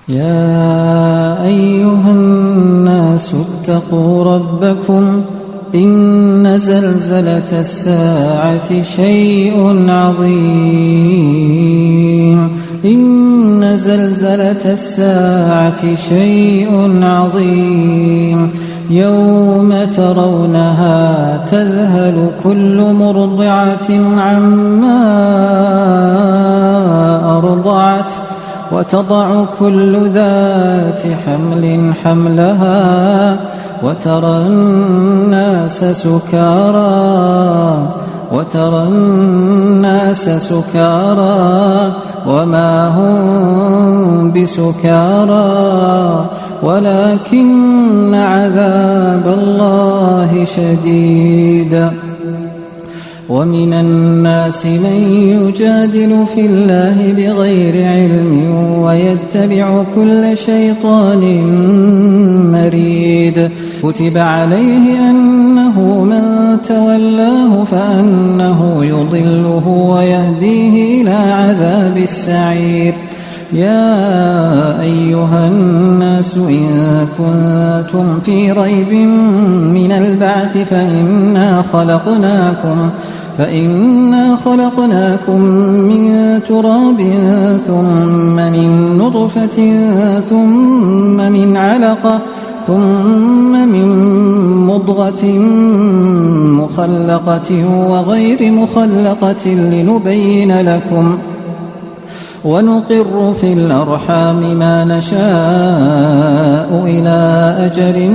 يا أيها الناس اتقوا ربكم إن زلزلة الساعة شيء عظيم إن زلزلة الساعة شيء عظيم يوم ترونها تذهل كل مرضعة عما أرضعت وتضع كل ذات حمل حملها وترى الناس سكارى وما هم بسكارى ولكن عذاب الله شديد. ومن الناس من يجادل في الله بغير علم ويتبع كل شيطان مريد كتب عليه أنه من تولاه فأنه يضله ويهديه إلى عذاب السعير. يا أيها الناس إن كنتم في ريب من البعث فإنا خلقناكم من تراب ثم من نطفة ثم من علقة ثم من مضغة مخلقة وغير مخلقة لنبين لكم ونقر في الأرحام ما نشاء إلى أجل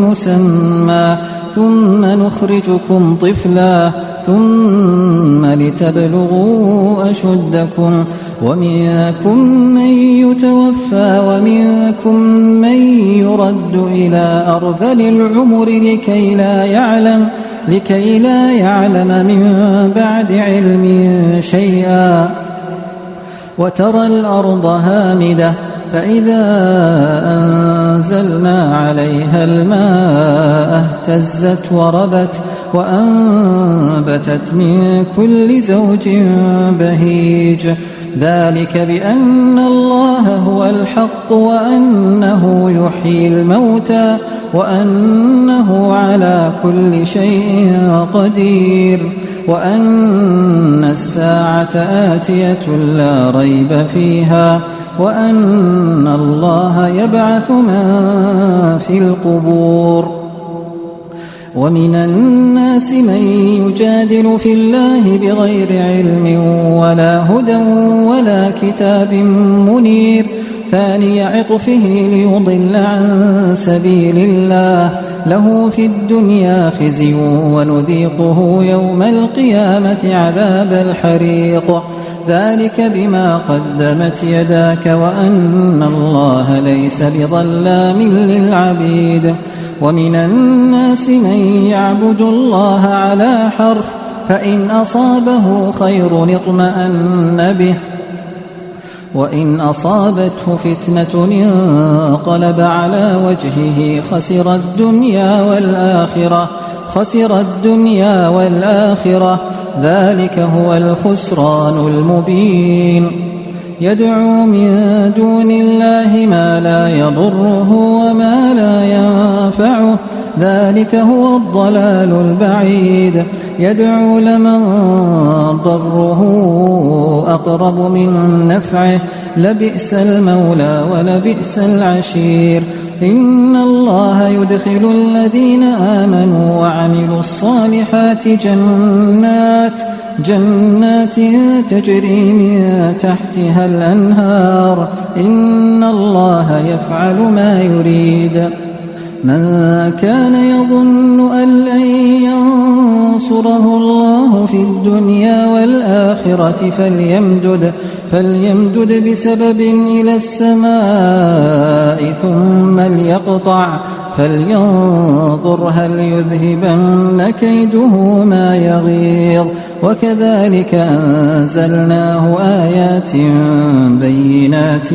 مسمى ثم نخرجكم طفلا ثم لتبلغوا أشدكم ومنكم من يتوفى ومنكم من يرد إلى أرذل العمر لكي لا يعلم من بعد علم شيئا. وترى الأرض هامدة فإذا أنزلنا عليها الماء اهتزت وربت وأنبتت من كل زوج بهيج ذلك بأن الله هو الحق وأنه يحيي الموتى وأنه على كل شيء قدير وأن الساعة آتية لا ريب فيها وأن الله يبعث من في القبور. ومن الناس من يجادل في الله بغير علم ولا هدى ولا كتاب منير ثاني عطفه ليضل عن سبيل الله له في الدنيا خزي ونذيقه يوم القيامة عذاب الحريق ذلك بما قدمت يداك وأن الله ليس بظلام للعبيد. ومن الناس من يعبد الله على حرف فإن أصابه خير اطمأن به وإن أصابته فتنة انقلب على وجهه خسر الدنيا والآخرة ذلك هو الخسران المبين. يدعو من دون الله ما لا يضره وما لا ينفعه ذلك هو الضلال البعيد. يدعو لمن ضره أقرب من نفعه لبئس المولى ولبئس العشير. إن الله يدخل الذين آمنوا وعملوا الصالحات جنات تجري من تحتها الأنهار إن الله يفعل ما يريد. من كان يظن أن لن ينصره الله في الدنيا والآخرة فليمدد بسبب إلى السماء ثم ليقطع فلينظر هل يذهبن كيده ما يغيظ. وكذلك أنزلناه آيات بينات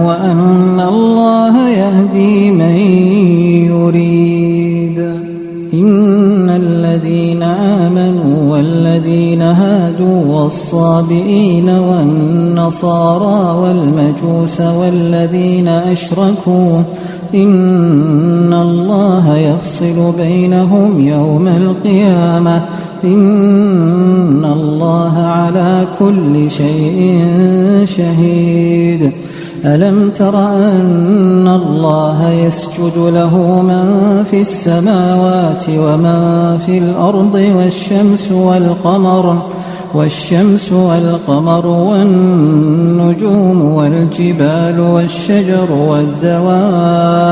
وأن الله يهدي من يريد. إن الذين آمنوا والذين هادوا والصابئين والنصارى والمجوس والذين أشركوا إن الله يفصل بينهم يوم القيامة إن الله على كل شيء شهيد. ألم تر أن الله يسجد له من في السماوات ومن في الأرض والشمس والقمر والنجوم والجبال والشجر والدواب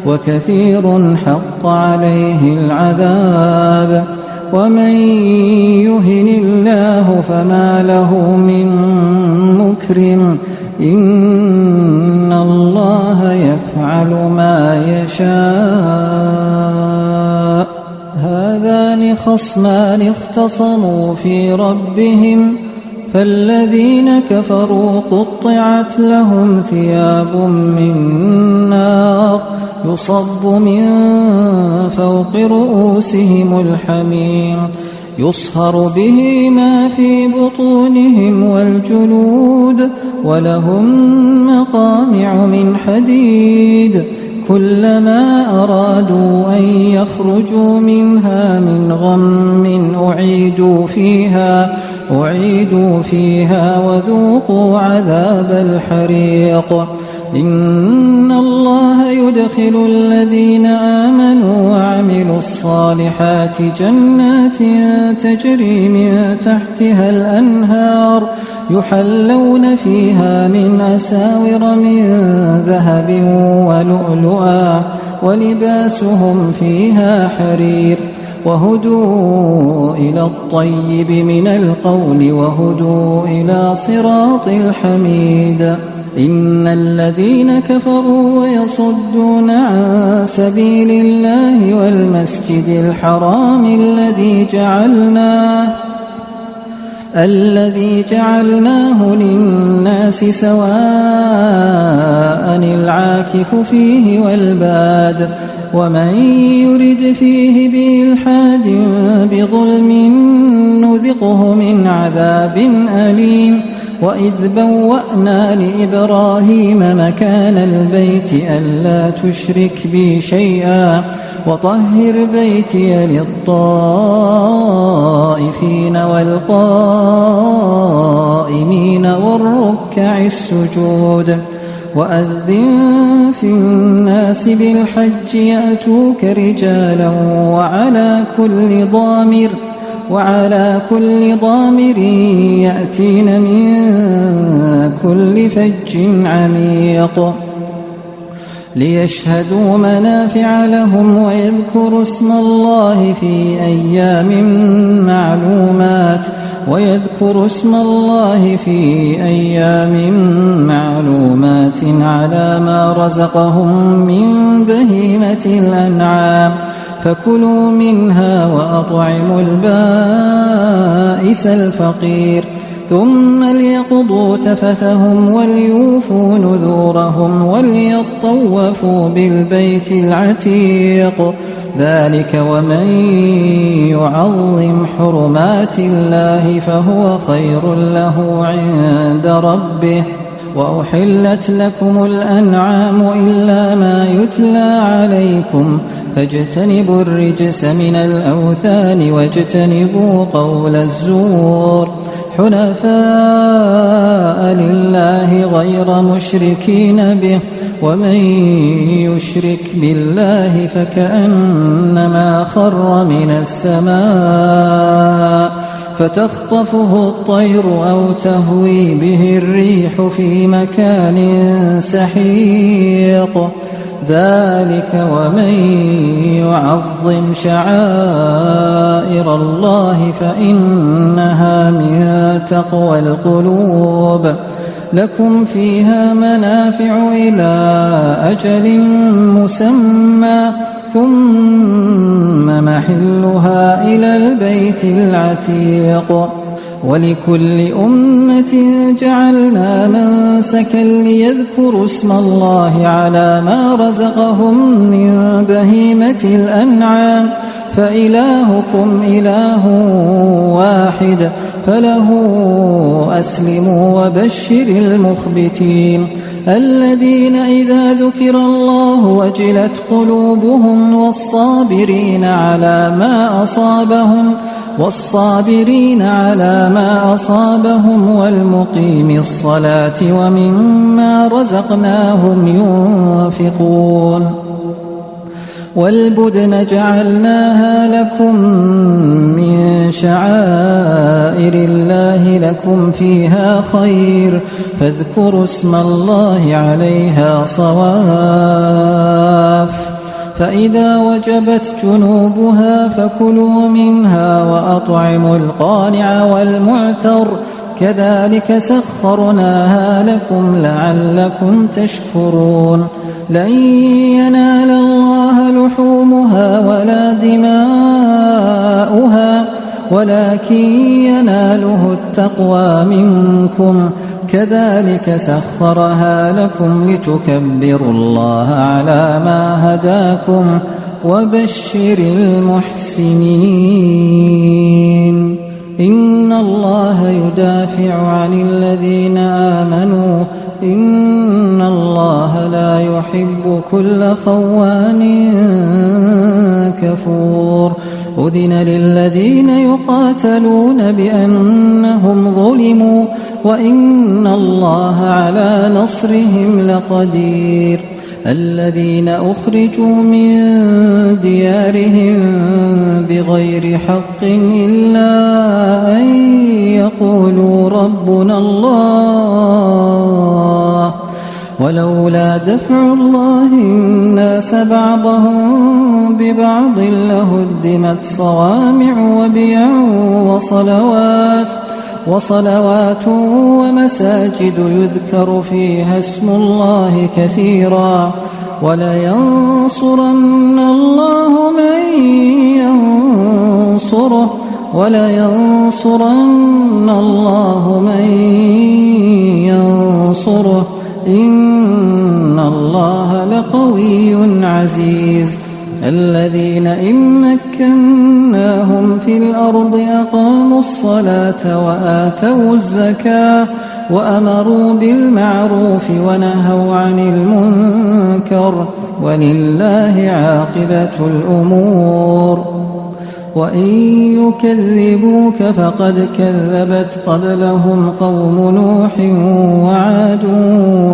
وكثير حق عليه العذاب ومن يهن الله فما له من مكرم إن الله يفعل ما يشاء. هذان خصمان اختصموا في ربهم فالذين كفروا قطعت لهم ثياب من نار يصب من فوق رؤوسهم الحميم يصهر به ما في بطونهم والجلود ولهم مقامع من حديد كلما أرادوا أن يخرجوا منها من غم أعيدوا فيها وذوقوا عذاب الحريق. إن الله يدخل الذين آمنوا وعملوا الصالحات جنات تجري من تحتها الأنهار يحلون فيها من أساور من ذهب ولؤلؤا ولباسهم فيها حرير وهدوا إلى الطيب من القول وهدوا إلى صراط الحميد. إن الذين كفروا ويصدون عن سبيل الله والمسجد الحرام الذي جعلناه للناس سواء العاكف فيه والباد ومن يرد فيه بإلحاد بظلم نذقه من عذاب أليم. وإذ بوأنا لإبراهيم مكان البيت ألا تشرك بي شيئا وطهر بيتي للطائفين والقائمين والركع السجود. وأذن في الناس بالحج يأتوك رجالا وعلى كل ضامر يأتين من كل فج عميق ليشهدوا منافع لهم ويذكروا اسم الله في أيام معلومات على ما رزقهم من بهيمة الأنعام فكلوا منها وأطعموا البائس الفقير ثم ليقضوا تفثهم وليوفوا نذورهم وليطوفوا بالبيت العتيق. ذلك ومن يعظم حرمات الله فهو خير له عند ربه. وأحلت لكم الأنعام إلا ما يتلى عليكم فاجتنبوا الرجس من الأوثان واجتنبوا قول الزور حنفاء لله غير مشركين به ومن يشرك بالله فكأنما خر من السماء فتخطفه الطير أو تهوي به الريح في مكان سحيق. ذلك ومن يعظم شعائر الله فإنها من تقوى القلوب. لكم فيها منافع إلى أجل مسمى ثم محلها إلى البيت العتيق. ولكل أمة جعلنا منسكا ليذكروا اسم الله على ما رزقهم من بهيمة الأنعام فإلهكم إله واحد فله أسلموا وبشر المخبتين الذين إذا ذكر الله وجلت قلوبهم والصابرين على ما أصابهم والمقيم الصلاة ومما رزقناهم ينفقون والبدن جعلناها لكم من شعائر الله لكم فيها خير فاذكروا اسم الله عليها صواف فإذا وجبت جنوبها فكلوا منها وأطعموا القانع والمعتر كذلك سخرناها لكم لعلكم تشكرون لن ينال الله لحومها ولا دماؤها ولكن يناله التقوى منكم كذلك سخرها لكم لتكبروا الله على ما هداكم وبشر المحسنين إن الله يدافع عن الذين آمنوا إن الله لا يحب كل خوان كفور أذن للذين يقاتلون بأنهم ظلموا وإن الله على نصرهم لقدير الذين أخرجوا من ديارهم بغير حق إلا أن يقولوا ربنا الله ولولا دفع الله الناس بعضهم ببعض لهدمت صوامع وبيع وصلوات ومساجد يذكر فيها اسم الله كثيرا ولينصرن الله من ينصره إن الله لقوي عزيز الذين إن مكناهم في الأرض أقاموا الصلاة وآتوا الزكاة وأمروا بالمعروف ونهوا عن المنكر ولله عاقبة الأمور وإن يكذبوك فقد كذبت قبلهم قوم نوح وعاد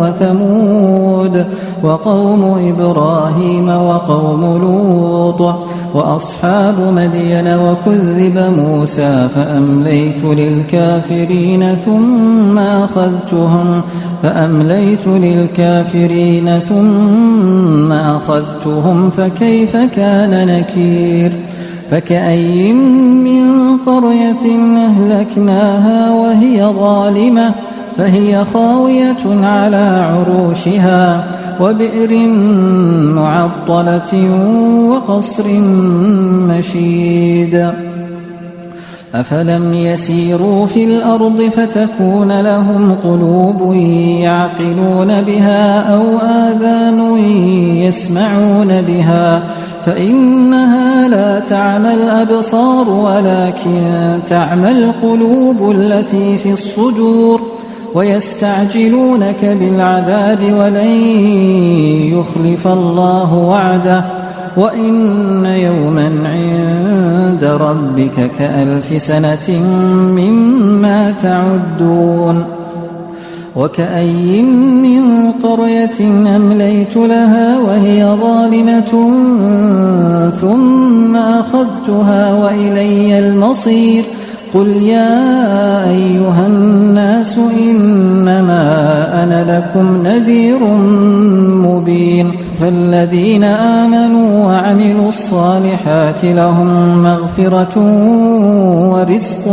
وثمود وقوم إبراهيم وقوم لوط وأصحاب مدين وكذب موسى فأمليت للكافرين ثم أخذتهم فكيف كان نكير فكأي من قرية أهلكناها وهي ظالمة فهي خاوية على عروشها وبئر معطلة وقصر مشيد أفلم يسيروا في الأرض فتكون لهم قلوب يعقلون بها أو آذان يسمعون بها فإنها لا تعمى الأبصار ولكن تعمى القلوب التي في الصدور ويستعجلونك بالعذاب ولن يخلف الله وعده وإن يوما عند ربك كألف سنة مما تعدون وكأي من قرية أمليت لها وهي ظالمة ثم أخذتها وإلي المصير قل يا أيها الناس إنما أنا لكم نذير مبين فالذين آمنوا وعملوا الصالحات لهم مغفرة ورزق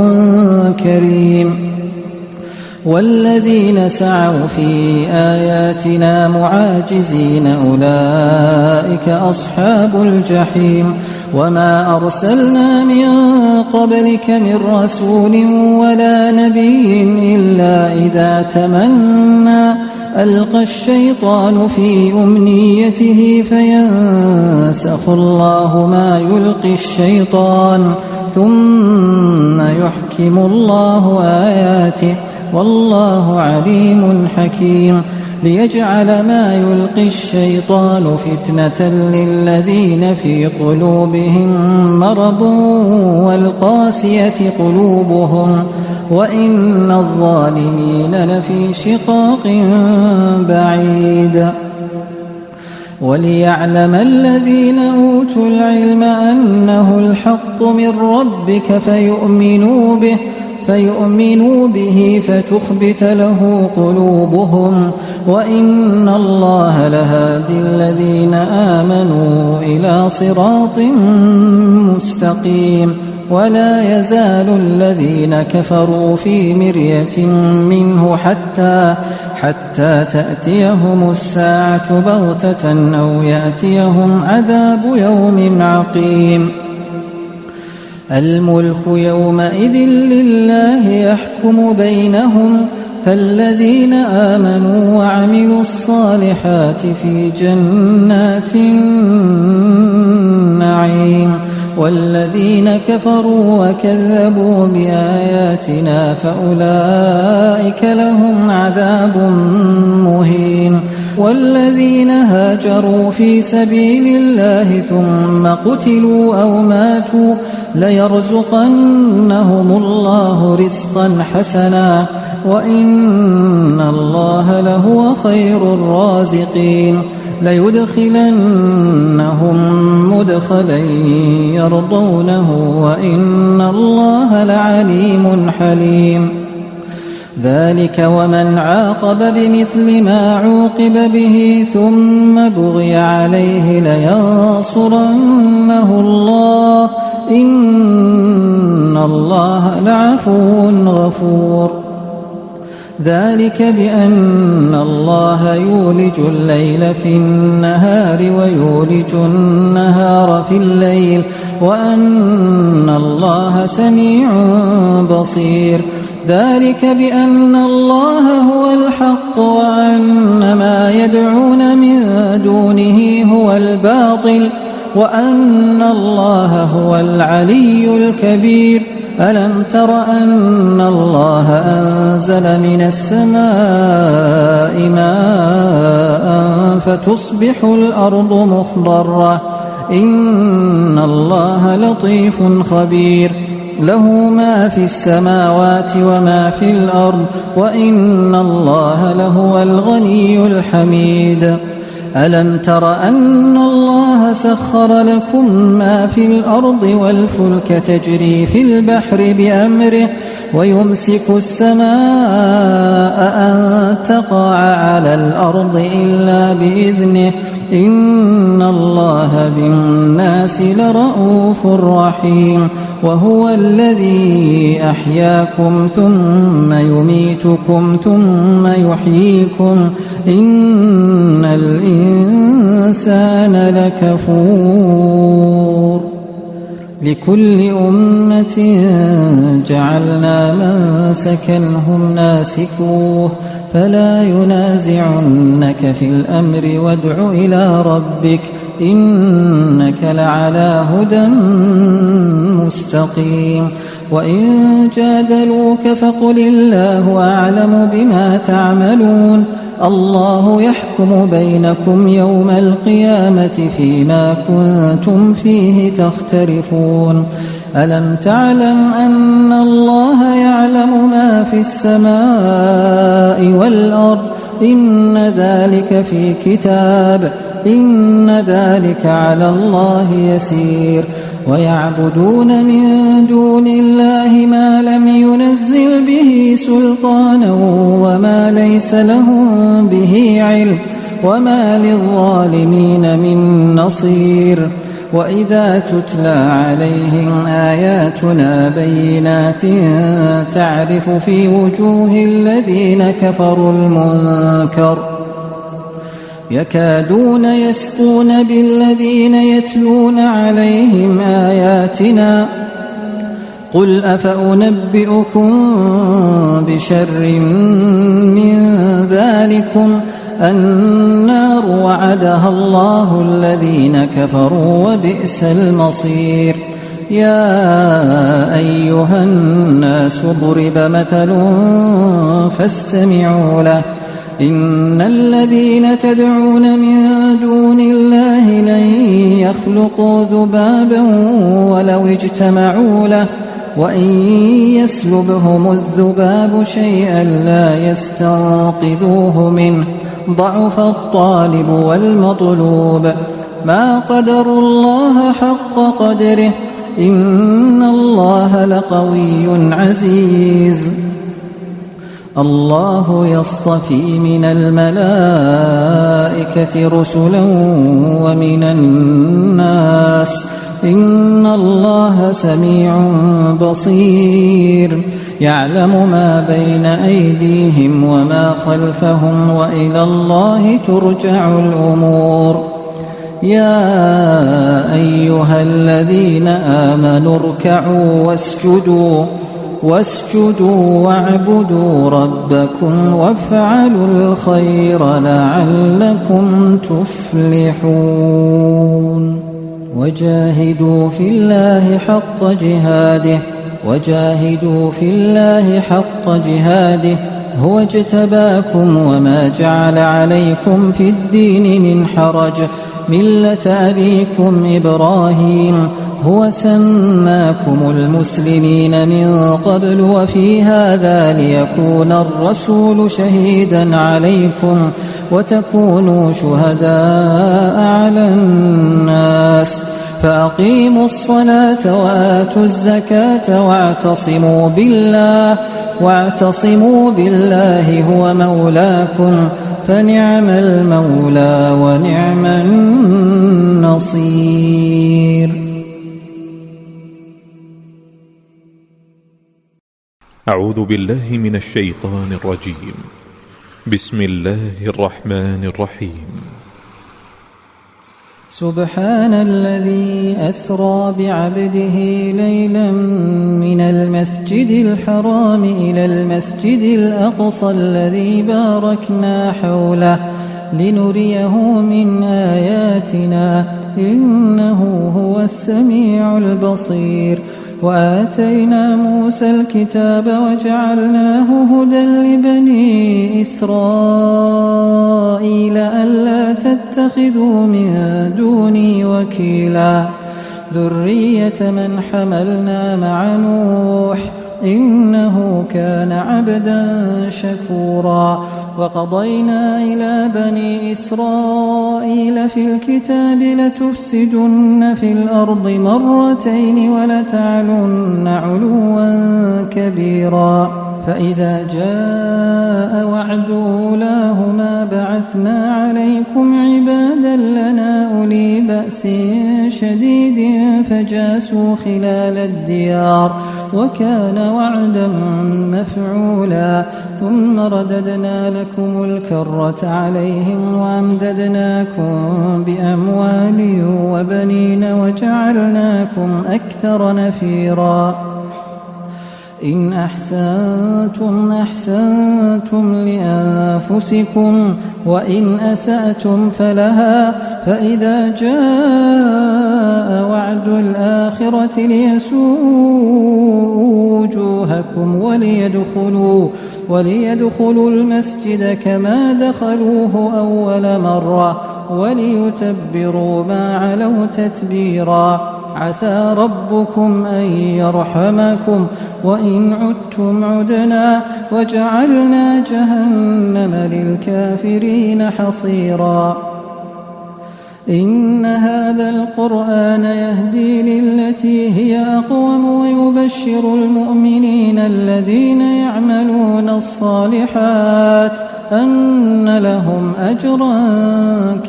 كريم والذين سعوا في آياتنا معاجزين أولئك أصحاب الجحيم وما أرسلنا من قبلك من رسول ولا نبي إلا إذا تمنى ألقى الشيطان في أمنيته فينسخ الله ما يلقي الشيطان ثم يحكم الله آياته والله عليم حكيم ليجعل ما يلقي الشيطان فتنة للذين في قلوبهم مرض والقاسية قلوبهم وإن الظالمين لفي شقاق بعيد وليعلم الذين أوتوا العلم أنه الحق من ربك فيؤمنوا به فتخبت له قلوبهم وإن الله لهادي الذين آمنوا إلى صراط مستقيم ولا يزال الذين كفروا في مرية منه حتى تأتيهم الساعة بغتة أو يأتيهم عذاب يوم عقيم الملك يومئذ لله يحكم بينهم فالذين آمنوا وعملوا الصالحات في جنات النعيم والذين كفروا وكذبوا بآياتنا فأولئك لهم عذاب مهين والذين هاجروا في سبيل الله ثم قتلوا أو ماتوا ليرزقنهم الله رزقا حسنا وإن الله لهو خير الرازقين ليدخلنهم مدخلا يرضونه وإن الله لعليم حليم ذلك ومن عاقب بمثل ما عوقب به ثم بغي عليه لينصرنه الله إن الله لعفو غفور ذلك بأن الله يولج الليل في النهار ويولج النهار في الليل وأن الله سميع بصير ذلك بأن الله هو الحق وأن ما يدعون من دونه هو الباطل وأن الله هو العلي الكبير ألم تر أن الله أنزل من السماء ماء فتصبح الأرض مخضرة إن الله لطيف خبير له ما في السماوات وما في الأرض وإن الله لهو الغني الحميد ألم تر أن الله سخر لكم ما في الأرض والفلك تجري في البحر بأمره ويمسك السماء أن تقع على الأرض إلا بإذنه إن الله بالناس لرءوف رحيم وهو الذي أحياكم ثم يميتكم ثم يحييكم إن الإنسان لكفور لكل أمة جعلنا منسكا هم ناسكوه فلا ينازعنك في الأمر وادع إلى ربك إنك لعلى هدى مستقيم وإن جادلوك فقل الله أعلم بما تعملون الله يحكم بينكم يوم القيامة فيما كنتم فيه تختلفون ألم تعلم أن الله يعلم ما في السماء والأرض إن ذلك في كتاب إن ذلك على الله يسير ويعبدون من دون الله ما لم ينزل به سلطانا وما ليس لهم به علم وما للظالمين من نصير وإذا تتلى عليهم آياتنا بينات تعرف في وجوه الذين كفروا المنكر يكادون يسطون بالذين يتلون عليهم آياتنا قل أفأنبئكم بشر من ذلكم النار وعدها الله الذين كفروا وبئس المصير يا أيها الناس ضرب مثل فاستمعوا له إن الذين تدعون من دون الله لن يخلقوا ذبابا ولو اجتمعوا له وإن يسلبهم الذباب شيئا لا يستنقذوه منه ضعف الطالب والمطلوب ما قدروا الله حق قدره إن الله لقوي عزيز الله يصطفي من الملائكة رسلا ومن الناس إن الله سميع بصير يعلم ما بين أيديهم وما خلفهم وإلى الله ترجع الأمور يا أيها الذين آمنوا اركعوا واسجدوا واعبدوا ربكم وافعلوا الخير لعلكم تفلحون وجاهدوا في الله حق جهاده هو اجتباكم وما جعل عليكم في الدين من حرج ملة أبيكم إبراهيم هو سماكم المسلمين من قبل وفي هذا ليكون الرسول شهيدا عليكم وتكونوا شهداء على الناس فأقيموا الصلاة وآتوا الزكاة واعتصموا بالله هو مولاكم فنعم المولى ونعم النصير. أعوذ بالله من الشيطان الرجيم. بسم الله الرحمن الرحيم. سبحان الذي أسرى بعبده ليلا من المسجد الحرام إلى المسجد الأقصى الذي باركنا حوله لنريه من آياتنا إنه هو السميع البصير وآتينا موسى الكتاب وجعلناه هدى لبني إسرائيل ألا تتخذوا من دوني وكيلا ذرية من حملنا مع نوح إنه كان عبدا شكورا وقضينا إلى بني إسرائيل في الكتاب لتفسدن في الأرض مرتين ولتعلن علوا كبيرا فإذا جاء وعد أولاهما بعثنا عليكم عبادا لنا أولي بأس شديد فجاسوا خلال الديار وكان وعدا مفعولا ثم رددنا لكم الكرة عليهم وأمددناكم بأموال وبنين وجعلناكم أكثر نفيرا إن أحسنتم أحسنتم لأنفسكم وإن أسأتم فلها فإذا جاء وعد الآخرة ليسوءوا وجوهكم وليدخلوا المسجد كما دخلوه أول مرة وليتبروا ما علوا تتبيرا عسى ربكم أن يرحمكم وإن عدتم عدنا وجعلنا جهنم للكافرين حصيرا إن هذا القرآن يهدي للتي هي أقوم ويبشر المؤمنين الذين يعملون الصالحات أن لهم أجرا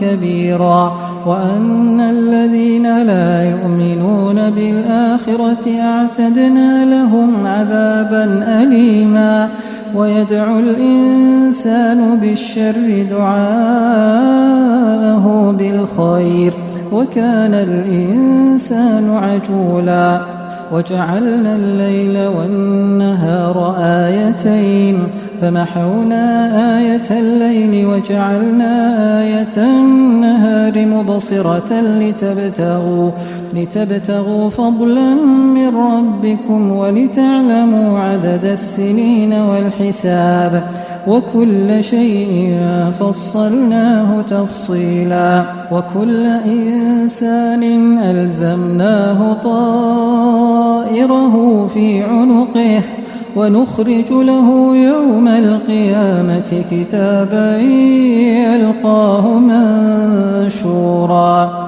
كبيرا وأن الذين لا يؤمنون بالآخرة أعتدنا لهم عذابا أليما ويدعو الإنسان بالشر دعاءه بالخير وكان الإنسان عجولا وجعلنا الليل والنهار آيتين فمحونا آية الليل وجعلنا آية النهار مبصرة لتبتغوا فضلا من ربكم ولتعلموا عدد السنين والحساب وكل شيء فصلناه تفصيلا وكل إنسان ألزمناه طائره في عنقه ونخرج له يوم القيامة كتابا يلقاه منشورا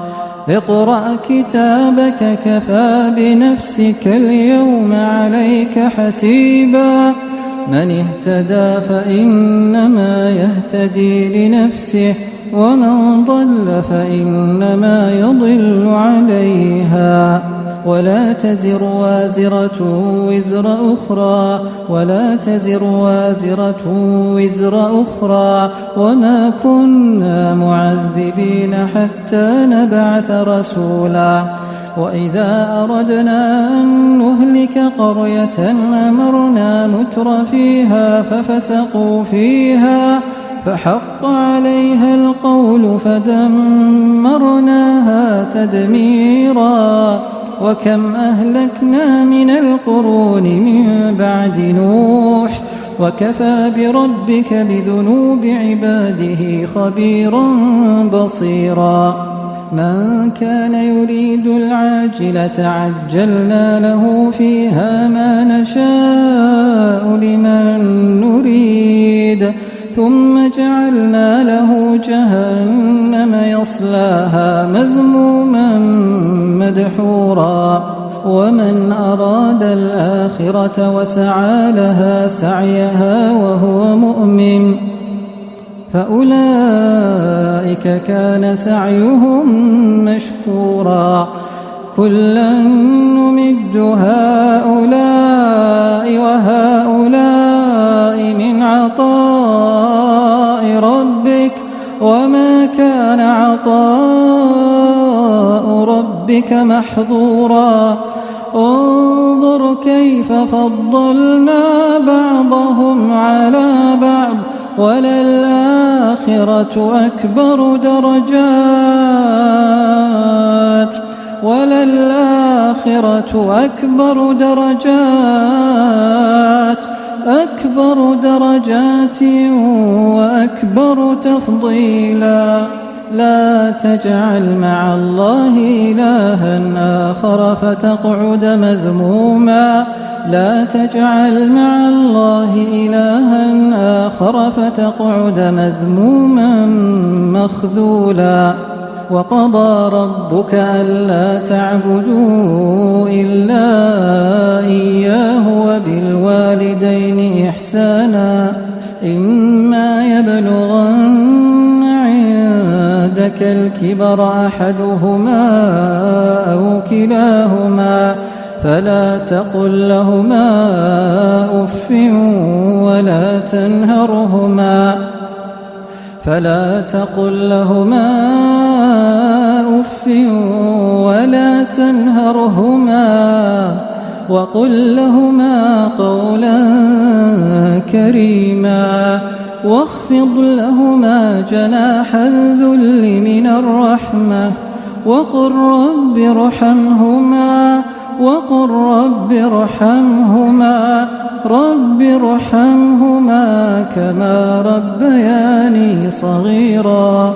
اقرأ كتابك كفى بنفسك اليوم عليك حسيبا من اهتدى فإنما يهتدي لنفسه ومن ضل فإنما يضل عليها ولا تزر وازرة أخرى وما كنا معذبين حتى نبعث رسولا وإذا أردنا أن نهلك قرية أمرنا متر فيها ففسقوا فيها فحق عليها القول فدمرناها تدميرا وكم أهلكنا من القرون من بعد نوح وكفى بربك بذنوب عباده خبيرا بصيرا من كان يريد العاجلة عجلنا له فيها ما نشاء لمن نريد ثم جعلنا له جهنم يصلاها مذموما مدحورا ومن أراد الآخرة وسعى لها سعيها وهو مؤمن فأولئك كان سعيهم مشكورا كلا نمد هؤلاء وهؤلاء من عطاء ربك وما كان عطاء ربك محظورا انظر كيف فضلنا بعضهم على بعض وللآخرة أكبر درجات وأكبر تفضيلا لا تجعل مع الله إلها آخر فتقعد مذموما مخذولا وقضى ربك ألا تعبدوا إلا إياه وبالوالدين إحسانا إما يبلغن عندك الكبر أحدهما أو كلاهما فلا تقل لهما أف ولا تنهرهما وقل لهما قولا كريما واخفض لهما جناح الذل من الرحمة وقل رب ارحمهما كما ربياني صغيرا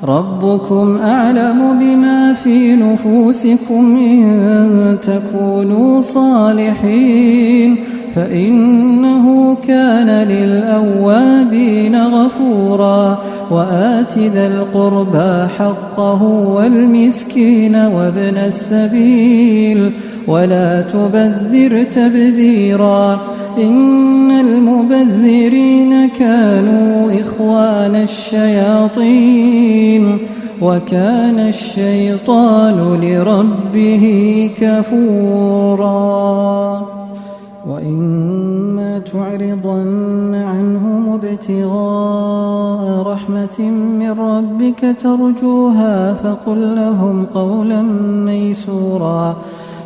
ربكم أعلم بما في نفوسكم إن تكونوا صالحين فإنه كان للأوابين غفورا وآت ذا القربى حقه والمسكين وابن السبيل ولا تبذر تبذيرا إن المبذرين كانوا إخوان الشياطين وكان الشيطان لربه كفورا وإما تعرضن عنهم ابتغاء رحمة من ربك ترجوها فقل لهم قولا ميسورا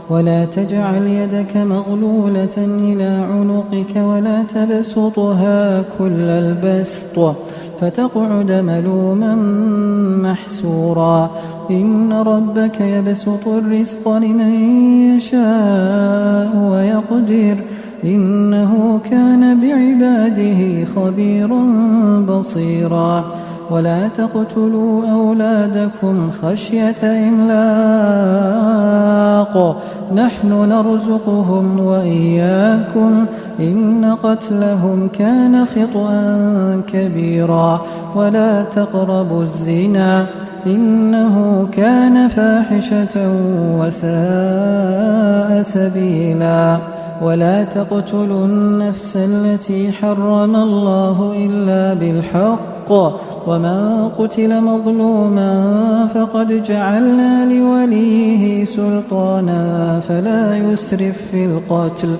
ولا تجعل يدك مغلولة إلى عنقك ولا تبسطها كل البسط فتقعد ملوما محسورا إن ربك يبسط الرزق لمن يشاء ويقدر إنه كان بعباده خبيرا بصيرا ولا تقتلوا أولادكم خشية إملاق نحن نرزقهم وإياكم إن قتلهم كان خطأ كبيرا ولا تقربوا الزنا إنه كان فاحشة وساء سبيلا ولا تقتلوا النفس التي حرم الله إلا بالحق ومن قتل مظلوما فقد جعلنا لوليه سلطانا فلا يسرف في القتل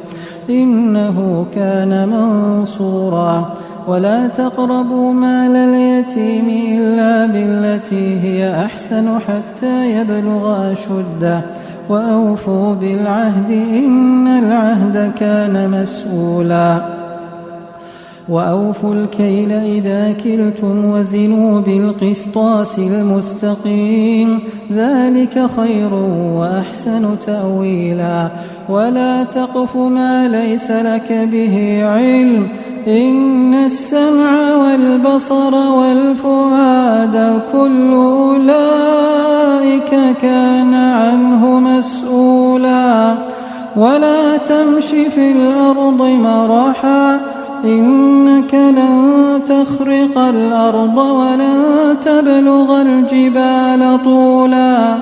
إنه كان منصورا ولا تقربوا مال اليتيم إلا بالتي هي أحسن حتى يبلغ أشده وأوفوا بالعهد إن العهد كان مسؤولا وأوفوا الكيل إذا كلتم وزنوا بالقسطاس المستقيم ذلك خير وأحسن تأويلا ولا تقف ما ليس لك به علم إن السمع والبصر والفؤاد كل أولئك كان عنه مسؤولا ولا تمش في الأرض مرحا إنك لن تخرق الأرض ولن تبلغ الجبال طولا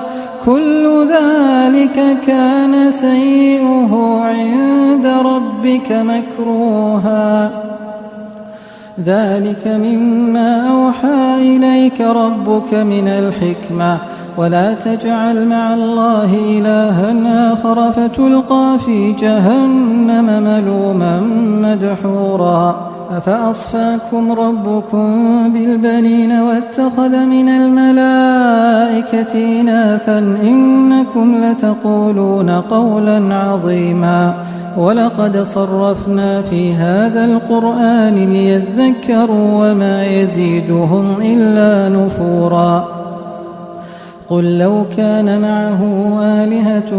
كل ذلك كان سيئه عند ربك مكروها ذلك مما أوحى إليك ربك من الحكمة ولا تجعل مع الله إلها آخر فتلقى في جهنم ملوما مدحورا أفأصفاكم ربكم بالبنين واتخذ من الملائكة إناثا إنكم لتقولون قولا عظيما ولقد صرفنا في هذا القرآن ليذكروا وما يزيدهم إلا نفورا قل لو كان معه آلهة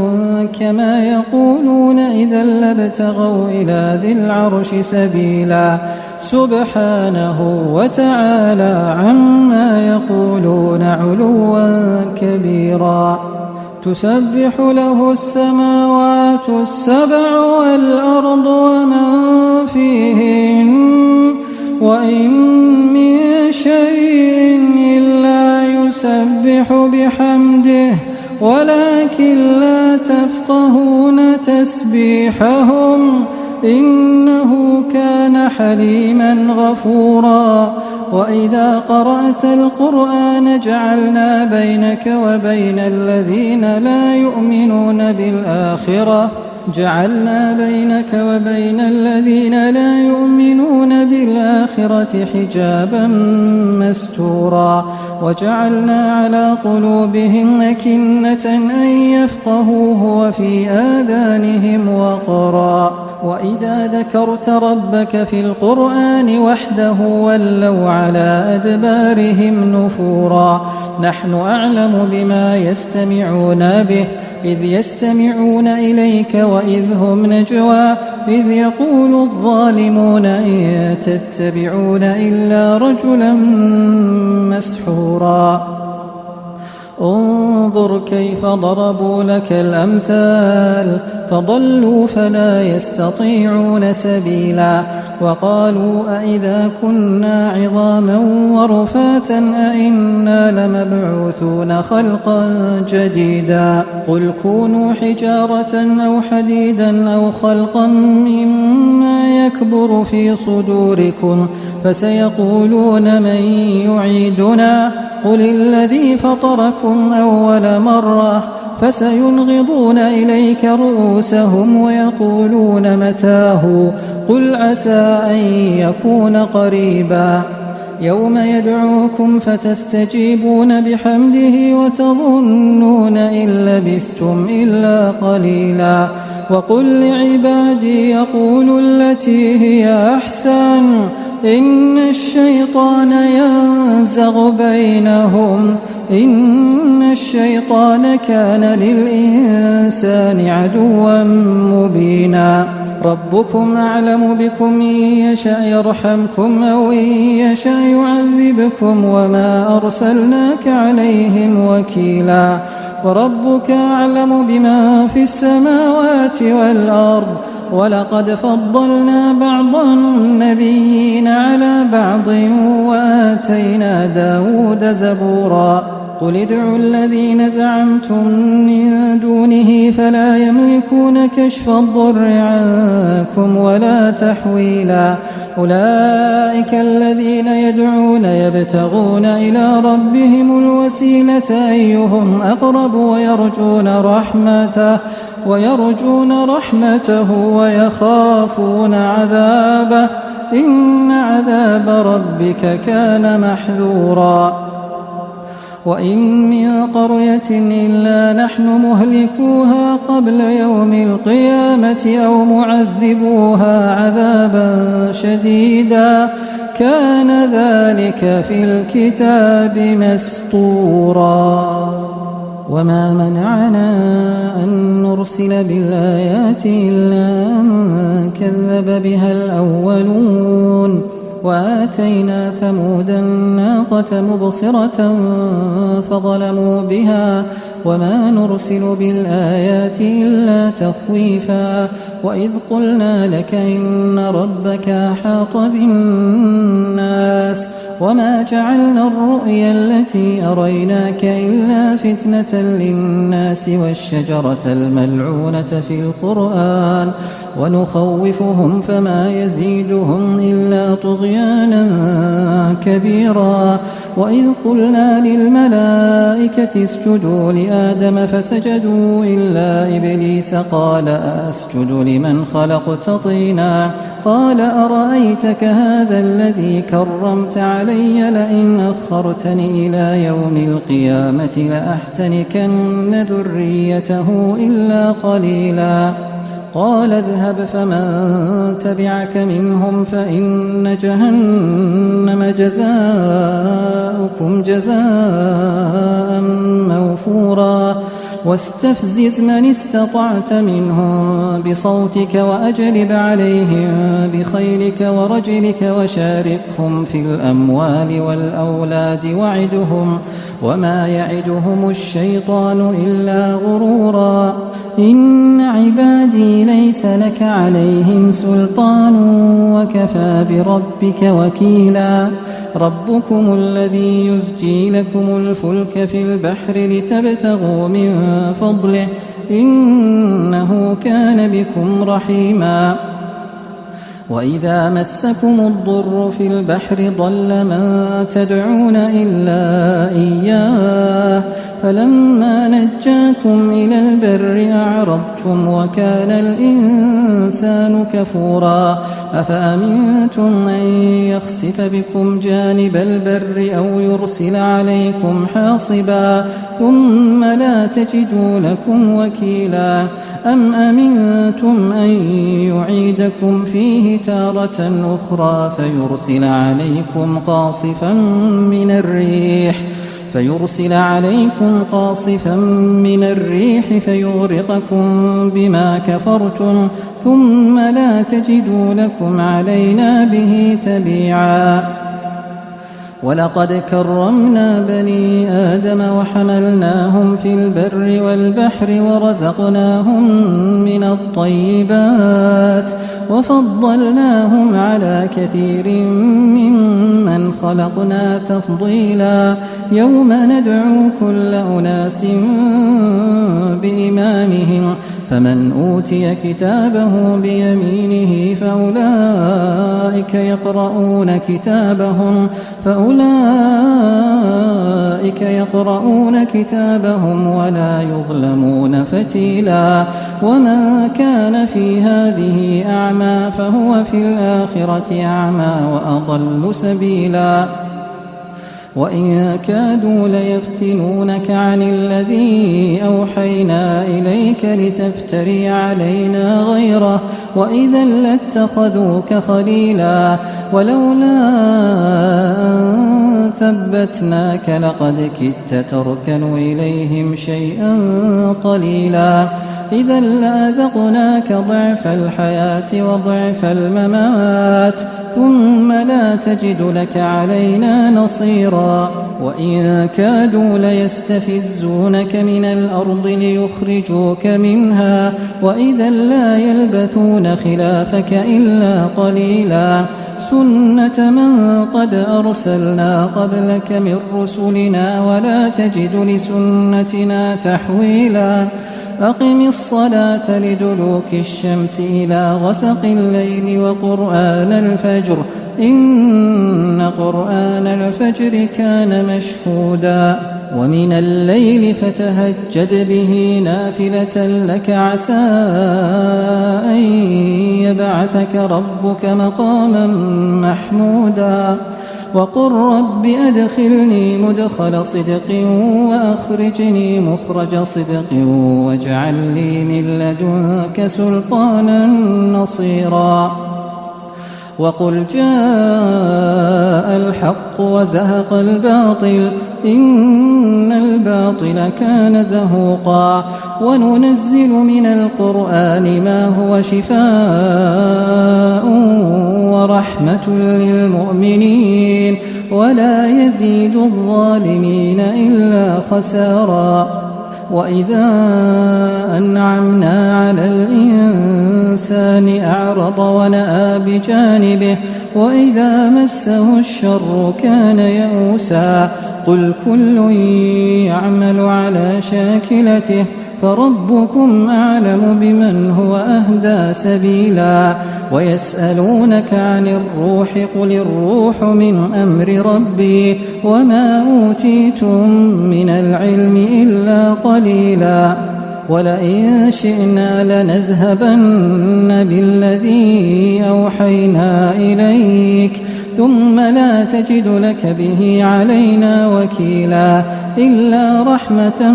كما يقولون إذا لابتغوا إلى ذي العرش سبيلا سبحانه وتعالى عما يقولون علوا كبيرا تسبح له السماوات السبع والأرض ومن فيهن وإن من شيء إلا يسبح بحمده ولكن لا تفقهون تسبيحهم إنه كان حليما غفورا وإذا قرأت القرآن جعلنا بينك وبين الذين لا يؤمنون بالآخرة حجابا مستورا وجعلنا على قلوبهم أكنة أن يفقهوه وفي آذانهم وقرا وإذا ذكرت ربك في القرآن وحده ولوا على أدبارهم نفورا نحن أعلم بما يستمعون به إذ يستمعون إليك وإذ هم نجوى إذ يقول الظالمون إن تتبعون إلا رجلا مسحورا انظر كيف ضربوا لك الأمثال فضلوا فلا يستطيعون سبيلا وقالوا أئذا كنا عظاما ورفاتا أئنا لمبعوثون خلقا جديدا قل كونوا حجارة أو حديدا أو خلقا مما يكبر في صدوركم فسيقولون من يعيدنا قل الذي فطركم أول مرة فسينغضون إليك رؤوسهم ويقولون متاه قل عسى أن يكون قريبا يوم يدعوكم فتستجيبون بحمده وتظنون إن لبثتم إلا قليلا وقل لعبادي يقولوا التي هي أحسن إن الشيطان ينزغ بينهم إن الشيطان كان للإنسان عدوا مبينا ربكم أعلم بكم إن يشاء يرحمكم أو إن يشاء يعذبكم وما أرسلناك عليهم وكيلا وربك أعلم بما في السماوات والأرض ولقد فضلنا بعض النبيين على بعض وآتينا داود زبورا قل ادعوا الذين زعمتم من دونه فلا يملكون كشف الضر عنكم ولا تحويلا أولئك الذين يدعون يبتغون إلى ربهم الوسيلة أيهم أقرب ويرجون رحمته ويخافون عذابه إن عذاب ربك كان محذورا وإن من قرية إلا نحن مهلكوها قبل يوم القيامة أو معذبوها عذابا شديدا كان ذلك في الكتاب مسطورا وما منعنا أن نرسل بالآيات إلا أن كذب بها الأولون وآتينا ثمود الناقة مبصرة فظلموا بها وما نرسل بالآيات إلا تخويفا وإذ قلنا لك إن ربك أحاط بالناس وما جعلنا الرؤيا التي أريناك إلا فتنة للناس والشجرة الملعونة في القرآن ونخوفهم فما يزيدهم إلا طغيانا كبيرا وإذ قلنا للملائكة اسجدوا لآدم فسجدوا إلا إبليس قال أسجد لمن خلقت طينا قال أرأيتك هذا الذي كرمت علي لئن أخرتني إلى يوم القيامة لأحتنكن ذريته إلا قليلا قال اذهب فمن تبعك منهم فإن جهنم جزاؤكم جزاء موفورا واستفزز من استطعت منهم بصوتك وأجلب عليهم بخيلك ورجلك وشاركهم في الأموال والأولاد وعدهم وما يعدهم الشيطان إلا غرورا إن عبادي ليس لك عليهم سلطان وكفى بربك وكيلا ربكم الذي يزجي لكم الفلك في البحر لتبتغوا من فضله إنه كان بكم رحيما وإذا مسكم الضر في البحر ضل من تدعون إلا إياه فلما نجاكم إلى البر أعرضتم وكان الإنسان كفورا أفأمنتم أن يخسف بكم جانب البر أو يرسل عليكم حاصبا ثم لا تجدوا لكم وكيلا أم أمنتم أن يعيدكم فيه تارة أخرى فيرسل عليكم قاصفا من الريح فيغرقكم بما كفرتم ثم لا تجدوا لكم علينا به تبيعا ولقد كرمنا بني آدم وحملناهم في البر والبحر ورزقناهم من الطيبات وفضلناهم على كثير ممن خلقنا تفضيلا يوم ندعو كل أناس بإمامهم فمن أوتي كتابه بيمينه فأولئك يقرؤون كتابهم ولا يظلمون فتيلا ومن كان في هذه أعمى فهو في الآخرة أعمى وأضل سبيلا وإن كادوا ليفتنونك عن الذي أوحينا إليك لتفتري علينا غيره وإذا لاتخذوك خليلا ولولا أن ثبتناك لقد كدت تركن إليهم شيئا قليلا إذا لأذقناك ضعف الحياة وضعف الممات ثم لا تجد لك علينا نصيرا وإن كادوا ليستفزونك من الأرض ليخرجوك منها وإذا لا يلبثون خلافك إلا قليلا سنة من قد أرسلنا قبلك من رسلنا ولا تجد لسنتنا تحويلا أقم الصلاة لدلوك الشمس إلى غسق الليل وقرآن الفجر إن قرآن الفجر كان مشهودا ومن الليل فتهجد به نافلة لك عسى أن يبعثك ربك مقاما محمودا وقل رب أدخلني مدخل صدق وأخرجني مخرج صدق واجعل لي من لدنك سلطانا نصيرا وقل جاء الحق وزهق الباطل إن الباطل كان زهوقا وننزل من القرآن ما هو شفاء ورحمة للمؤمنين ولا يزيد الظالمين إلا خسارا وإذا أنعمنا على الإنسان أعرض ونأى بجانبه وإذا مسه الشر كان يئوسا قل كل يعمل على شاكلته فربكم أعلم بمن هو أهدى سبيلا ويسألونك عن الروح قل الروح من أمر ربي وما أوتيتم من العلم إلا قليلا ولئن شئنا لنذهبن بالذي أوحينا إليك ثم لا تجد لك به علينا وكيلا إلا رحمة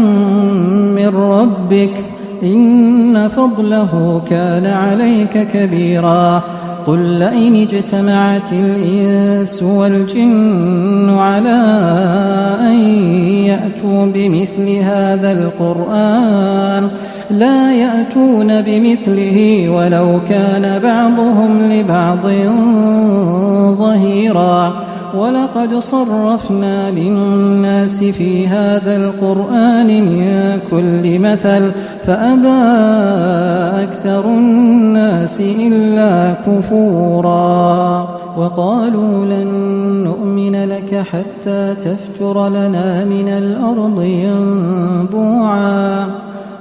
من ربك إن فضله كان عليك كبيرا قل لئن اجتمعت الإنس والجن على أن يأتوا بمثل هذا القرآن لا يأتون بمثله ولو كان بعضهم لبعض ظهيرا ولقد صرفنا للناس في هذا القرآن من كل مثل فأبى أكثر الناس إلا كفورا وقالوا لن نؤمن لك حتى تفجر لنا من الأرض ينبوعا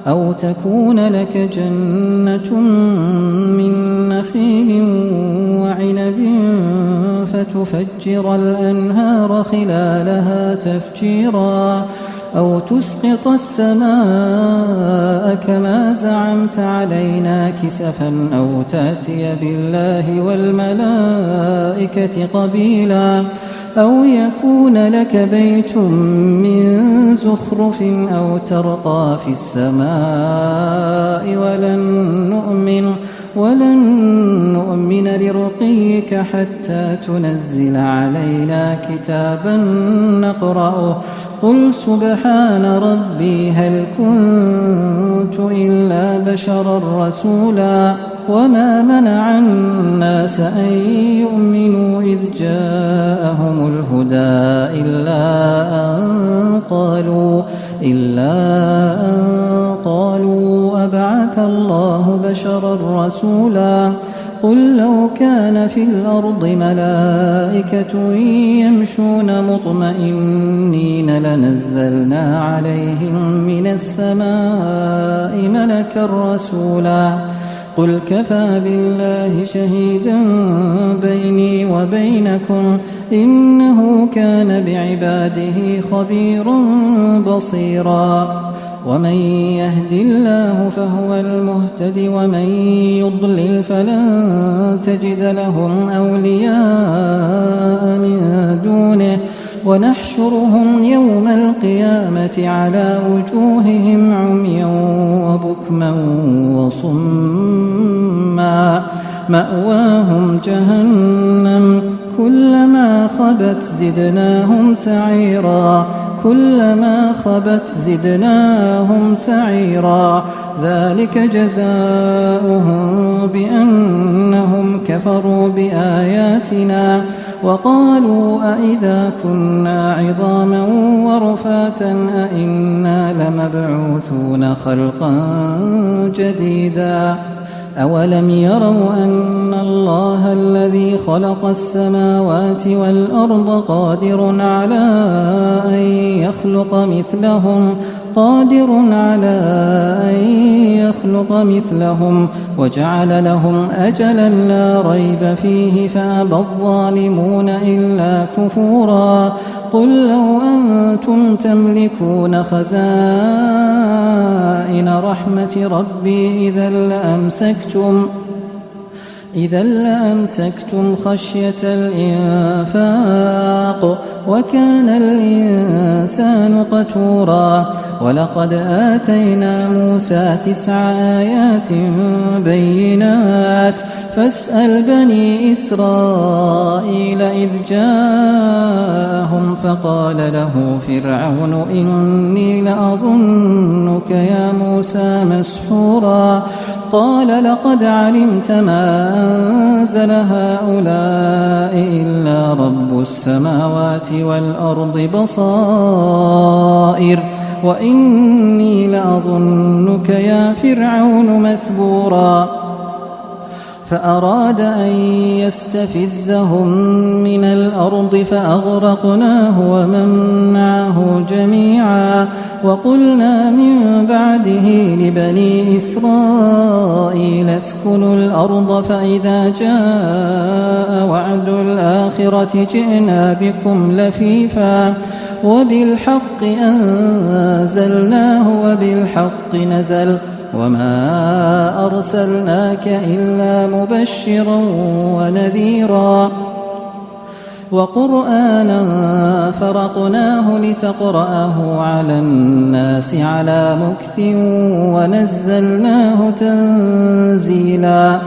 أو تكون لك جنة من نخيل وعنب فتفجر الأنهار خلالها تفجيرا أو تسقط السماء كما زعمت علينا كسفا أو تأتي بالله والملائكة قبيلا أو يكون لك بيت من زخرف أو ترقى في السماء ولن نؤمن لرقيك حتى تنزل علينا كتابا نقرأه قل سبحان ربي هل كنت إلا بشرا رسولا وما منع الناس أن يؤمنوا إذ جاءهم الهدى إلا أن قالوا أبعث الله بشرا رسولا قل لو كان في الأرض ملائكة يمشون مطمئنين لنزلنا عليهم من السماء ملكا رسولا قل كفى بالله شهيدا بيني وبينكم إنه كان بعباده خبيرا بصيرا ومن يهد الله فهو المهتد ومن يضلل فلن تجد لهم أولياء من دونه ونحشرهم يوم القيامة على وجوههم عميا وبكما وصما مأواهم جهنم كلما خبت زدناهم سعيرا ذلك جزاؤهم بأنهم كفروا بآياتنا وقالوا أئذا كنا عظاما ورفاتا أئنا لمبعوثون خلقا جديدا أولم يروا أن الله الذي خلق السماوات والأرض قادر على أن يخلق مثلهم وجعل لهم أجلا لا ريب فيه فأبى الظالمون إلا كفورا قل لو أنتم تملكون خزائن رحمة ربي إذا لأمسكتم خشية الإنفاق وكان الإنسان قتورا ولقد آتينا موسى 9 آيات بينات فاسأل بني إسرائيل إذ جاءهم فقال له فرعون إني لأظنك يا موسى مسحورا قال لقد علمت ما أنزل هؤلاء إلا رب السماوات والأرض بصائر وإني لأظنك يا فرعون مثبورا فأراد أن يستفزهم من الأرض فأغرقناه ومن معه جميعا وقلنا من بعده لبني إسرائيل اسكنوا الأرض فإذا جاء وعد الآخرة جئنا بكم لفيفا وبالحق أنزلناه وبالحق نزل وما أرسلناك إلا مبشرا ونذيرا وقرآنا فرقناه لتقرأه على الناس على مكث ونزلناه تنزيلا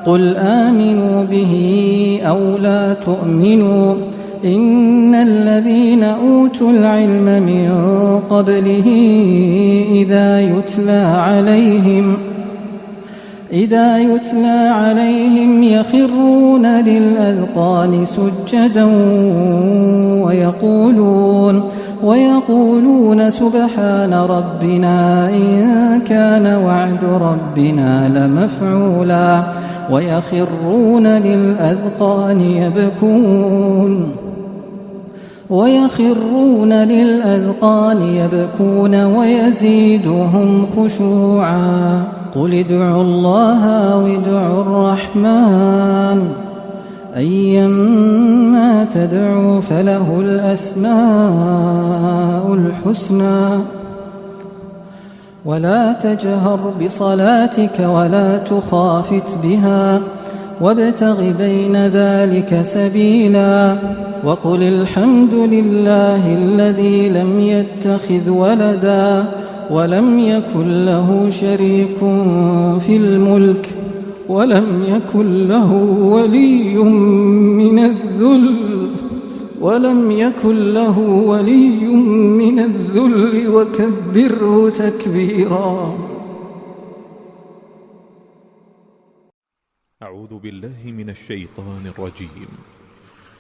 قل آمنوا به أو لا تؤمنوا إن الذين أوتوا العلم من قبله إذا يتلى عليهم يخرون للأذقان سجدا ويقولون سبحان ربنا إن كان وعد ربنا لمفعولا ويخرون للأذقان يبكون ويزيدهم خشوعا قل ادعوا الله أو ادعوا الرحمن أيما تدعوا فله الأسماء الحسنى ولا تجهر بصلاتك ولا تخافت بها وابتغ بين ذلك سبيلا وقل الحمد لله الذي لم يتخذ ولدا ولم يكن له شريك في الملك ولم يكن له ولي من الذل وكبره تكبيرا. أعوذ بالله من الشيطان الرجيم.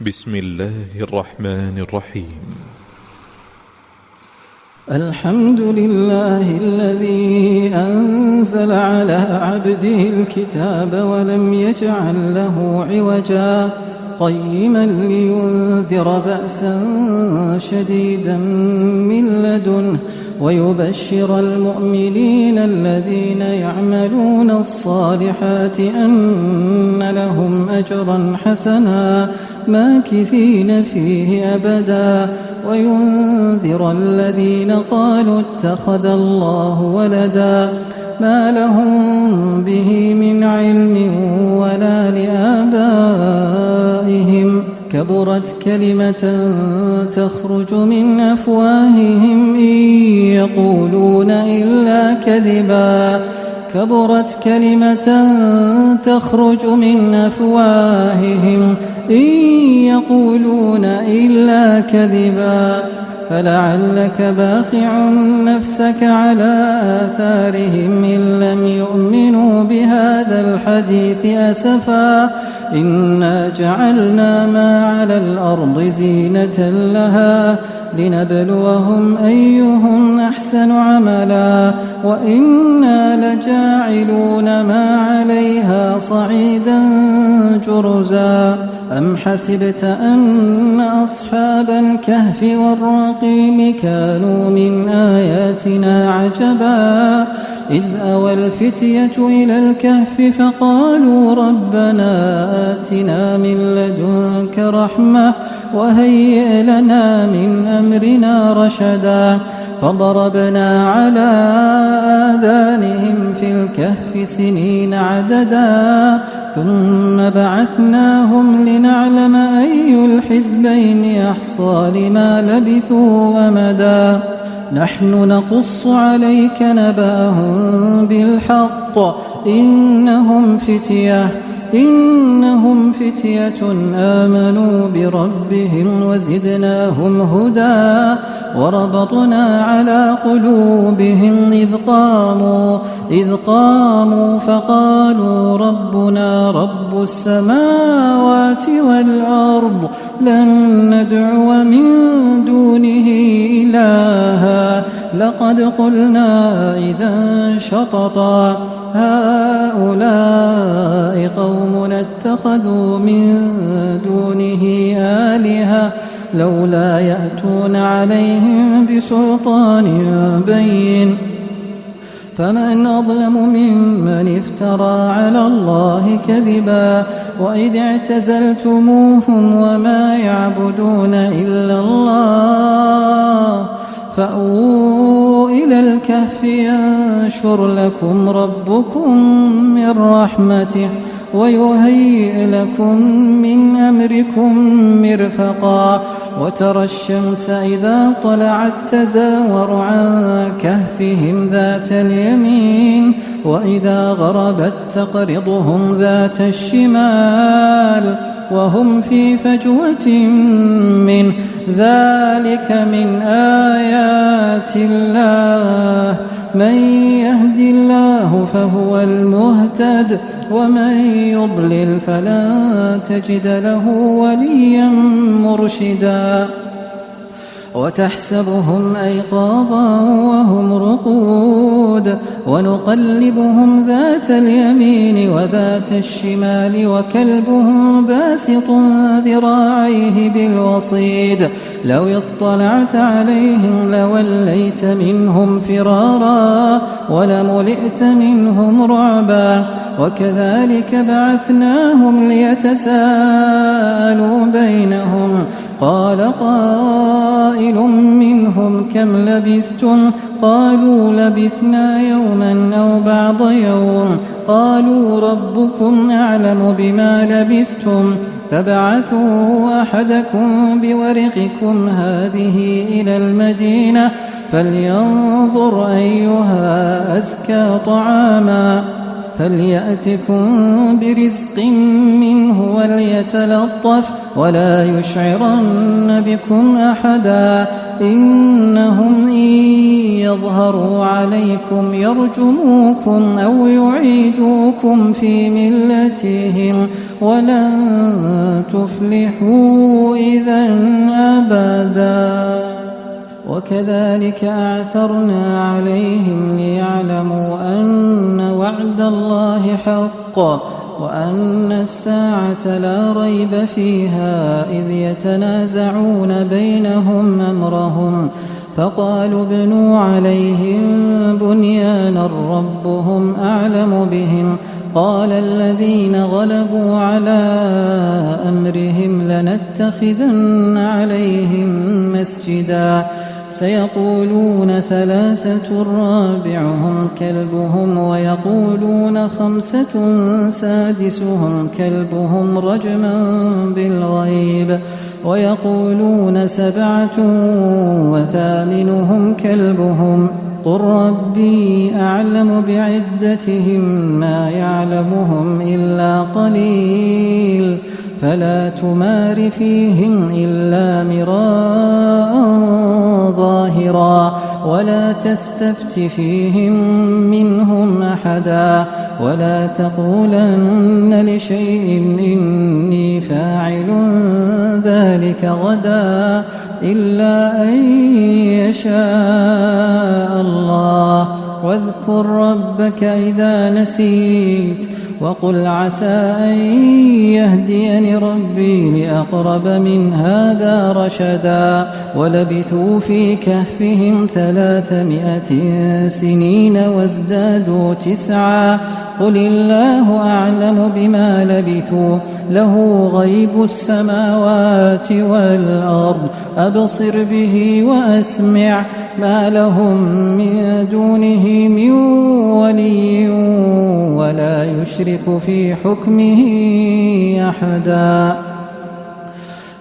بسم الله الرحمن الرحيم. الحمد لله الذي أنزل على عبده الكتاب ولم يجعل له عوجا قيما لينذر بأسا شديدا من لدنه ويبشر المؤمنين الذين يعملون الصالحات أن لهم أجرا حسنا ماكثين فيه أبدا وينذر الذين قالوا اتخذ الله ولدا ما لهم به من علم ولا لآبائهم كبرت كلمة تخرج من أفواههم إن يقولون إلا كذبا كبرت كلمة تخرج من أفواههم إن يقولون إلا كذبا فلعلك باخع نفسك على آثارهم إن لم يؤمنوا بهذا الحديث أسفا إنا جعلنا ما على الأرض زينة لها لنبلوهم أيهم أحسن عملا وإنا لجاعلون ما عليها صعيدا جرزا أم حسبت أن أصحاب الكهف والرقيم كانوا من آياتنا عجبا إذ أوى الفتية إلى الكهف فقالوا ربنا آتنا من لدنك رحمة وهيئ لنا من أمرنا رشدا فضربنا على آذانهم في الكهف سنين عددا ثم بعثناهم لنعلم أي الحزبين أحصى لما لبثوا أمدا نحن نقص عليك نبأهم بالحق إنهم فتية آمنوا بربهم وزدناهم هدى وربطنا على قلوبهم إذ قاموا فقالوا ربنا رب السماوات والأرض لن ندعو من دونه إلها لقد قلنا إذا شططا هؤلاء قومنا اتخذوا من دونه آلهة لولا يأتون عليهم بسلطان بين فمن أظلم ممن افترى على الله كذبا وإذ اعتزلتموهم وما يعبدون إلا الله فأووا إلى الكهف ينشر لكم ربكم من رحمته ويهيئ لكم من أمركم مرفقا وترى الشمس إذا طلعت تزاور عن كهفهم ذات اليمين وإذا غربت تقرضهم ذات الشمال وهم في فجوة منه ذلك من آيات الله من يهد الله فهو المهتد ومن يضلل فلن تجد له وليا مرشدا وتحسبهم أيقاظا وهم رقود ونقلبهم ذات اليمين وذات الشمال وكلبهم باسط ذراعيه بالوصيد لو اطلعت عليهم لوليت منهم فرارا ولملئت منهم رعبا وكذلك بعثناهم ليتساءلوا بينهم قال قائل منهم كم لبثتم قالوا لبثنا يوما أو بعض يوم قالوا ربكم أعلم بما لبثتم فبعثوا أحدكم بورقكم هذه إلى المدينة فلينظر أيها أزكى طعاما فليأتكم برزق منه وليتلطف ولا يشعرن بكم أحدا إنهم إن يظهروا عليكم يرجموكم أو يعيدوكم في ملتهم ولن تفلحوا إذا أبدا وكذلك أعثرنا عليهم ليعلموا أن وعد الله حق وأن الساعة لا ريب فيها إذ يتنازعون بينهم أمرهم فقالوا ابنوا عليهم بنيانا ربهم أعلم بهم قال الذين غلبوا على أمرهم لنتخذن عليهم مسجدا سيقولون ثلاثة رابعهم كلبهم ويقولون خمسة سادسهم كلبهم رجما بالغيب ويقولون سبعة وثامنهم كلبهم قل ربي أعلم بعدتهم ما يعلمهم إلا قليل فلا تمار فيهم إلا مراء ظاهرا ولا تستفت فيهم منهم أحدا ولا تقولن لشيء إني فاعل ذلك غدا إلا أن يشاء الله واذكر ربك إذا نسيت وقل عسى أن يهديني ربي لأقرب من هذا رشدا ولبثوا في كهفهم 300 سنين وازدادوا 9 قل الله أعلم بما لبثوا له غيب السماوات والأرض أبصر به وأسمع ما لهم من دونه من ولي ولا يشرك في حكمه أحدا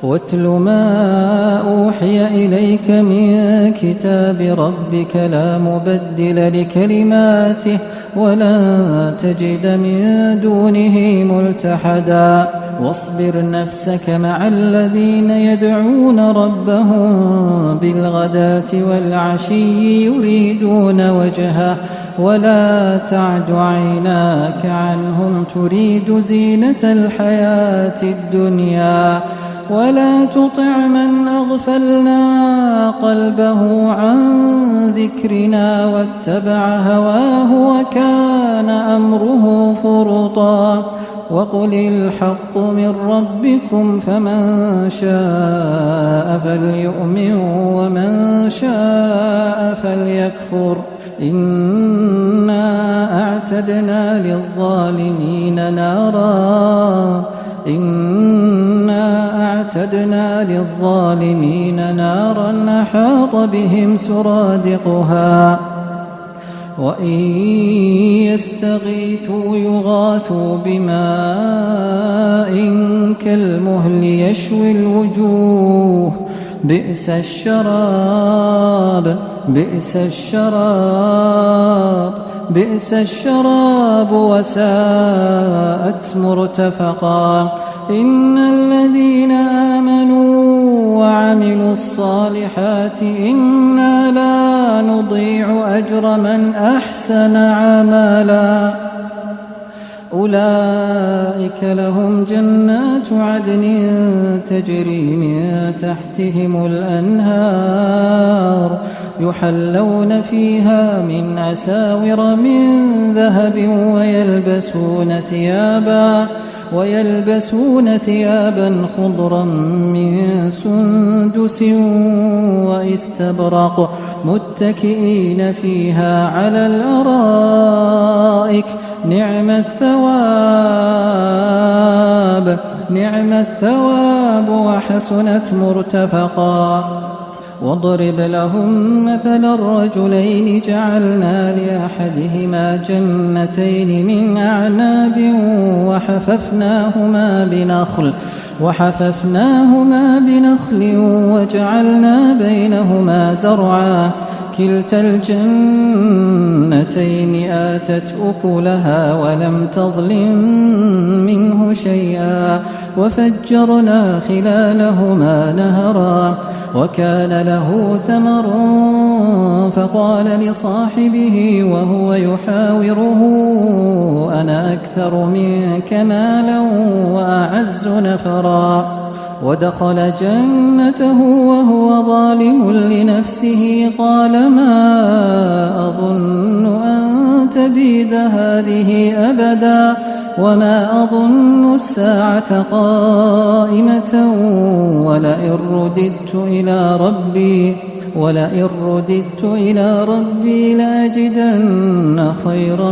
واتل ما أوحي إليك من كتاب ربك لا مبدل لكلماته ولن تجد من دونه ملتحدا واصبر نفسك مع الذين يدعون ربهم بالغداة والعشي يريدون وجهه ولا تعد عيناك عنهم تريد زينة الحياة الدنيا ولا تطع من أغفلنا قلبه عن ذكرنا واتبع هواه وكان أمره فرطا وقل الحق من ربكم فمن شاء فليؤمن ومن شاء فليكفر إنا أعتدنا للظالمين نارا أحاط بهم سرادقها وإن يستغيثوا يغاثوا بماء كالمهل يشوي الوجوه بئس الشراب وساءت مرتفقا إن الذين آمنوا وعملوا الصالحات إنا لا نضيع أجر من أحسن عملا أولئك لهم جنات عدن تجري من تحتهم الأنهار يحلون فيها من أساور من ذهب ويلبسون ثيابا خضرا من سندس واستبرق متكئين فيها على الأرائك نعم الثواب وحسنت مرتفقا واضرب لهم مثل الرجلين جعلنا لأحدهما جنتين من أعناب وحففناهما بنخل وجعلنا بينهما زرعا كلتا الجنتين آتت أكلها ولم تظلم منه شيئا وفجرنا خلالهما نهرا وكان له ثمر فقال لصاحبه وهو يحاوره أنا أكثر منك مالا وأعز نفرا ودخل جنته وهو ظالم لنفسه قال ما أظن أن تبيد هذه أبدا وما أظن الساعة قائمة ولئن رددت إلى ربي لأجدن خيرا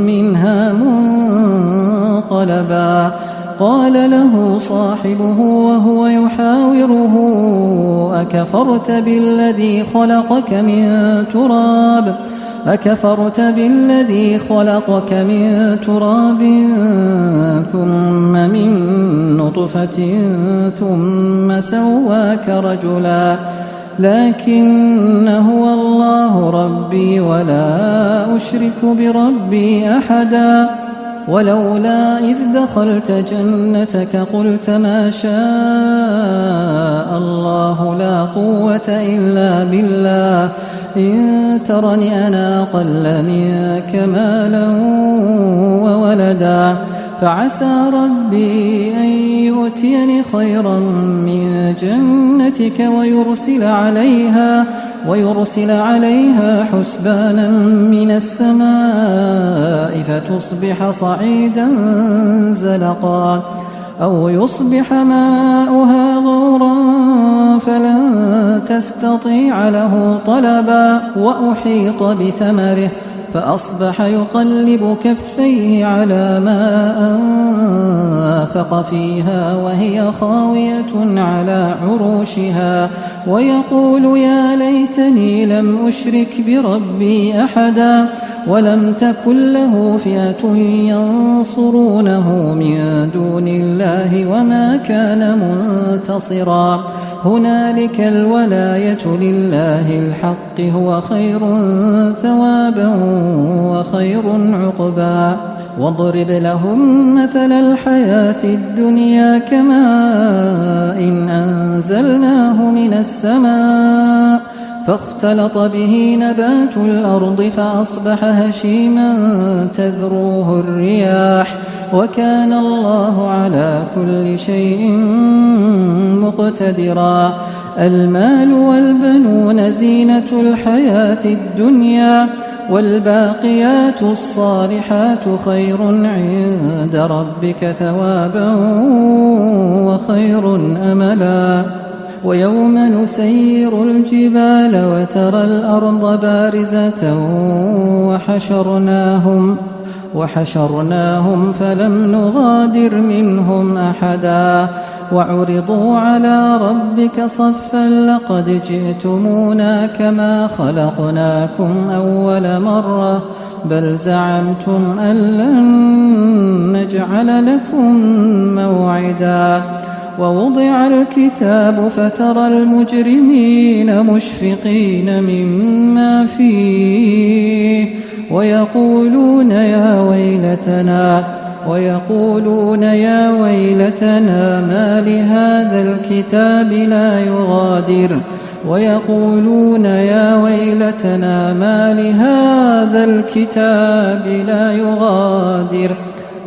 منها منقلبا قال له صاحبه وهو يحاوره أكفرت بالذي خلقك من تراب ثم من نطفة ثم سواك رجلا لكن هو الله ربي ولا أشرك بربي أحدا ولولا إذ دخلت جنتك قلت ما شاء الله لا قوة إلا بالله إن ترني أنا أقل منك مالا وولدا فعسى ربي أن يؤتيني خيرا من جنتك ويرسل عليها حسبانا من السماء فتصبح صعيدا زلقا أو يصبح ماؤها غورا فلن تستطيع له طلبا وأحيط بثمره فأصبح يقلب كفيه على ما أنفق فيها وهي خاوية على عروشها ويقول يا ليتني لم أشرك بربي أحدا ولم تكن له فئة ينصرونه من دون الله وما كان منتصرا هنالك الولاية لله الحق هو خير ثوابا وخير عقبا واضرب لهم مثل الحياة الدنيا كماء إن أنزلناه من السماء فاختلط به نبات الأرض فأصبح هشيما تذروه الرياح وكان الله على كل شيء مقتدرا المال والبنون زينة الحياة الدنيا والباقيات الصالحات خير عند ربك ثوابا وخير أملا ويوم نسير الجبال وترى الأرض بارزة وحشرناهم فلم نغادر منهم أحدا وعرضوا على ربك صفا لقد جئتمونا كما خلقناكم أول مرة بل زعمتم أن لن نجعل لكم موعدا ووضع الكتاب فترى المجرمين مشفقين مما فيه ويقولون يا ويلتنا ما لهذا الكتاب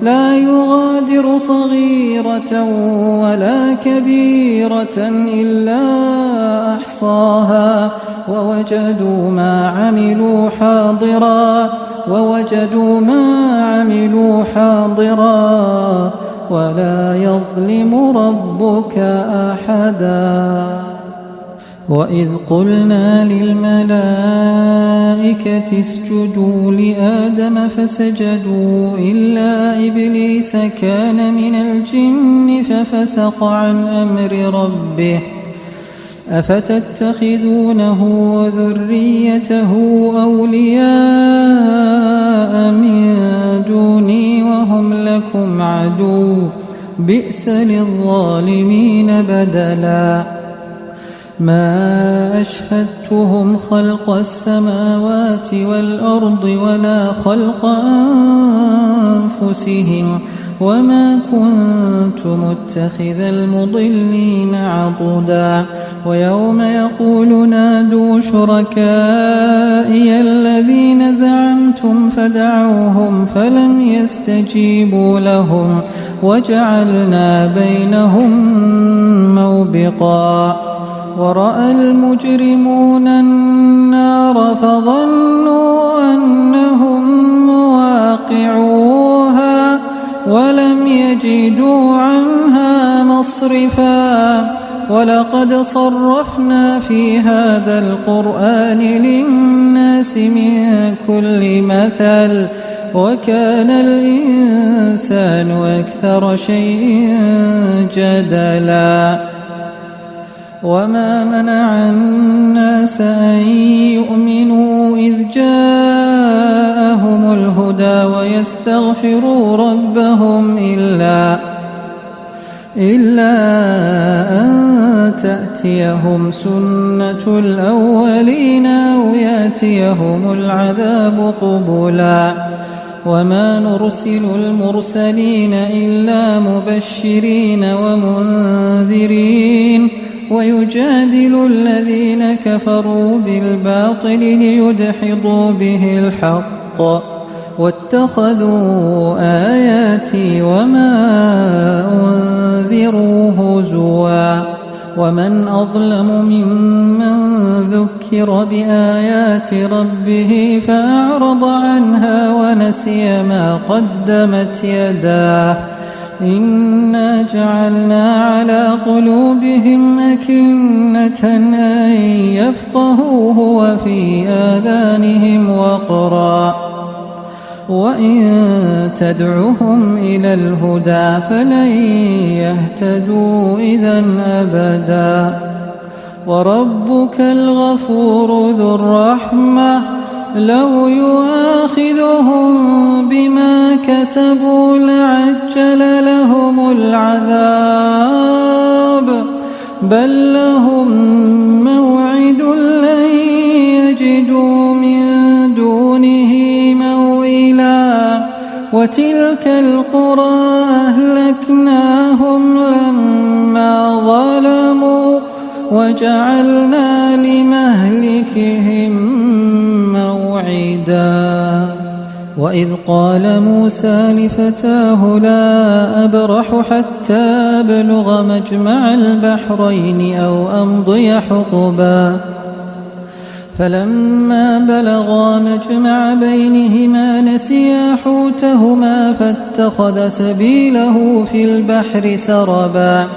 لا يغادر صغيرة ولا كبيرة إلا أحصاها ووجدوا ما عملوا حاضرا ولا يظلم ربك أحدا وإذ قلنا للملائكة اسجدوا لآدم فسجدوا إلا إبليس كان من الجن ففسق عن أمر ربه أفتتخذونه وذريته أولياء من دوني وهم لكم عدو بئس للظالمين بدلا ما أشهدتهم خلق السماوات والأرض ولا خلق أنفسهم وما كنت متخذ المضلين عضدا ويوم يقول نادوا شركائي الذين زعمتم فدعوهم فلم يستجيبوا لهم وجعلنا بينهم موبقا ورأى المجرمون النار فظنوا أنهم مواقعوها ولم يجدوا عنها مصرفا ولقد صرفنا في هذا القرآن للناس من كل مثل وكان الإنسان أكثر شيء جدلا وما منع الناس أن يؤمنوا إذ جاءهم الهدى ويستغفروا ربهم إلا أن تأتيهم سنة الأولين أو يأتيهم العذاب قبلا وما نرسل المرسلين إلا مبشرين ومنذرين ويجادل الذين كفروا بالباطل ليدحضوا به الحق واتخذوا آياتي وما أنذروا هزوا ومن أظلم ممن ذكر بآيات ربه فأعرض عنها ونسي ما قدمت يداه إنا جعلنا على قلوبهم أكنة أن يفقهوه وفي آذانهم وقرا وإن تدعهم إلى الهدى فلن يهتدوا إذا أبدا وربك الغفور ذو الرحمة لو يؤاخذهم بما كسبوا لعجل لهم العذاب بل لهم موعد لن يجدوا من دونه موئلا وتلك القرى أهلكناهم لما ظلموا وجعلنا لمهلكهم موعدا وإذ قال موسى لفتاه لا أبرح حتى أبلغ مجمع البحرين أو أمضي حقبا فلما بلغا مجمع بينهما نسيا حوتهما فاتخذ سبيله في البحر سربا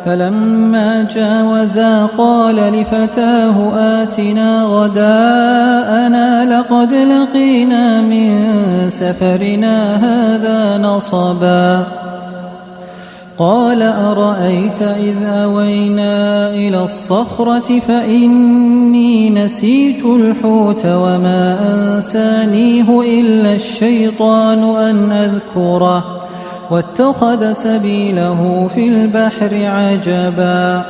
فلما جاوزا قال لفتاه آتنا غداءنا لقد لقينا من سفرنا هذا نصبا قال أرأيت إذ أوينا إلى الصخرة فإني نسيت الحوت وما أنسانيه إلا الشيطان أن أذكره واتخذ سبيله في البحر عجبا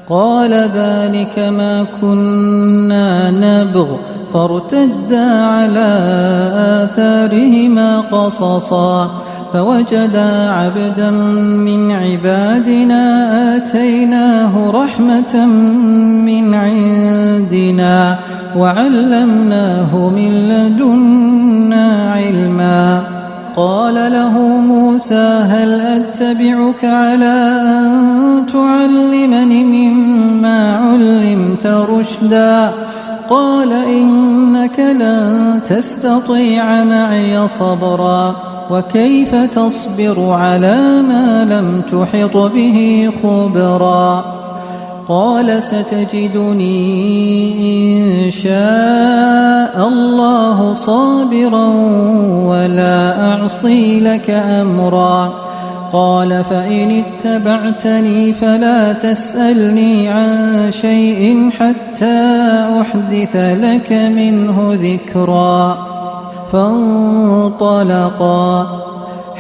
قال ذلك ما كنا نبغ فارتدا على آثارهما قصصا فوجدا عبدا من عبادنا آتيناه رحمة من عندنا وعلمناه من لدنا علما قال له موسى هل أتبعك على أن تعلمني مما علمت رشدا قال إنك لن تستطيع معي صبرا وكيف تصبر على ما لم تحط به خبرا قال ستجدني إن شاء الله صابرا ولا أعصي لك أمرا قال فإن اتبعتني فلا تسألني عن شيء حتى أحدث لك منه ذكرا فانطلقا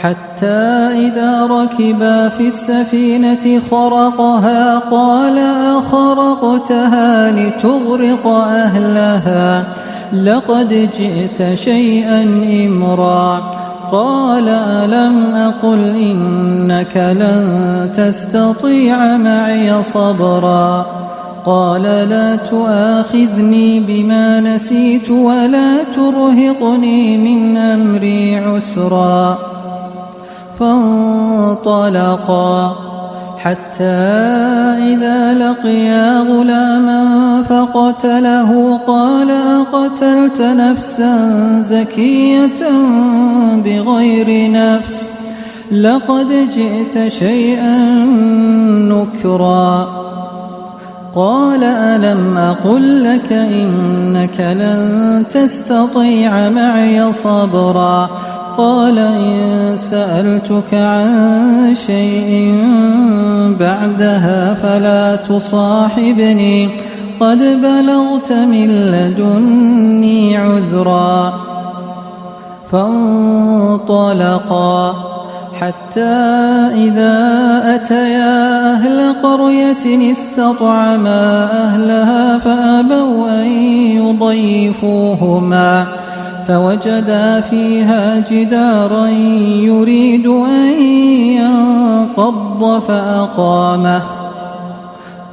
حتى إذا ركبا في السفينة خرقها قال أخرقتها لتغرق أهلها لقد جئت شيئا إمرا قال ألم أقل إنك لن تستطيع معي صبرا قال لا تؤاخذني بما نسيت ولا ترهقني من أمري عسرا فانطلقا حتى إذا لقيا غلاما فقتله قال أقتلت نفسا زكية بغير نفس لقد جئت شيئا نكرا قال ألم أقل لك إنك لن تستطيع معي صبرا قال إن سألتك عن شيء بعدها فلا تصاحبني قد بلغت من لدني عذرا فانطلقا حتى إذا أتيا أهل قرية استطعما أهلها فأبوا أن يضيفوهما فوجدا فيها جدارا يريد أن ينقض فأقامه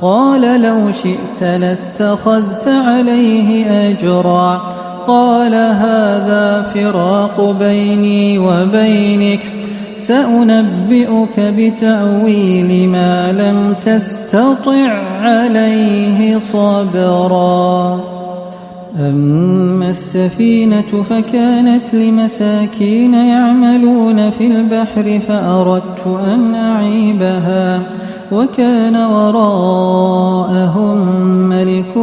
قال لو شئت لاتخذت عليه أجرا قال هذا فراق بيني وبينك سأنبئك بتأويل ما لم تستطع عليه صبرا أما السفينة فكانت لمساكين يعملون في البحر فأردت أن أعيبها وكان وراءهم ملك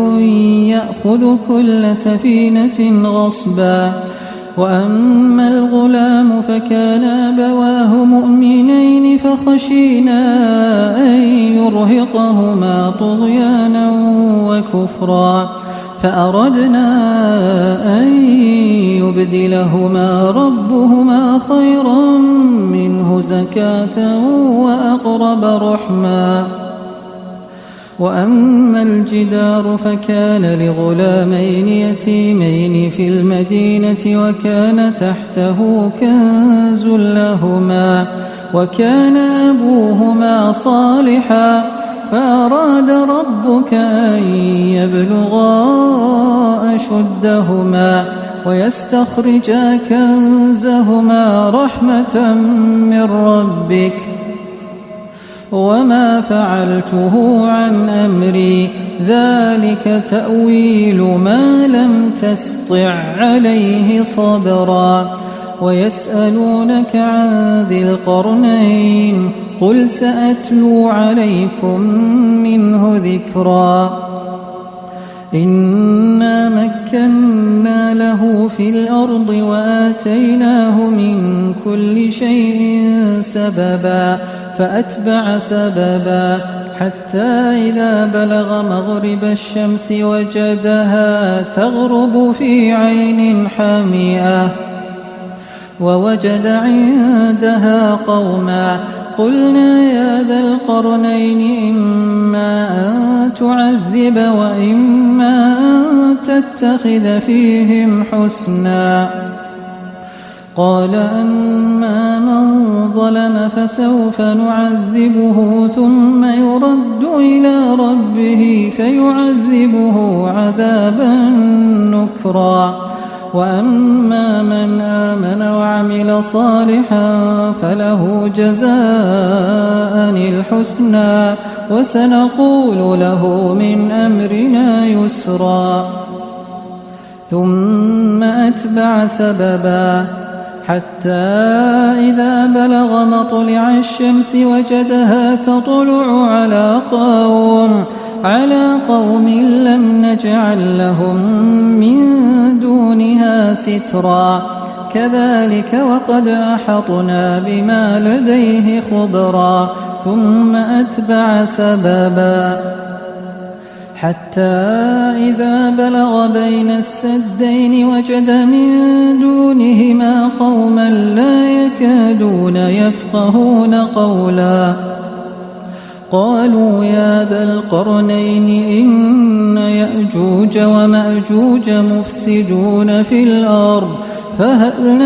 يأخذ كل سفينة غصبا وأما الغلام فكان أبواه مؤمنين فخشينا أن يرهقهما طغيانا وكفرا فأردنا أن يبدلهما ربهما خيرا منه زكاة وأقرب رحما وأما الجدار فكان لغلامين يتيمين في المدينة وكان تحته كنز لهما وكان أبوهما صالحا فأراد ربك أن يبلغا أشدهما ويستخرجا كنزهما رحمة من ربك وما فعلته عن أمري ذلك تأويل ما لم تسطع عليه صبرا ويسألونك عن ذي القرنين قل سأتلو عليكم منه ذكرا إنا مكنا له في الأرض وآتيناه من كل شيء سببا فأتبع سببا حتى إذا بلغ مغرب الشمس وجدها تغرب في عين حامئة ووجد عندها قوما قلنا يا ذا القرنين إما أن تعذب وإما أن تتخذ فيهم حسنا قال أما من ظلم فسوف نعذبه ثم يرد إلى ربه فيعذبه عذابا نكرا وأما من آمن وعمل صالحا فله جزاء الحسنى وسنقول له من أمرنا يسرا ثم أتبع سببا حتى إذا بلغ مطلع الشمس وجدها تطلع على قوم لم نجعل لهم من دونها سترا كذلك وقد أحطنا بما لديه خبرا ثم أتبع سببا حتى إذا بلغ بين السدين وجد من دونهما قوما لا يكادون يفقهون قولا قالوا يا ذا القرنين إن يأجوج ومأجوج مفسدون في الأرض فهل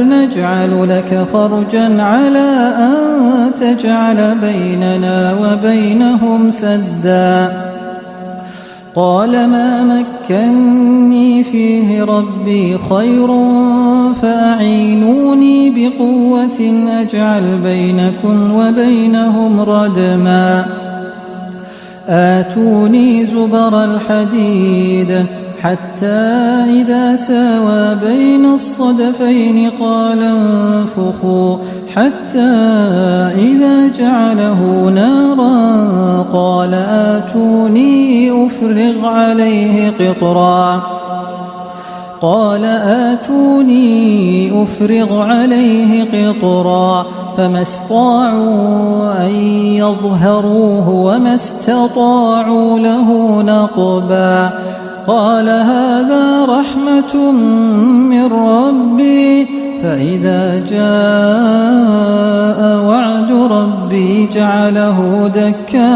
نجعل لك خرجا على أن تجعل بيننا وبينهم سدا قال ما مكني فيه ربي خير فأعينوني بقوة أجعل بينكم وبينهم ردما آتوني زبر الحديد حتى إذا ساوى بين الصدفين قال انفخوا حتى إذا جعله نارا قال آتوني أفرغ عليه قطرا فما استطاعوا أن يظهروه وما استطاعوا له نقبا قال هذا رحمة من ربي فإذا جاء وعد ربي جعله دكاء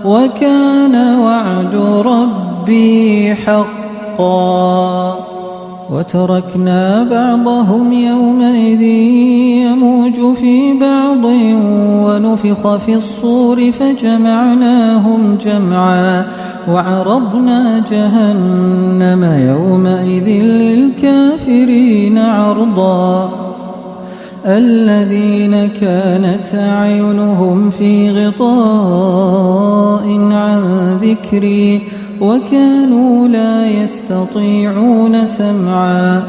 وكان وعد ربي حقا وتركنا بعضهم يومئذ يموج في بعض ونفخ في الصور فجمعناهم جمعا وعرضنا جهنم يومئذ للكافرين عرضا الذين كانت أعينهم في غطاء عن ذكري وكانوا لا يستطيعون سمعا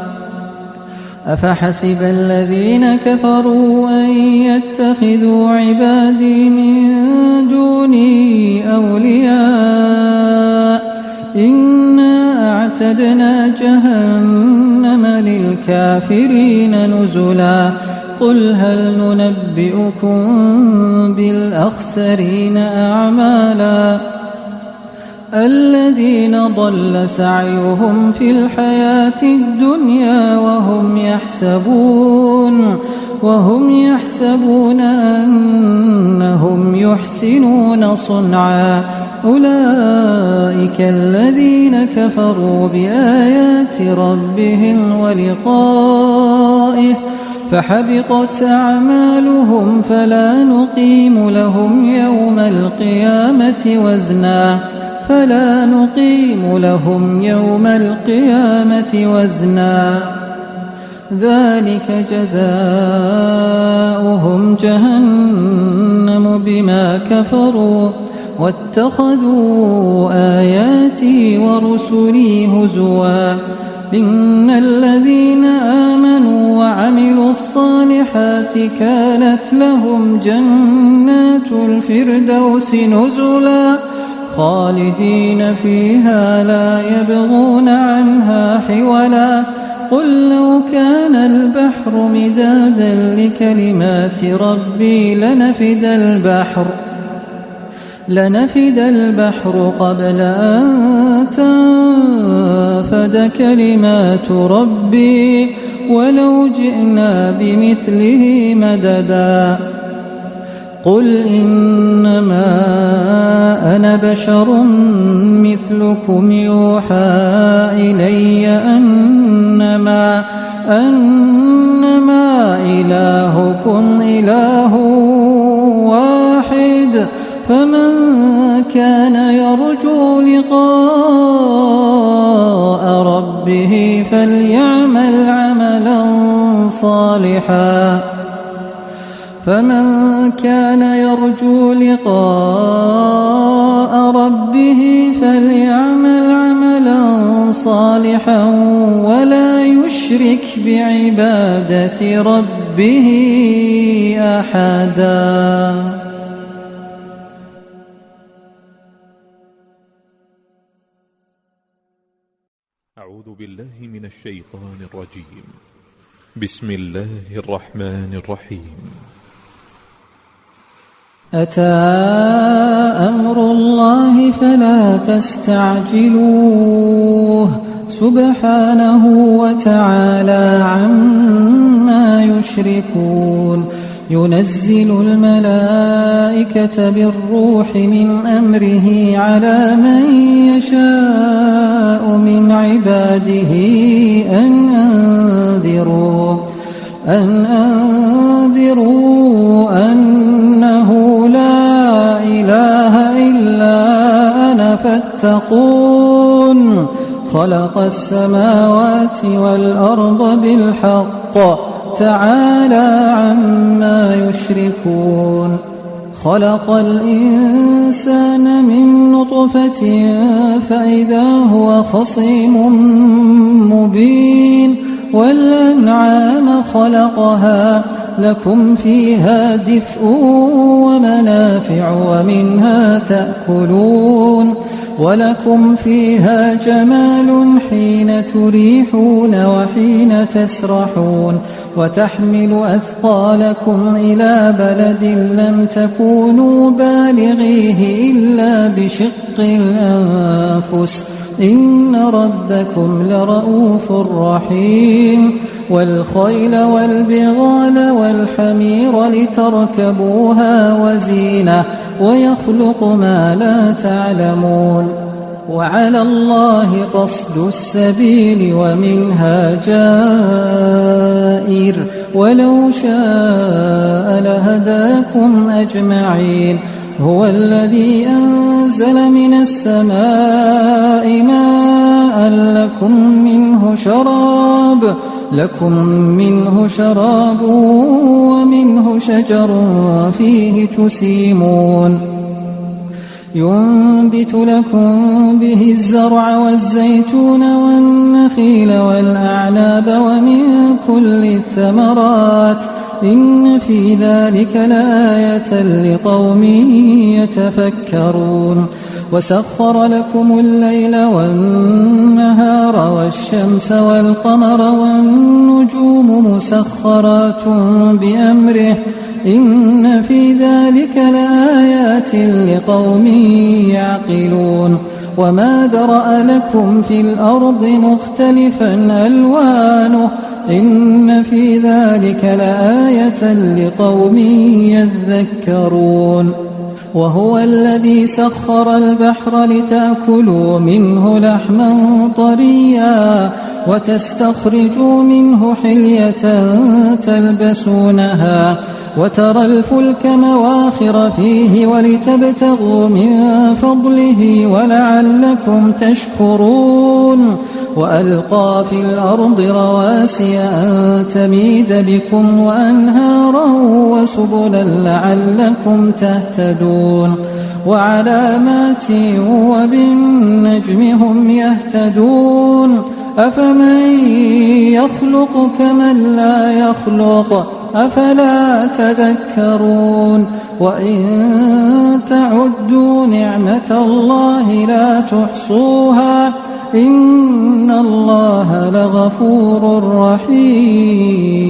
أفحسب الذين كفروا أن يتخذوا عبادي من دوني أولياء إنا أعتدنا جهنم للكافرين نزلا قل هل ننبئكم بالأخسرين أعمالا الذين ضل سعيهم في الحياة الدنيا وهم يحسبون أنهم يحسنون صنعا أولئك الذين كفروا بآيات ربهم ولقائه فحبطت أعمالهم فلا نقيم لهم يوم القيامة وزنا ذلك جزاؤهم جهنم بما كفروا واتخذوا آياتي ورسلي هزوا إن الذين آمنوا وعملوا الصالحات كانت لهم جنات الفردوس نزلا خالدين فيها لا يبغون عنها حولا قل لو كان البحر مدادا لكلمات ربي لنفد البحر قبل أن تنفد كلمات ربي ولو جئنا بمثله مددا قل إنما أنا بشر مثلكم يوحى إلي أنما إلهكم إله واحد فمن كان يرجو لقاء ربه فليعمل عملا صالحا ولا يشرك بعبادة ربه أحدا. أعوذ بالله من الشيطان الرجيم. بسم الله الرحمن الرحيم. أتى أمر الله فلا تستعجلوه سبحانه وتعالى عما يشركون ينزل الملائكة بالروح من أمره على من يشاء من عباده أن أنذروا أنه لا إله إلا أنا فاتقون خلق السماوات والأرض بالحق تعالى عما يشركون خلق الإنسان من نطفة فإذا هو خصيم مبين والأنعام خلقها لكم فيها دفء ومنافع ومنها تأكلون ولكم فيها جمال حين تريحون وحين تسرحون وتحمل أثقالكم إلى بلد لم تكونوا بالغيه إلا بشق الأنفس إن ربكم لرؤوف رحيم والخيل والبغال والحمير لتركبوها وزينة ويخلق ما لا تعلمون وعلى الله قصد السبيل ومنها جائر ولو شاء لهداكم أجمعين هو الذي أنزل من السماء ماء لكم منه شراب ومنه شجر فيه تسيمون ينبت لكم به الزرع والزيتون والنخيل والأعناب ومن كل الثمرات إن في ذلك لآية لقوم يتفكرون وسخر لكم الليل والنهار والشمس والقمر والنجوم مسخرات بأمره إن في ذلك لآيات لقوم يعقلون وما ذرأ لكم في الأرض مختلفا ألوانه إن في ذلك لآية لقوم يذكرون وهو الذي سخر البحر لتأكلوا منه لحما طريا وتستخرجوا منه حلية تلبسونها وترى الفلك مواخر فيه ولتبتغوا من فضله ولعلكم تشكرون وألقى في الأرض رواسي أن تميد بكم وأنهارا وسبلا لعلكم تهتدون وعلامات وبالنجم هم يهتدون أفمن يخلق كمن لا يخلق أفلا تذكرون وإن تعدوا نعمة الله لا تحصوها إن الله لغفور رحيم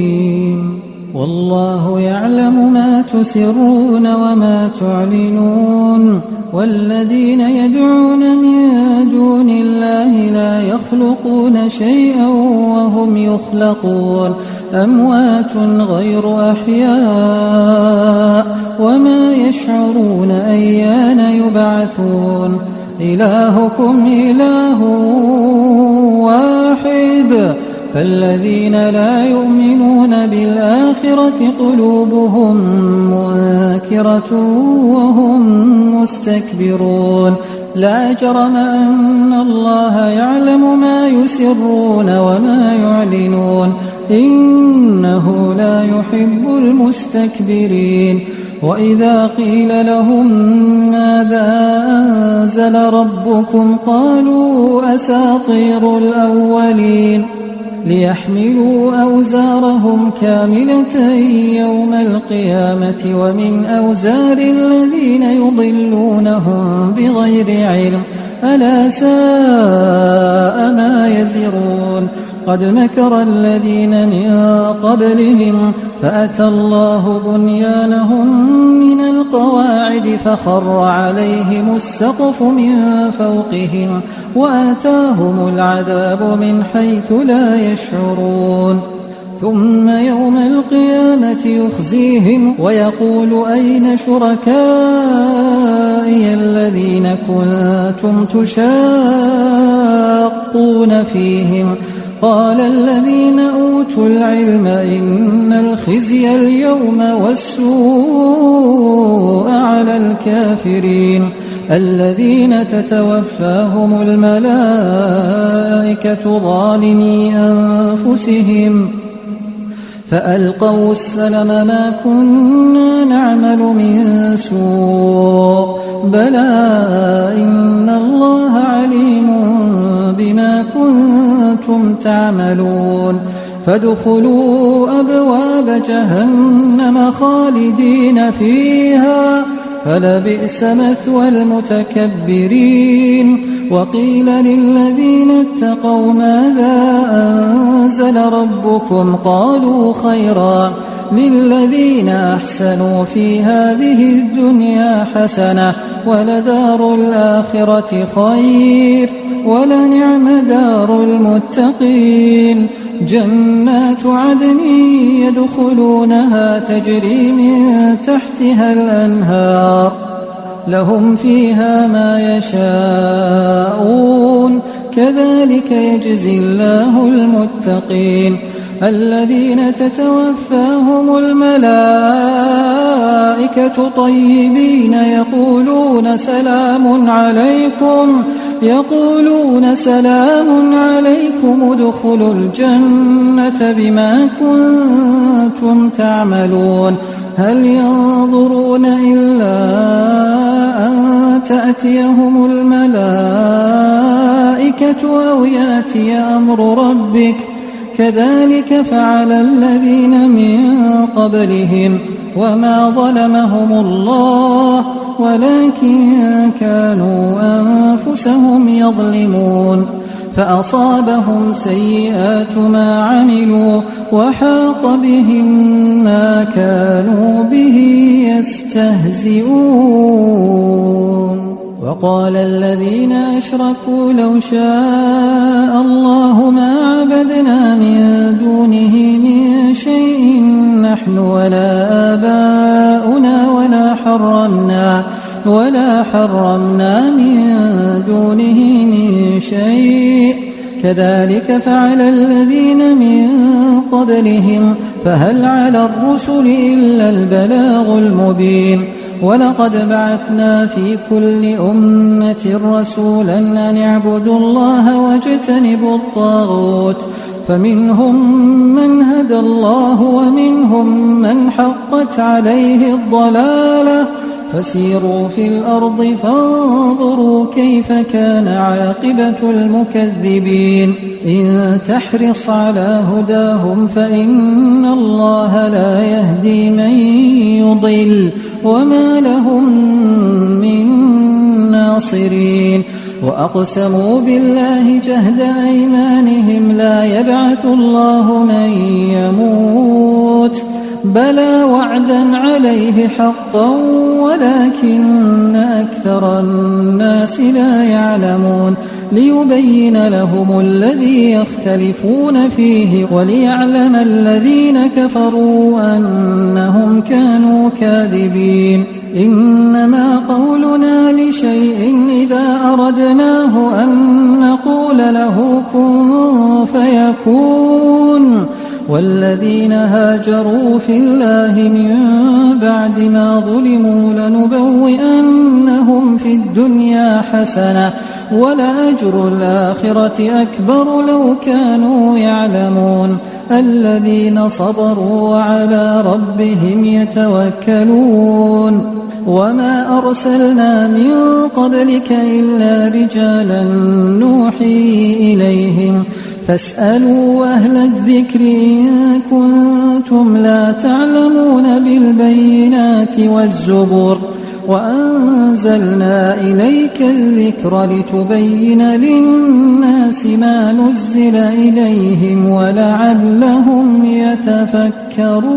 والله يعلم ما تسرون وما تعلنون والذين يدعون من دون الله لا يخلقون شيئا وهم يخلقون أموات غير أحياء وما يشعرون أيان يبعثون إلهكم إله واحد فالذين لا يؤمنون بالآخرة قلوبهم منكرة وهم مستكبرون لا جرم أن الله يعلم ما يسرون وما يعلنون إنه لا يحب المستكبرين وإذا قيل لهم ماذا أنزل ربكم قالوا أساطير الأولين ليحملوا أوزارهم كاملة يوم القيامة ومن أوزار الذين يضلونهم بغير علم ألا ساء ما يزرون قد مكر الذين من قبلهم فأتى الله بنيانهم من القواعد فخر عليهم السقف من فوقهم وآتاهم العذاب من حيث لا يشعرون ثم يوم القيامة يخزيهم ويقول أين شركائي الذين كنتم تشاقون فيهم قال الذين أوتوا العلم إن الخزي اليوم والسوء على الكافرين الذين تتوفاهم الملائكة ظالمي أنفسهم فألقوا السلم ما كنا نعمل من سوء بلى إن الله عليم بما كنتم تعملون فادخلوا أبواب جهنم خالدين فيها فلبئس مثوى المتكبرين وقيل للذين اتقوا ماذا أنزل ربكم قالوا خيرا للذين أحسنوا في هذه الدنيا حسنة ولدار الآخرة خير ولنعم دار المتقين جنات عدن يدخلونها تجري من تحتها الأنهار لهم فيها ما يشاءون كذلك يجزي الله المتقين الذين تتوفاهم الملائكة طيبين يقولون سلام عليكم ادخلوا الجنة بما كنتم تعملون هل ينظرون إلا أن تأتيهم الملائكة أو يأتي أمر ربك كذلك فعل الذين من قبلهم وما ظلمهم الله ولكن كانوا أنفسهم يظلمون فأصابهم سيئات ما عملوا وحاق بهم ما كانوا به يستهزئون وقال الذين أشركوا لو شاء الله ما عبدنا من دونه من شيء نحن ولا آباؤنا ولا حرمنا من دونه من شيء كذلك فعل الذين من قبلهم فهل على الرسل إلا البلاغ المبين ولقد بعثنا في كل أمة رسولا أن اعبدوا الله واجتنبوا الطاغوت فمنهم من هدى الله ومنهم من حقت عليه الضلالة فسيروا في الأرض فانظروا كيف كان عاقبة المكذبين إن تحرص على هداهم فإن الله لا يهدي من يضل وما لهم من ناصرين وأقسموا بالله جهد أيمانهم لا يبعث الله من يموت بلى وعدا عليه حقا ولكن أكثر الناس لا يعلمون ليبين لهم الذي يختلفون فيه وليعلم الذين كفروا أنهم كانوا كاذبين إنما قولنا لشيء إذا أردناه أن نقول له كن فيكون والذين هاجروا في الله من بعد ما ظلموا لنبوئنهم في الدنيا حسنة ولأجر الآخرة أكبر لو كانوا يعلمون الذين صبروا وعلى ربهم يتوكلون وما أرسلنا من قبلك إلا رجالا نوحي إليهم فاسألوا أهل الذكر إن كنتم لا تعلمون بالبينات والزبر وأنزلنا إليك الذكر لتبين للناس ما نزل إليهم ولعلهم يتفكرون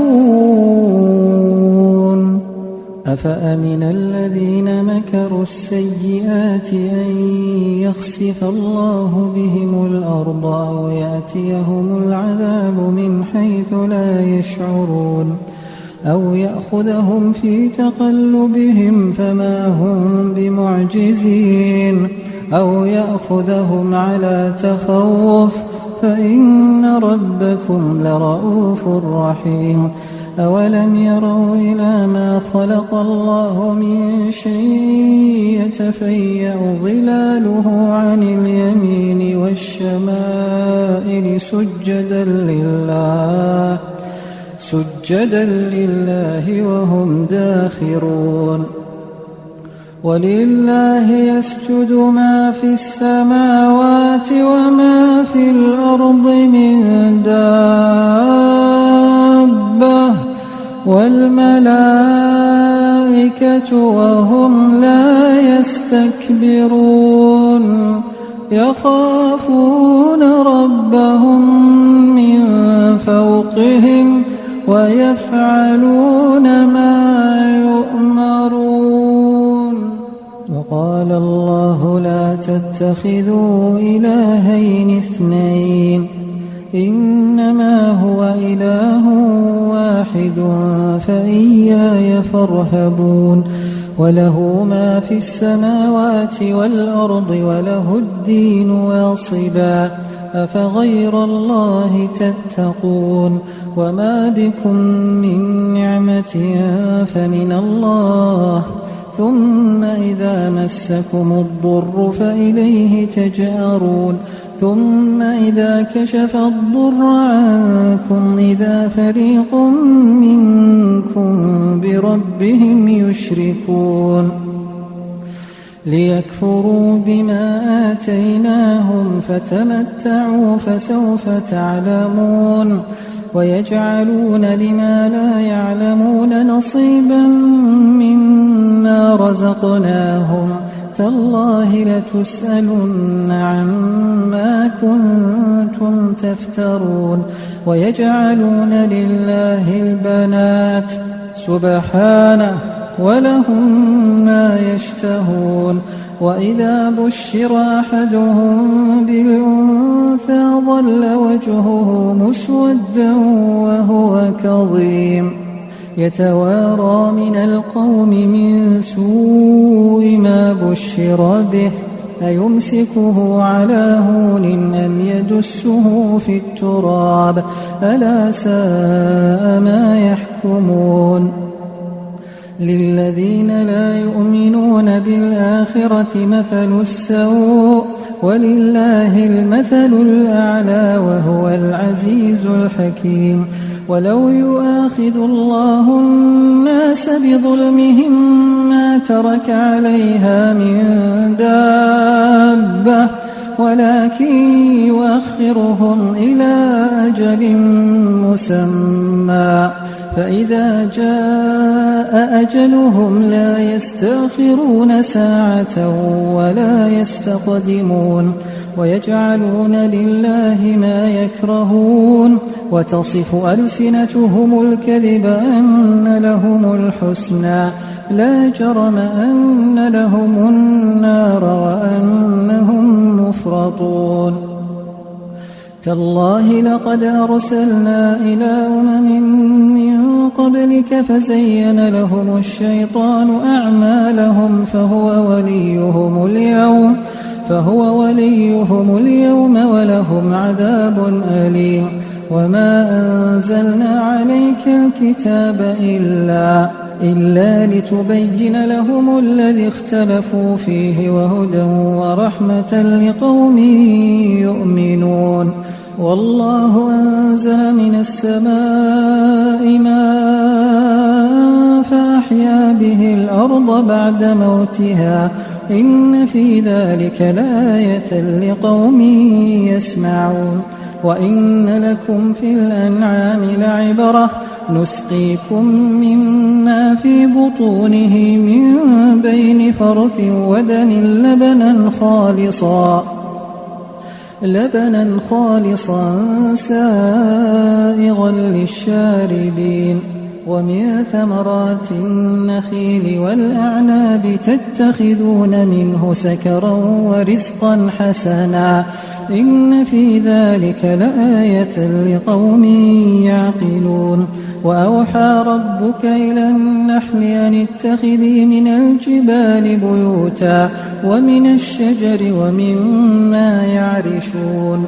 أفأمن الذين مكروا السيئات أن يخسف الله بهم الأرض أو يأتيهم العذاب من حيث لا يشعرون أو يأخذهم في تقلبهم فما هم بمعجزين أو يأخذهم على تخوف فإن ربكم لرؤوف رحيم أولم يروا إلى ما خلق الله من شيء يتفيأ ظلاله عن اليمين والشمائل سجدا لله وهم داخرون ولله يسجد ما في السماوات وما في الأرض من دابة والملائكة وهم لا يستكبرون يخافون ربهم من فوقهم ويفعلون ما يؤمرون وقال الله لا تتخذوا إلهين اثنين إنما هو إله واحد فإياي فارهبون وله ما في السماوات والأرض وله الدين واصبا أفغير الله تتقون وما بكم من نعمة فمن الله ثم إذا مسكم الضر فإليه تجأرون ثم إذا كشف الضر عنكم إذا فريق منكم بربهم يشركون ليكفروا بما آتيناهم فتمتعوا فسوف تعلمون ويجعلون لما لا يعلمون نصيبا مما رزقناهم تالله لتسألن عما كنتم تفترون ويجعلون لله البنات سبحانه ولهم ما يشتهون وإذا بشر أحدهم بالأنثى ظل وجهه مسودا وهو كظيم يتوارى من القوم من سوء ما بشر به أيمسكه على هون أم يدسه في التراب ألا ساء ما يحكمون للذين لا يؤمنون بالآخرة مثل السوء ولله المثل الأعلى وهو العزيز الحكيم ولو يؤاخذ الله الناس بظلمهم ما ترك عليها من دابة ولكن يؤخرهم إلى أجل مسمى فإذا جاء أجلهم لا يستأخرون ساعة ولا يستقدمون ويجعلون لله ما يكرهون وتصف ألسنتهم الكذب أن لهم الحسنى لا جرم أن لهم النار وأنهم مفرطون تالله لقد أرسلنا إلى من قبلك فزين لهم الشيطان أعمالهم فهو وليهم اليوم ولهم عذاب أليم وما أنزلنا عليك الكتاب إلا لتبين لهم الذي اختلفوا فيه وهدى ورحمة لقوم يؤمنون والله أنزل من السماء ماء فأحيا به الأرض بعد موتها إن في ذلك لآية لقوم يسمعون وإن لكم في الأنعام لعبرة نسقيكم مما في بطونه من بين فرث ودم لبنا خالصا سائغا للشاربين ومن ثمرات النخيل والأعناب تتخذون منه سكرا ورزقا حسنا إن في ذلك لآية لقوم يعقلون وأوحى ربك إلى النحل أن اتخذي من الجبال بيوتا ومن الشجر ومما يعرشون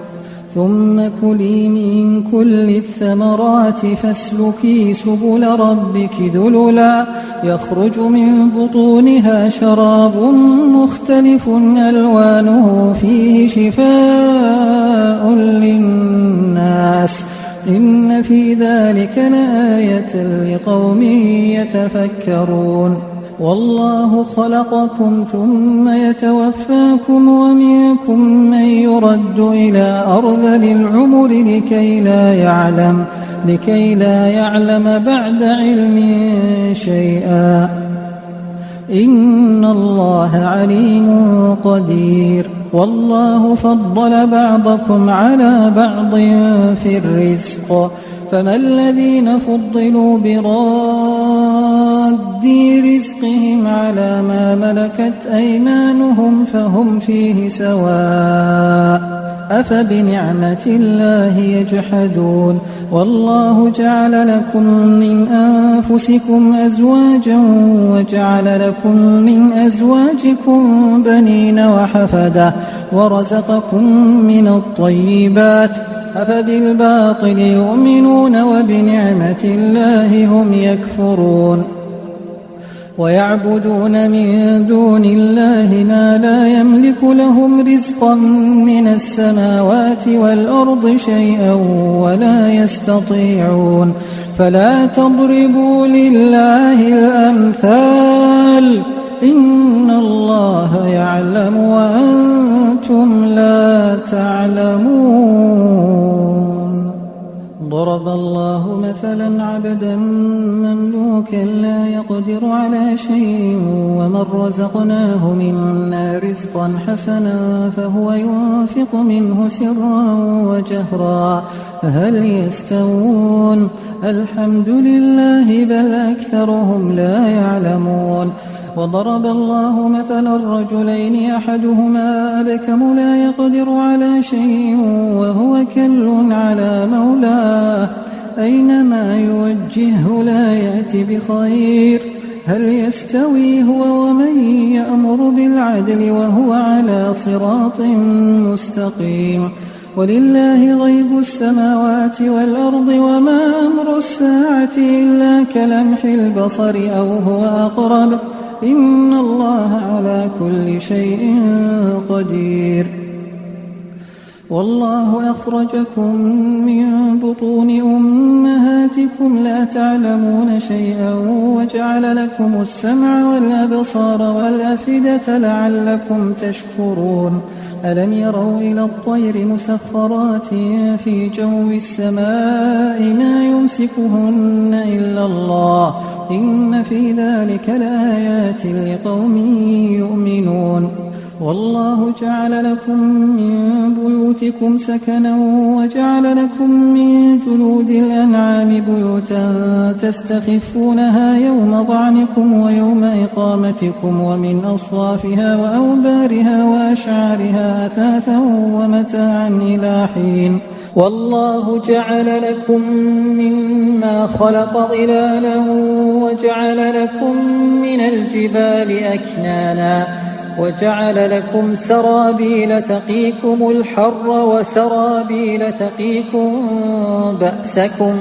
ثم كلي من كل الثمرات فاسلكي سبل ربك ذللا يخرج من بطونها شراب مختلف ألوانه فيه شفاء للناس إن في ذلك لآية لقوم يتفكرون والله خلقكم ثم يتوفاكم ومنكم من يرد إلى أرذل العمر لكي لا يعلم بعد علم شيئا إن الله عليم قدير والله فضل بعضكم على بعض في الرزق فما الذين فضلوا براد رزقهم على ما ملكت أيمانهم فهم فيه سواء أفبنعمة الله يجحدون والله جعل لكم من أنفسكم أزواجا وجعل لكم من أزواجكم بنين وحفدة ورزقكم من الطيبات أفبالباطل يؤمنون وبنعمة الله هم يكفرون ويعبدون من دون الله ما لا يملك لهم رزقا من السماوات والأرض شيئا ولا يستطيعون فلا تضربوا لله الأمثال إن الله يعلم وأنتم لا تعلمون ضرب الله مثلا عبدا مملوكا لا يقدر على شيء ومن رزقناه منا رزقا حسنا فهو ينفق منه سرا وجهرا هل يستوون الحمد لله بل أكثرهم لا يعلمون وضرب الله مثلا الرجلين أحدهما أبكم لا يقدر على شيء وهو كل على مولاه أينما يوجهه لا يأتي بخير هل يستوي هو ومن يأمر بالعدل وهو على صراط مستقيم ولله غيب السماوات والأرض وما أمر الساعة إلا كلمح البصر أو هو أقرب إن الله على كل شيء قدير والله أخرجكم من بطون أمهاتكم لا تعلمون شيئا وجعل لكم السمع والأبصار والأفئدة لعلكم تشكرون ألم يروا إلى الطير مسخرات في جو السماء ما يمسكهن إلا الله إن في ذلك لآيات لقوم يؤمنون والله جعل لكم من بيوتكم سكنا وجعل لكم من جلود الأنعام بيوتا تستخفونها يوم ظعنكم ويوم إقامتكم ومن أصوافها وأوبارها وأشعارها أثاثا ومتاعا إلى حين والله جعل لكم مما خلق ظلالا وجعل لكم من الجبال أكنانا وجعل لكم سرابيل تقيكم الحر وسرابيل تقيكم بأسكم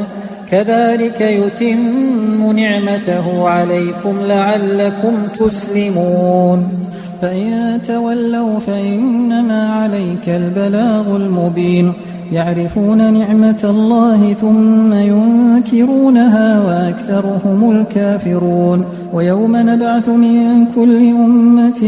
كذلك يتم نعمته عليكم لعلكم تسلمون فإن تولوا فإنما عليك البلاغ المبين يعرفون نعمة الله ثم ينكرونها وأكثرهم الكافرون ويوم نبعث من كل أمة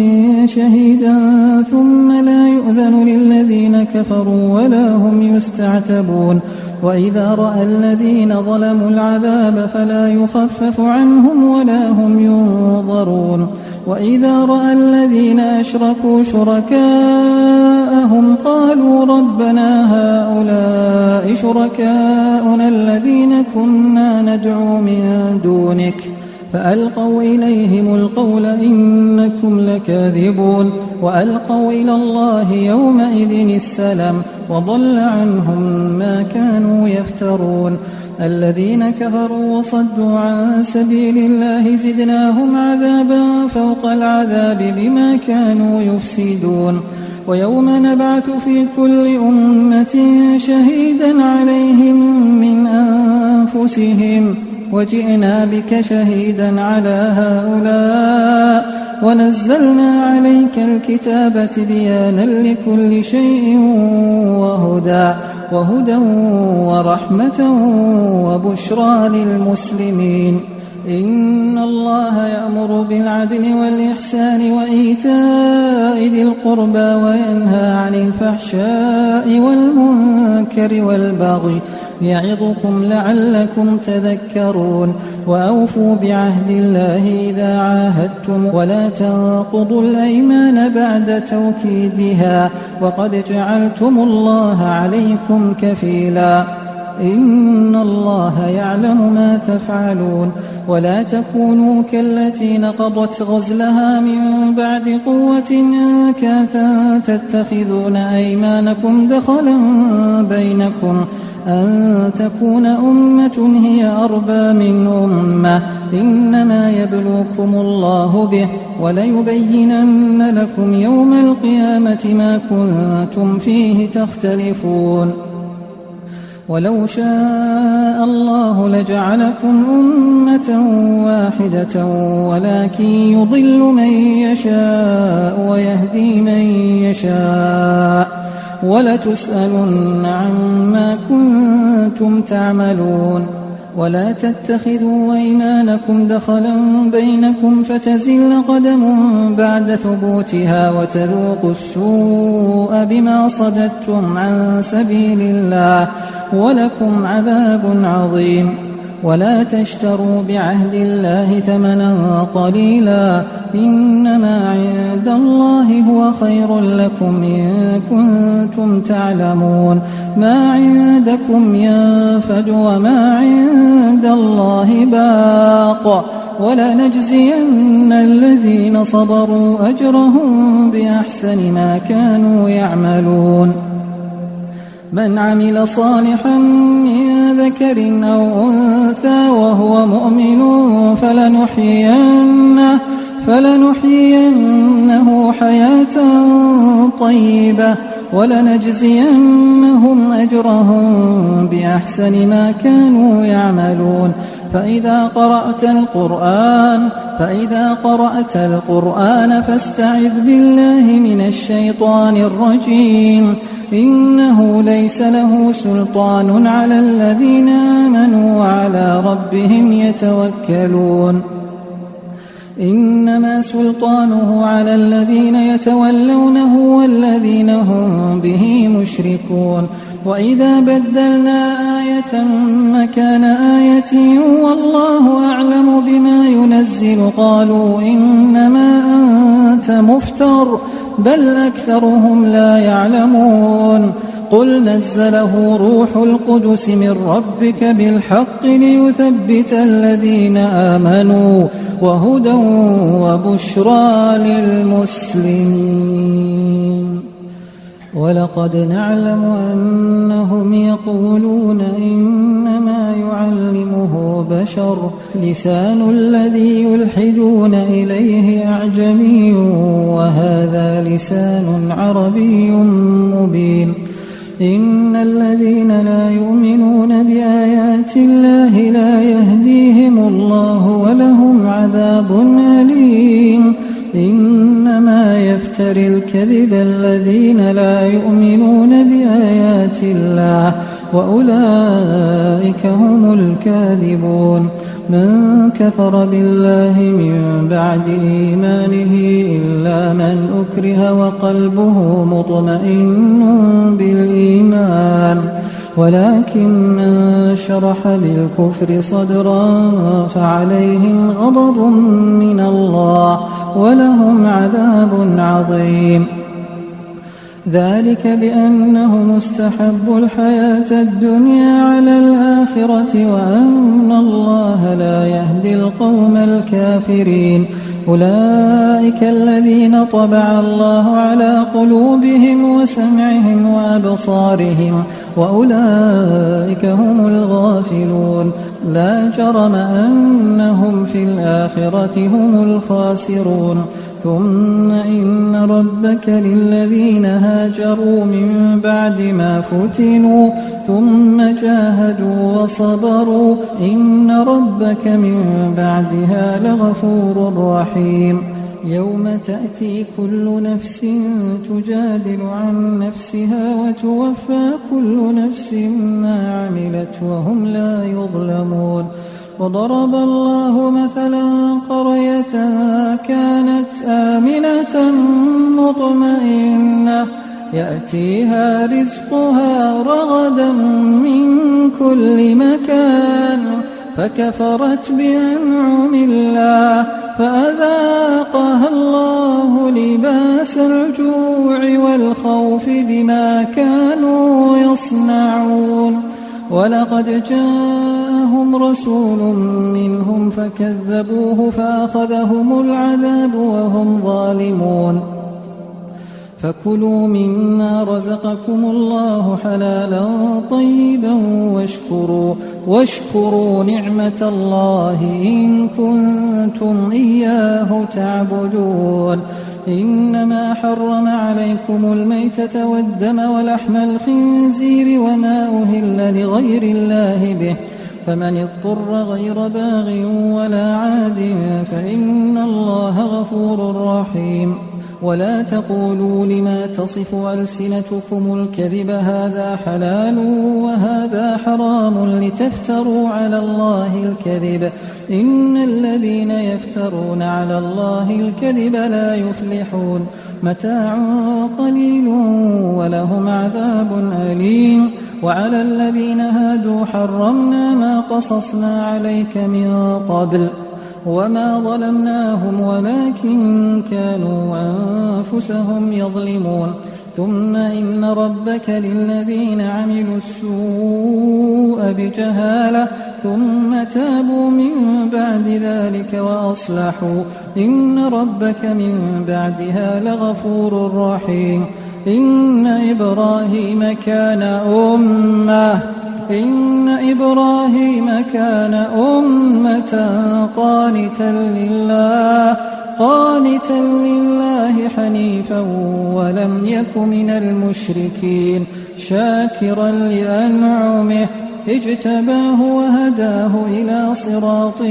شهيدا ثم لا يؤذن للذين كفروا ولا هم يستعتبون وإذا رأى الذين ظلموا العذاب فلا يخفف عنهم ولا هم ينظرون وإذا رأى الذين أشركوا شركاءهم قالوا ربنا هؤلاء شركاؤنا الذين كنا ندعو من دونك فألقوا إليهم القول إنكم لكاذبون وألقوا إلى الله يومئذ السلام وضل عنهم ما كانوا يفترون الذين كفروا وصدوا عن سبيل الله زدناهم عذابا فوق العذاب بما كانوا يفسدون ويوم نبعث في كل أمة شهيدا عليهم من أنفسهم وجئنا بك شهيدا على هؤلاء ونزلنا عليك الكتاب بيانا لكل شيء وهدى ورحمة وبشرى للمسلمين إن الله يأمر بالعدل والإحسان وإيتاء ذي القربى وينهى عن الفحشاء والمنكر والبغي يعظكم لعلكم تذكرون وأوفوا بعهد الله إذا عاهدتم ولا تنقضوا الأيمان بعد توكيدها وقد جعلتم الله عليكم كفيلا إن الله يعلم ما تفعلون ولا تكونوا كالتي نقضت غزلها من بعد قوة أنكاثا تتخذون أيمانكم دخلا بينكم أن تكون أمة هي أربى من أمة إنما يبلوكم الله به وليبينن لكم يوم القيامة ما كنتم فيه تختلفون ولو شاء الله لجعلكم أمة واحدة ولكن يضل من يشاء ويهدي من يشاء ولتسألن عما كنتم تعملون ولا تتخذوا أيمانكم دخلا بينكم فتزل قدم بعد ثبوتها وتذوقوا السوء بما صددتم عن سبيل الله ولكم عذاب عظيم ولا تشتروا بعهد الله ثمنا قليلا إنما عند الله هو خير لكم إن كنتم تعلمون ما عندكم ينفد وما عند الله باق ولنجزين الذين صبروا أجرهم بأحسن ما كانوا يعملون من عمل صالحا من ذكر أو أنثى وهو مؤمن فلنحيينه حياة طيبة ولنجزينهم أجرهم بأحسن ما كانوا يعملون فإذا قرأت القرآن فاستعذ بالله من الشيطان الرجيم إنه ليس له سلطان على الذين آمنوا وعلى ربهم يتوكلون إنما سلطانه على الذين يتولونه والذين هم به مشركون وإذا بدلنا آية مكان آية والله أعلم بما ينزل قالوا إنما أنت مفتر بل أكثرهم لا يعلمون قل نزله روح القدس من ربك بالحق ليثبت الذين آمنوا وهدى وبشرى للمسلمين ولقد نعلم أنهم يقولون إنما يعلمه بشر لسان الذي يلحدون إليه أعجمي وهذا لسان عربي مبين إن الذين لا يؤمنون بآيات الله لا يهديهم الله ولهم عذاب أليم إنما يفترون يفتري الكذب الذين لا يؤمنون بآيات الله وأولئك هم الكاذبون. من كفر بالله من بعد إيمانه إلا من أكره وقلبه مطمئن بالإيمان، ولكن من شرح بالكفر صدرا فعليهم غضب من الله ولهم عذاب عظيم. ذلك بأنهم استحبوا الحياة الدنيا على الآخرة وأن الله لا يهدي القوم الكافرين. أولئك الذين طبع الله على قلوبهم وسمعهم وأبصارهم وأولئك هم الغافلون. لا جرم أنهم في الآخرة هم الخاسرون. ثم إن ربك للذين هاجروا من بعد ما فتنوا ثم جاهدوا وصبروا إن ربك من بعدها لغفور رحيم. يوم تأتي كل نفس تجادل عن نفسها وتوفى كل نفس ما عملت وهم لا يظلمون. وضرب الله مثلا قرية كانت آمنة مطمئنة يأتيها رزقها رغدا من كل مكان فكفرت بأنعم الله فأذاقها الله لباس الجوع والخوف بما كانوا يصنعون. ولقد جاءهم رسول منهم فكذبوه فأخذهم العذاب وهم ظالمون. فكلوا مما رزقكم الله حلالا طيبا واشكروا نعمة الله إن كنتم إياه تعبدون. إنما حرم عليكم الميتة والدم ولحم الخنزير وما أهل لغير الله به فمن اضطر غير باغ ولا عاد فإن الله غفور رحيم. ولا تقولوا لما تصف ألسنتكم الكذب هذا حلال وهذا حرام لتفتروا على الله الكذب إن الذين يفترون على الله الكذب لا يفلحون. متاع قليل ولهم عذاب أليم. وعلى الذين هادوا حرمنا ما قصصنا عليك من قبل وما ظلمناهم ولكن كانوا أنفسهم يظلمون. ثم إن ربك للذين عملوا السوء بجهالة ثم تابوا من بعد ذلك وأصلحوا إن ربك من بعدها لغفور رحيم. إن إبراهيم كان أمة قانتا لله حنيفا ولم يك من المشركين شاكرا لأنعمه اجتباه وهداه إلى صراط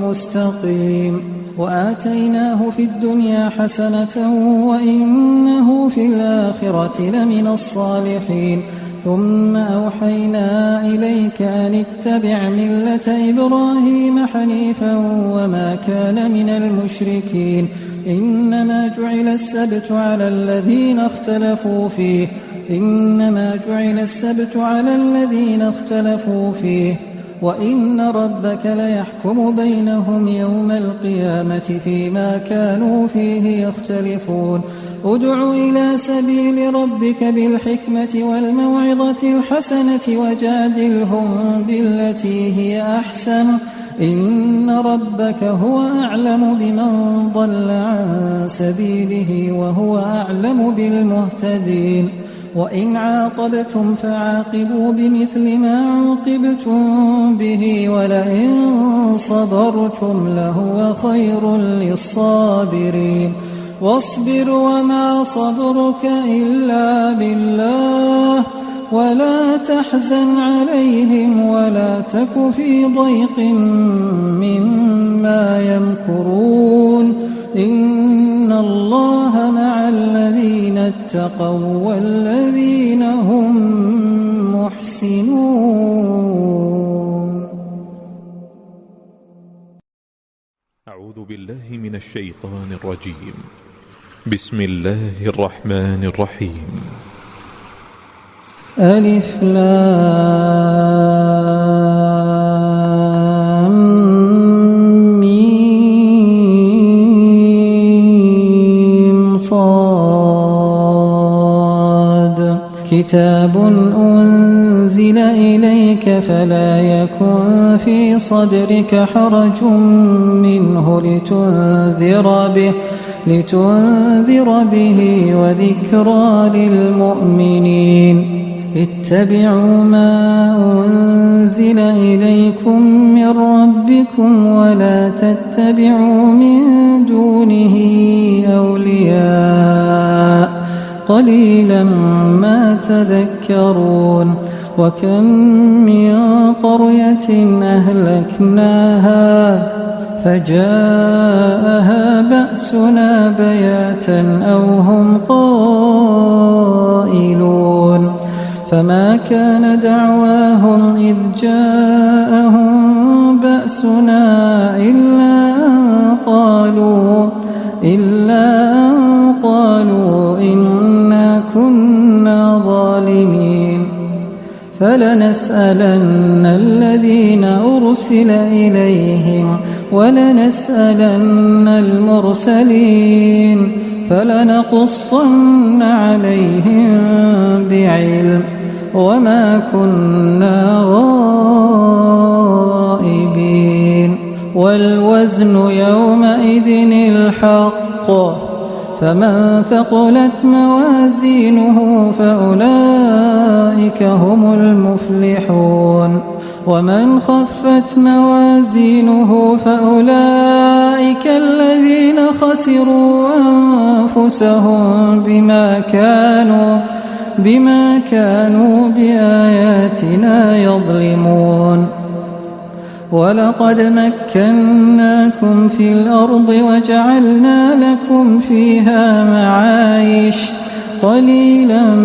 مستقيم. وآتيناه في الدنيا حسنة وإنه في الآخرة لمن الصالحين. ثم أوحينا إليك أن اتبع ملة إبراهيم حنيفا وما كان من المشركين. إنما جعل السبت على الذين اختلفوا فيه وإن ربك ليحكم بينهم يوم القيامة فيما كانوا فيه يختلفون. ادع إلى سبيل ربك بالحكمة والموعظة الحسنة وجادلهم بالتي هي أحسن إن ربك هو أعلم بمن ضل عن سبيله وهو أعلم بالمهتدين. وإن عاقبتم فعاقبوا بمثل ما عوقبتم به ولئن صبرتم لهو خير للصابرين. واصبر وما صبرك إلا بالله ولا تحزن عليهم ولا تك في ضيق مما يمكرون إن الله مع الذين اتقوا والذين هم محسنون. أعوذ بالله من الشيطان الرجيم. بسم الله الرحمن الرحيم. ألف لام ميم صاد كتاب أنزل إليك فلا يكن في صدرك حرج منه لتنذر به وذكرى للمؤمنين. اتبعوا ما أنزل إليكم من ربكم ولا تتبعوا من دونه أولياء قليلا ما تذكرون. وكم من قرية أهلكناها فجاءها بأسنا بياتا أو هم قائلون. فما كان دعواهم إذ جاءهم بأسنا إلا أن قالوا إنا كنا ظالمين. فلنسألن الذين أرسل إليهم ولنسألن المرسلين فلنقصن عليهم بعلم وما كنا غائبين. والوزن يومئذ الحق فمن ثقلت موازينه فأولئك هم المفلحون. ومن خفت موازينه فأولئك الذين خسروا أنفسهم بما كانوا بآياتنا يظلمون. ولقد مكناكم في الأرض وجعلنا لكم فيها معايش قليلا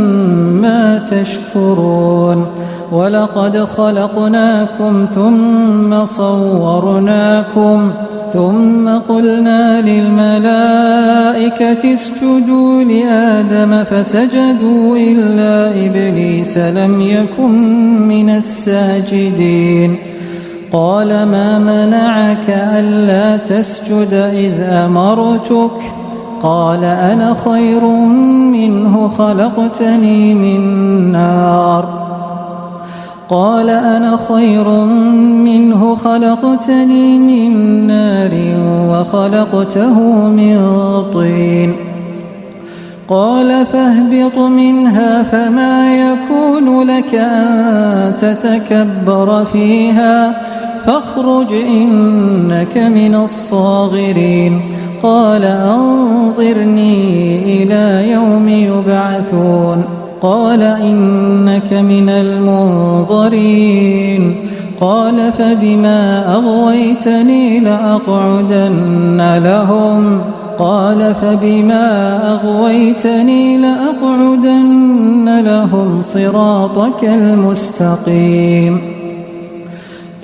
ما تشكرون. ولقد خلقناكم ثم صورناكم ثم قلنا للملائكة اسجدوا لآدم فسجدوا إلا إبليس لم يكن من الساجدين. قال ما منعك ألا تسجد إذ أمرتك؟ قال أنا خير منه خلقتني من نار وخلقته من طين. قال فاهبط منها فما يكون لك أن تتكبر فيها فاخرج إنك من الصاغرين. قال أنظرني إلى يوم يبعثون. قال إنك من المنظرين. قال فبما أغويتني لأقعدن لهم صراطك المستقيم.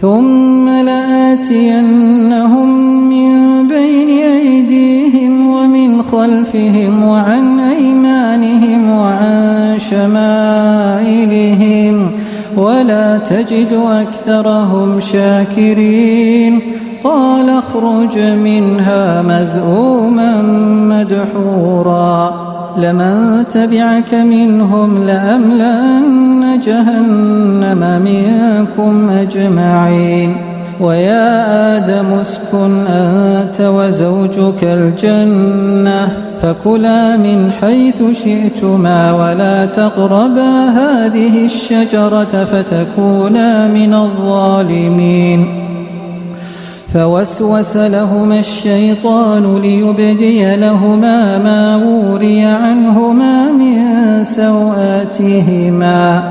ثم لآتينهم من بين أيديهم ومن خلفهم وعن أيمانهم وعن شمائلهم ولا تجد أكثرهم شاكرين. قال اخرج منها مذءوما مدحورا لمن تبعك منهم لأملأن جهنم منكم أجمعين. ويا آدم اسكن أنت وزوجك الجنة فكلا من حيث شئتما ولا تقربا هذه الشجرة فتكونا من الظالمين. فوسوس لهما الشيطان ليبدي لهما ما وري عنهما من سوآتهما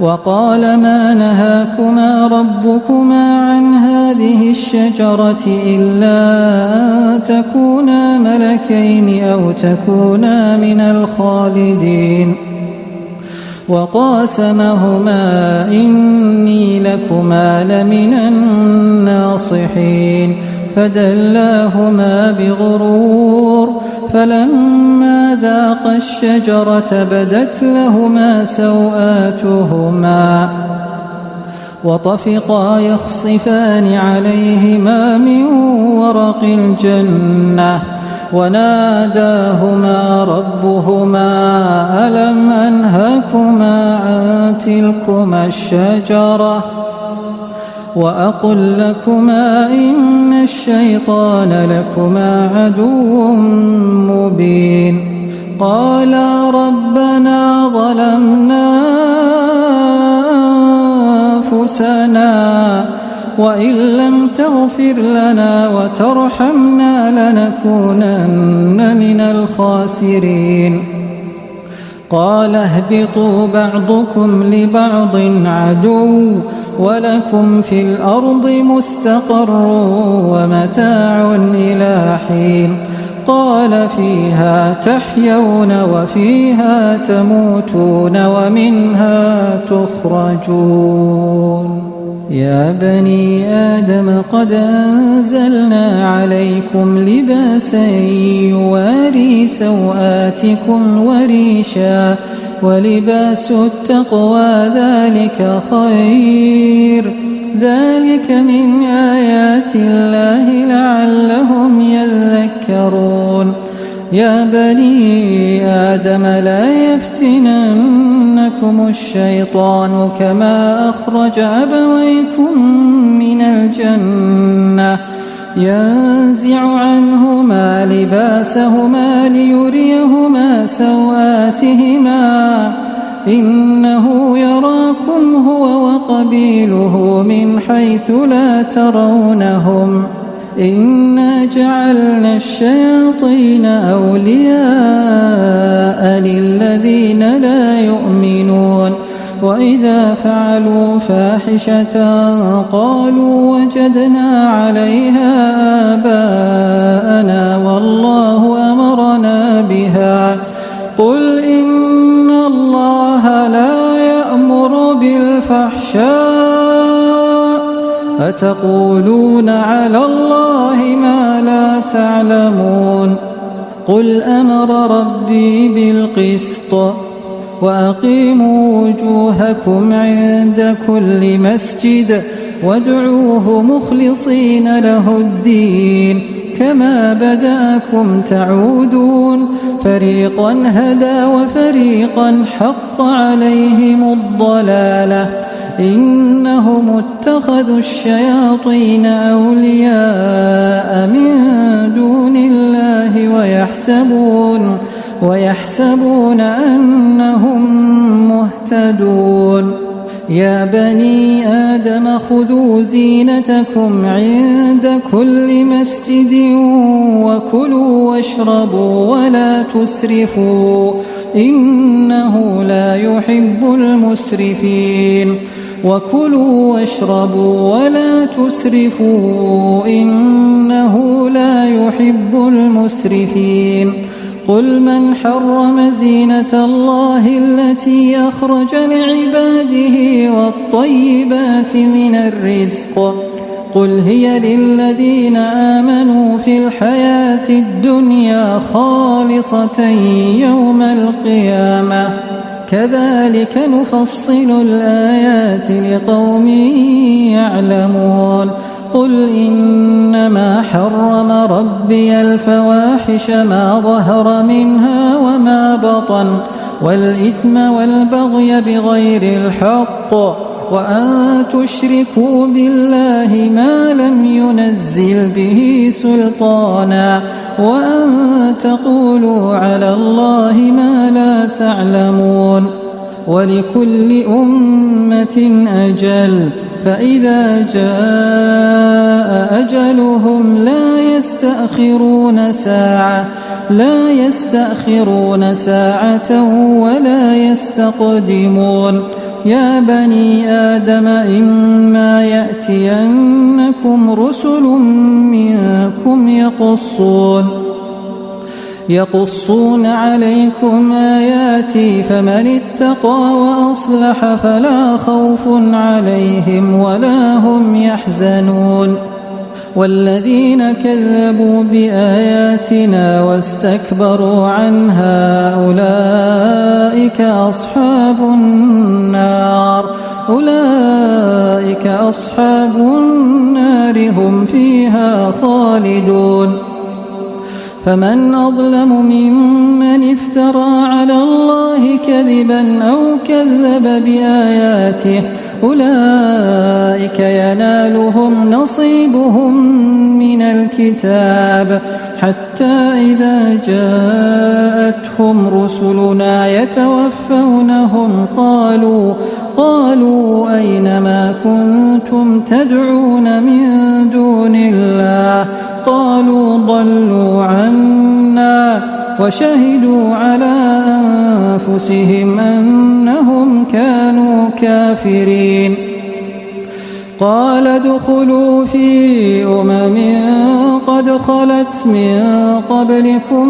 وقال ما نهاكما ربكما عن هذه الشجرة إلا أن تكونا ملكين أو تكونا من الخالدين وقاسمهما إني لكما لمن الناصحين فدلاهما بغرور فلما ذاقا الشجرة بدت لهما سوآتهما وطفقا يخصفان عليهما من ورق الجنة وناداهما ربهما ألم أنهكما عن تلكما الشجرة وأقل لكما إن الشيطان لكما عدو مبين قالا ربنا ظلمنا أنفسنا وإن لم تغفر لنا وترحمنا لنكونن من الخاسرين قال اهبطوا بعضكم لبعض عدو ولكم في الأرض مستقر ومتاع إلى حين قال فيها تحيون وفيها تموتون ومنها تخرجون يا بني آدم قد أنزلنا عليكم لباسا يواري سوآتكم وريشا ولباس التقوى ذلك خير ذلك من آيات الله لعلهم يذكرون يا بني آدم لا يفتننكم الشيطان كما أخرج أبويكم من الجنة ينزع عنهما لباسهما ليريهما سوآتهما إنه يراكم هو وقبيله من حيث لا ترونهم إنا جعلنا الشياطين أولياء للذين لا يؤمنون وإذا فعلوا فاحشة قالوا وجدنا عليها آباءنا والله أمرنا بها قل إن الله لا يأمر بالفحشاء أتقولون على الله ما لا تعلمون قل أمر ربي بالقسط وأقيموا وجوهكم عند كل مسجد وادعوه مخلصين له الدين كما بدأكم تعودون فريقا هدى وفريقا حق عليهم الضلالة إنهم اتخذوا الشياطين أولياء من دون الله ويحسبون أنهم مهتدون يا بني آدم خذوا زينتكم عند كل مسجد وكلوا واشربوا ولا تسرفوا إنه لا يحب المسرفين وكلوا واشربوا ولا تسرفوا إنه لا يحب المسرفين قل من حرم زينة الله التي أخرج لعباده والطيبات من الرزق قل هي للذين آمنوا في الحياة الدنيا خالصة يوم القيامة كذلك نفصل الآيات لقوم يعلمون قل إنما حرم ربي الفواحش ما ظهر منها وما بطن والإثم والبغي بغير الحق وأن تشركوا بالله ما لم ينزل به سلطانا وأن تقولوا على الله ما لا تعلمون ولكل أمة أجل فإذا جاء أجلهم لا يستأخرون ساعة ولا يستقدمون يا بني آدم إما يأتينكم رسل منكم يقصون عليكم آياتي فمن اتقى وأصلح فلا خوف عليهم ولا هم يحزنون والذين كذبوا بآياتنا واستكبروا عنها أولئك أصحاب النار هم فيها خالدون فمن أظلم ممن افترى على الله كذبا أو كذب بآياته أولئك ينالهم نصيبهم من الكتاب حتى إذا جاءتهم رسلنا يتوفونهم قالوا أين ما كنتم تدعون من دون الله قالوا ضلوا عنا وشهدوا على أنفسهم أنهم كانوا كافرين قال ادخلوا في قد خلت من قبلكم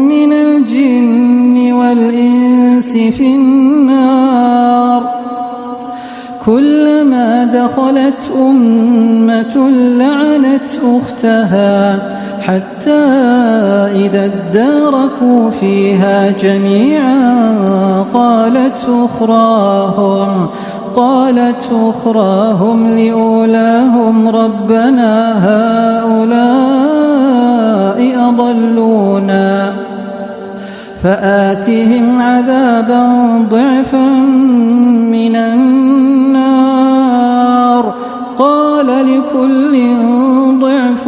من الجن والإنس في النار كلما دخلت أمة لعنت أختها حتى إذا اداركوا فيها جميعا قالت أخراهم لأولاهم ربنا هؤلاء أضلونا فآتهم عذابا ضعفا من النار قال لكل ضعف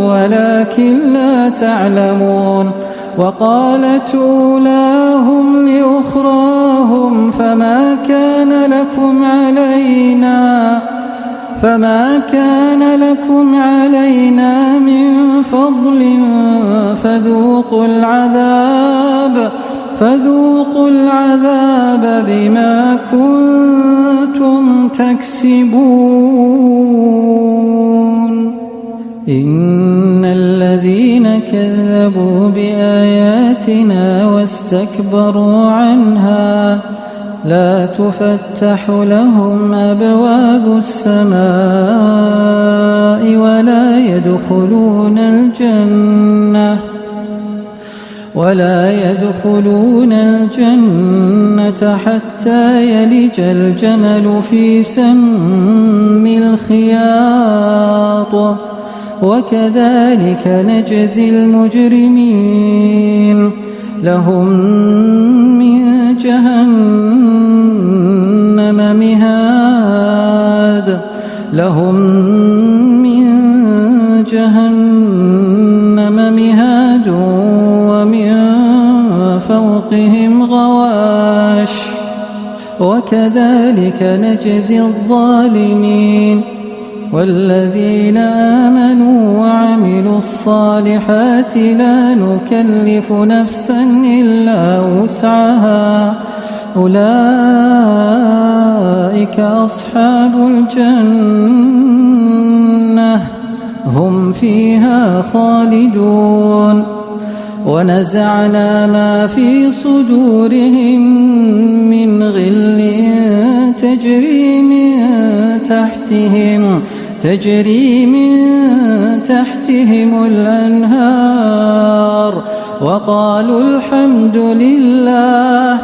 ولكن لا تعلمون وقالت أولاهم لأخراهم فما كان لكم علينا من فضل فذوقوا العذاب بما كنتم تكسبون إن الذين كذبوا بآياتنا واستكبروا عنها لا تفتح لهم أبواب السماء ولا يدخلون الجنة حتى يلج الجمل في سم الخياط وكذلك نجزي المجرمين لهم من جهنم مهاد ومن فوقهم غواش وكذلك نجزي الظالمين والذين آمنوا وعملوا الصالحات لا نكلف نفسا إلا وسعها أولئك أصحاب الجنة هم فيها خالدون ونزعنا ما في صدورهم من غل تجري من تحتهم الأنهار وقالوا الحمد لله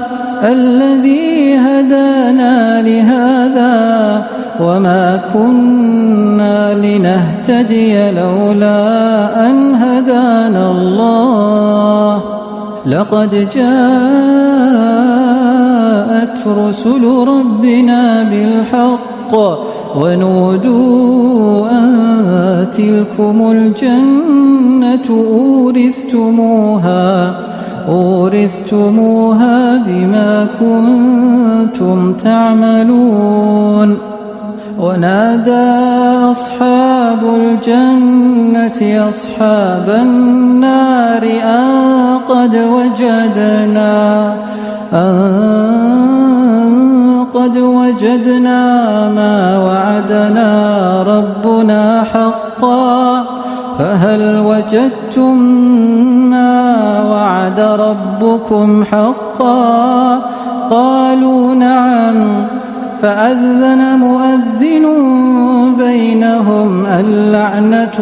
الذي هدانا لهذا وما كنا لنهتدي لولا أن هدانا الله لقد جاءت رسل ربنا بالحق ونودوا أن تلكم الجنة أورثتموها بما كنتم تعملون ونادى أصحاب الجنة أصحاب النار أن قد وجدنا وجدنا ما وعدنا ربنا حقا فهل وجدتم ما وعد ربكم حقا قالوا نعم فأذن مؤذن بينهم اللعنة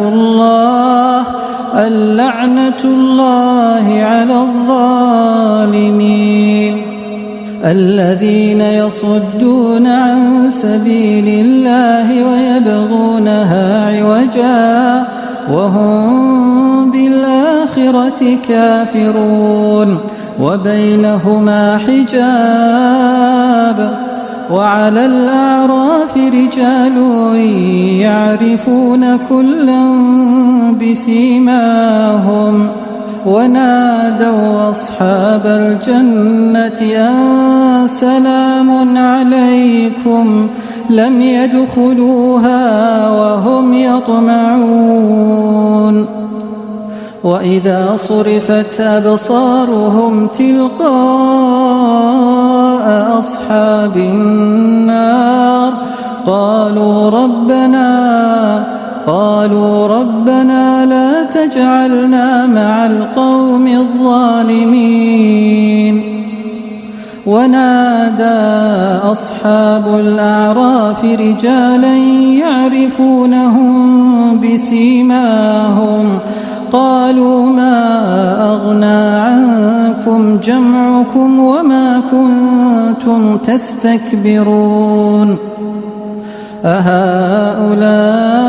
الله على الظالمين الذين يصدون عن سبيل الله ويبغونها عوجا وهم بالآخرة كافرون وبينهما حجاب وعلى الأعراف رجال يعرفون كلا بسيماهم ونادوا أصحاب الجنة أن سلام عليكم لم يدخلوها وهم يطمعون وإذا صرفت أبصارهم تلقاء أصحاب النار قالوا ربنا لا تجعلنا مع القوم الظالمين ونادى أصحاب الأعراف رجالا يعرفونهم بسيماهم قالوا ما أغنى عنكم جمعكم وما كنتم تستكبرون أهؤلاء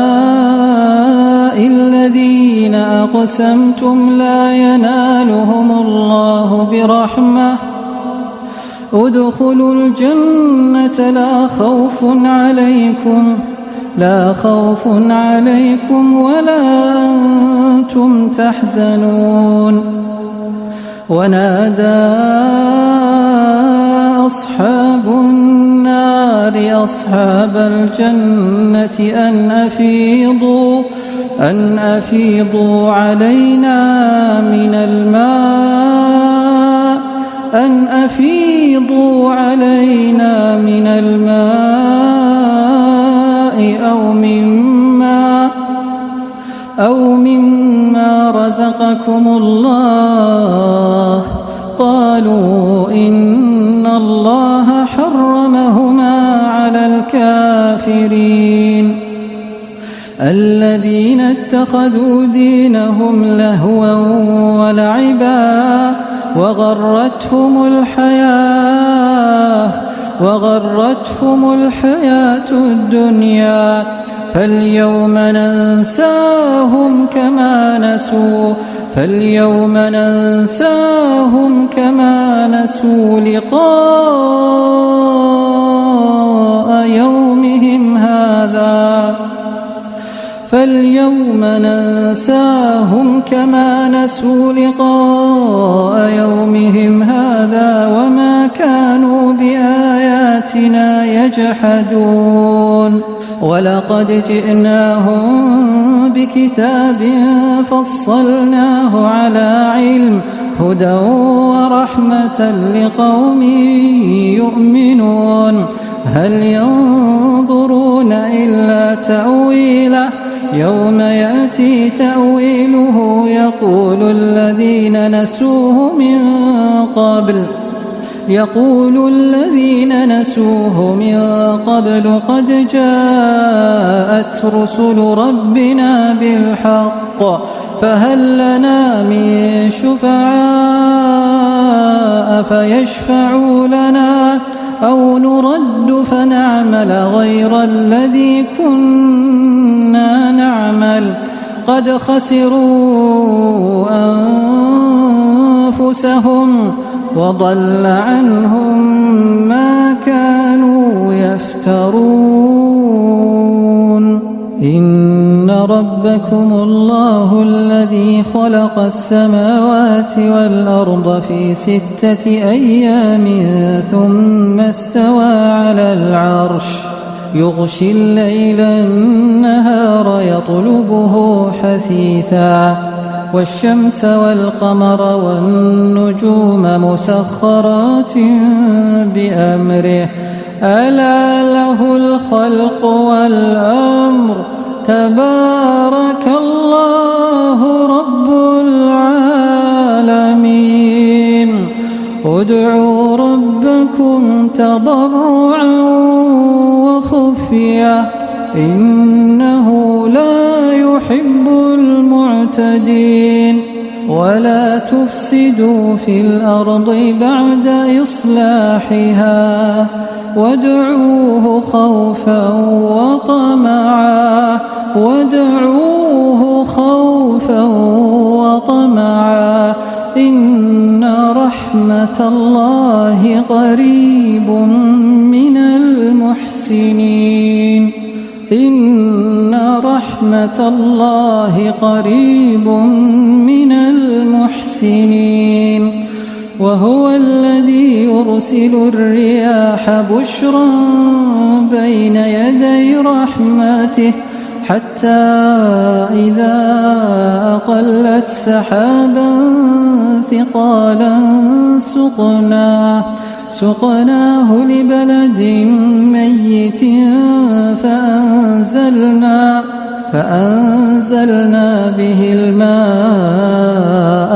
الذين أقسمتم لا ينالهم الله برحمة ادخلوا الجنة لا خوف عليكم ولا أنتم تحزنون ونادى أصحاب النار أصحاب الجنة أن أفيضوا علينا من الماء أو مما رزقكم الله قالوا إن الله حرمهما على الكافرين الذين اتخذوا دينهم لهوا ولعبا وغرتهم الحياة الدنيا فاليوم ننساهم كما نسوا لقاء يومهم هذا وما كانوا بآياتنا يجحدون ولقد جئناهم بكتاب فصلناه على علم هدى ورحمة لقوم يؤمنون هل ينظرون إلا تأويله يوم يأتي تأويله يقول الذين نسوه من قبل قد جاءت رسل ربنا بالحق فهل لنا من شفعاء فيشفعوا لنا أو نرد فنعمل غير الذي كنا نعمل قد خسروا أنفسهم وضل عنهم ما كانوا يفترون إن ربكم الله الذي خلق السماوات والأرض في 6 أيام ثم استوى على العرش يغشي الليل النهار يطلبه حثيثا والشمس والقمر والنجوم مسخرات بأمره ألا له الخلق والأمر تبارك الله رب العالمين ادعوا ربكم تضرعا وخفية إنه لا يحب المعتدين ولا تفسدوا في الأرض بعد إصلاحها وادعوه خوفا وطمعا إن رحمة الله قريب من المحسنين إن رحمة الله قريب من المحسنين وهو الذي يرسل الرياح بشرا بين يدي رحمته حتى إذا أقلت سحابا ثقالا سقناه لبلد ميت فأنزلنا به الماء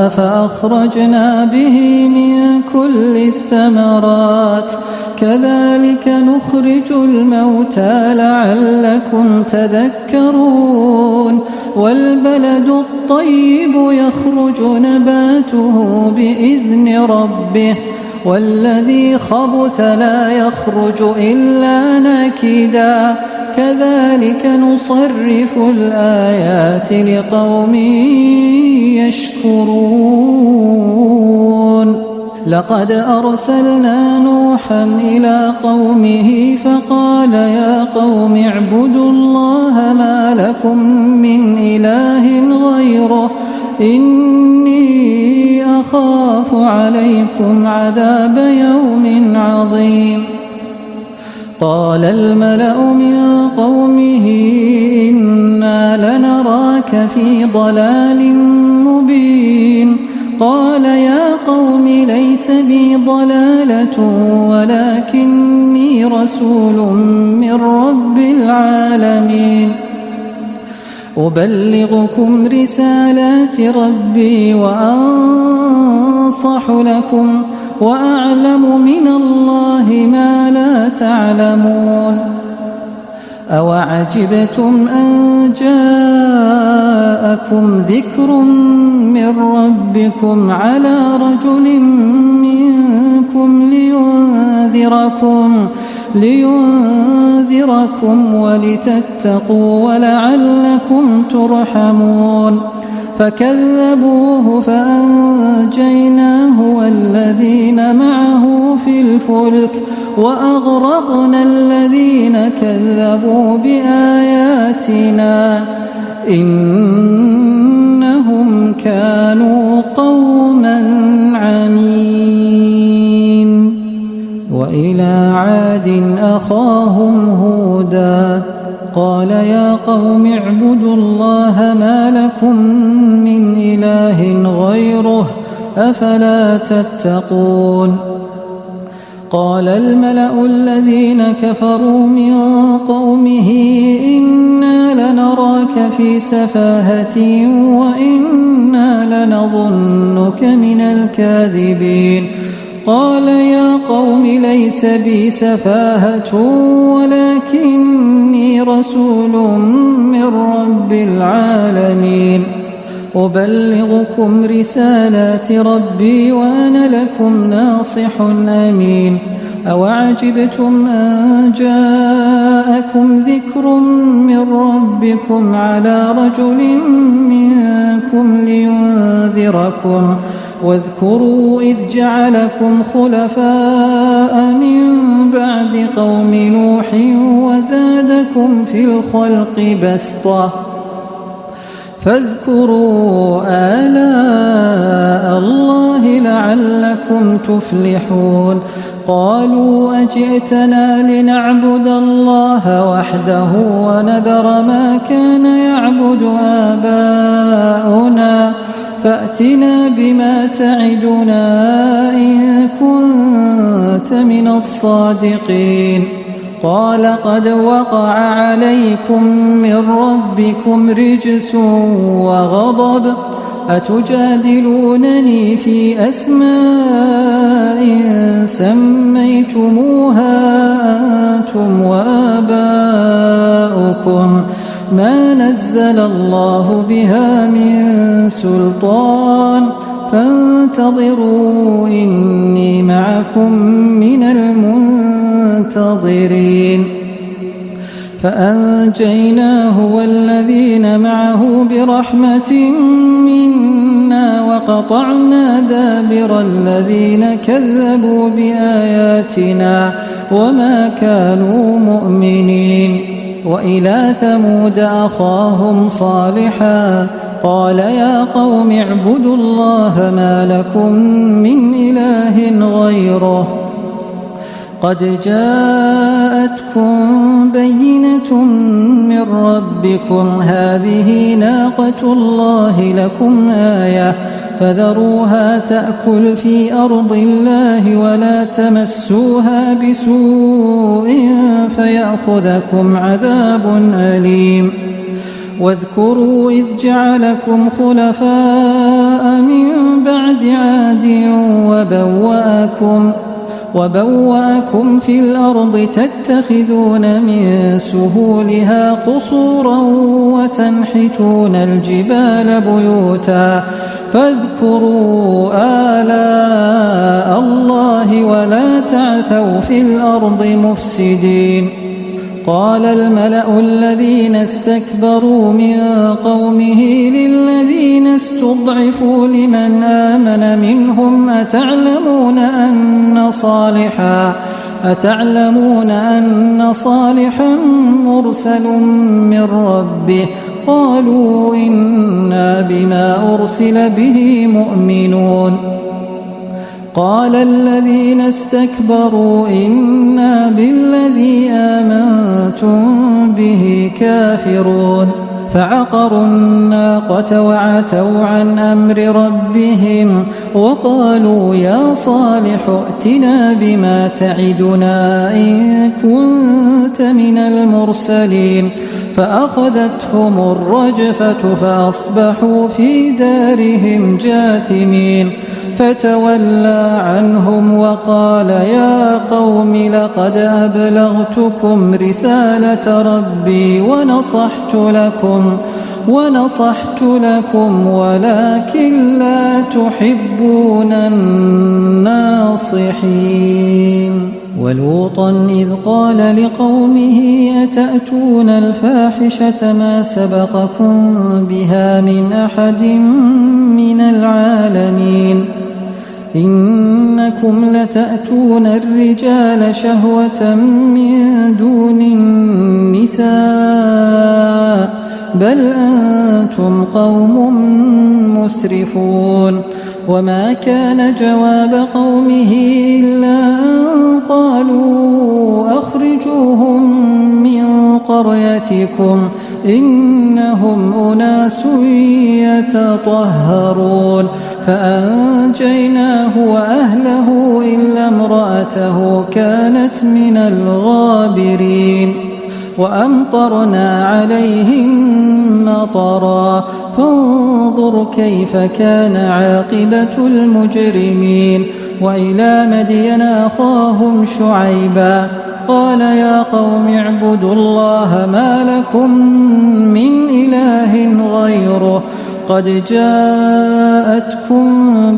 فأخرجنا به من كل الثمرات كذلك نخرج الموتى لعلكم تذكرون والبلد الطيب يخرج نباته بإذن ربه والذي خبث لا يخرج إلا نكدا كذلك نصرف الآيات لقوم يشكرون لقد أرسلنا نوحا إلى قومه فقال يا قوم اعبدوا الله ما لكم من إله غيره إني أخاف عليكم عذاب يوم عظيم قال الملأ من قومه إنا لنراك في ضلال مبين قال يا قوم ليس بي ضلالة ولكني رسول من رب العالمين أبلغكم رسالات ربي وأنصح لكم وأعلم من الله ما لا تعلمون أوعجبتم أن جاءكم ذكر من ربكم على رجل منكم لينذركم ولتتقوا ولعلكم ترحمون فكذبوه فأنجيناه والذين معه في الفلك وأغرقنا الذين كذبوا بآياتنا إنهم كانوا قوما عمين وإلى عاد أخاهم هودا قال يا قوم اعبدوا الله ما لكم من إله غيره أفلا تتقون قال الملأ الذين كفروا من قومه إنا لنراك في سفاهة وإنا لنظنك من الكاذبين قال يا قوم ليس بي سفاهة ولكني رسول من رب العالمين أبلغكم رسالات ربي وأنا لكم ناصح أمين أوعجبتم أن جاءكم ذكر من ربكم على رجل منكم لينذركم واذكروا إذ جعلكم خلفاء من بعد قوم نوح وزادكم في الخلق بسطة فاذكروا آلاء الله لعلكم تفلحون قالوا أجئتنا لنعبد الله وحده ونذر ما كان يعبد آباؤنا فأتنا بما تعدنا إن كنت من الصادقين قال قد وقع عليكم من ربكم رجس وغضب أتجادلونني في أسماء سميتموها أنتم وآباؤكم ما نزل الله بها من سلطان فانتظروا إني معكم من المنتظرين فأنجيناه والذين معه برحمة منا وقطعنا دابر الذين كذبوا بآياتنا وما كانوا مؤمنين وإلى ثمود أخاهم صالحا قال يا قوم اعبدوا الله ما لكم من إله غيره قد جاءتكم بينة من ربكم هذه ناقة الله لكم آية فذروها تأكل في أرض الله ولا تمسوها بسوء فيأخذكم عذاب أليم واذكروا إذ جعلكم خلفاء من بعد عاد وبوأكم في الأرض تتخذون من سهولها قصورا وتنحتون الجبال بيوتا فاذكروا آلاء الله ولا تعثوا في الأرض مفسدين قال الملأ الذين استكبروا من قومه للذين استضعفوا لمن آمن منهم أتعلمون أن صالحا مرسل من ربه قالوا إنا بما أرسل به مؤمنون قال الذين استكبروا إنا بالذي آمنتم به كافرون فعقروا الناقة وعتوا عن أمر ربهم وقالوا يا صالح ائتنا بما تعدنا إن كنت من المرسلين فأخذتهم الرجفة فأصبحوا في دارهم جاثمين فتولى عنهم وقال يا قوم لقد أبلغتكم رسالة ربي ونصحت لكم ولكن لا تحبون الناصحين ولوطا إذ قال لقومه أتأتون الفاحشة ما سبقكم بها من أحد من العالمين إنكم لتأتون الرجال شهوة من دون النساء بل أنتم قوم مسرفون وما كان جواب قومه إلا أن قالوا أخرجوهم من قريتكم إنهم أناس يتطهرون فأنجيناه وأهله إلا امرأته كانت من الغابرين وأمطرنا عليهم مطرا فانظر كيف كان عاقبة المجرمين وإلى مدين أخاهم شعيبا قال يا قوم اعبدوا الله ما لكم من إله غيره قد جاءتكم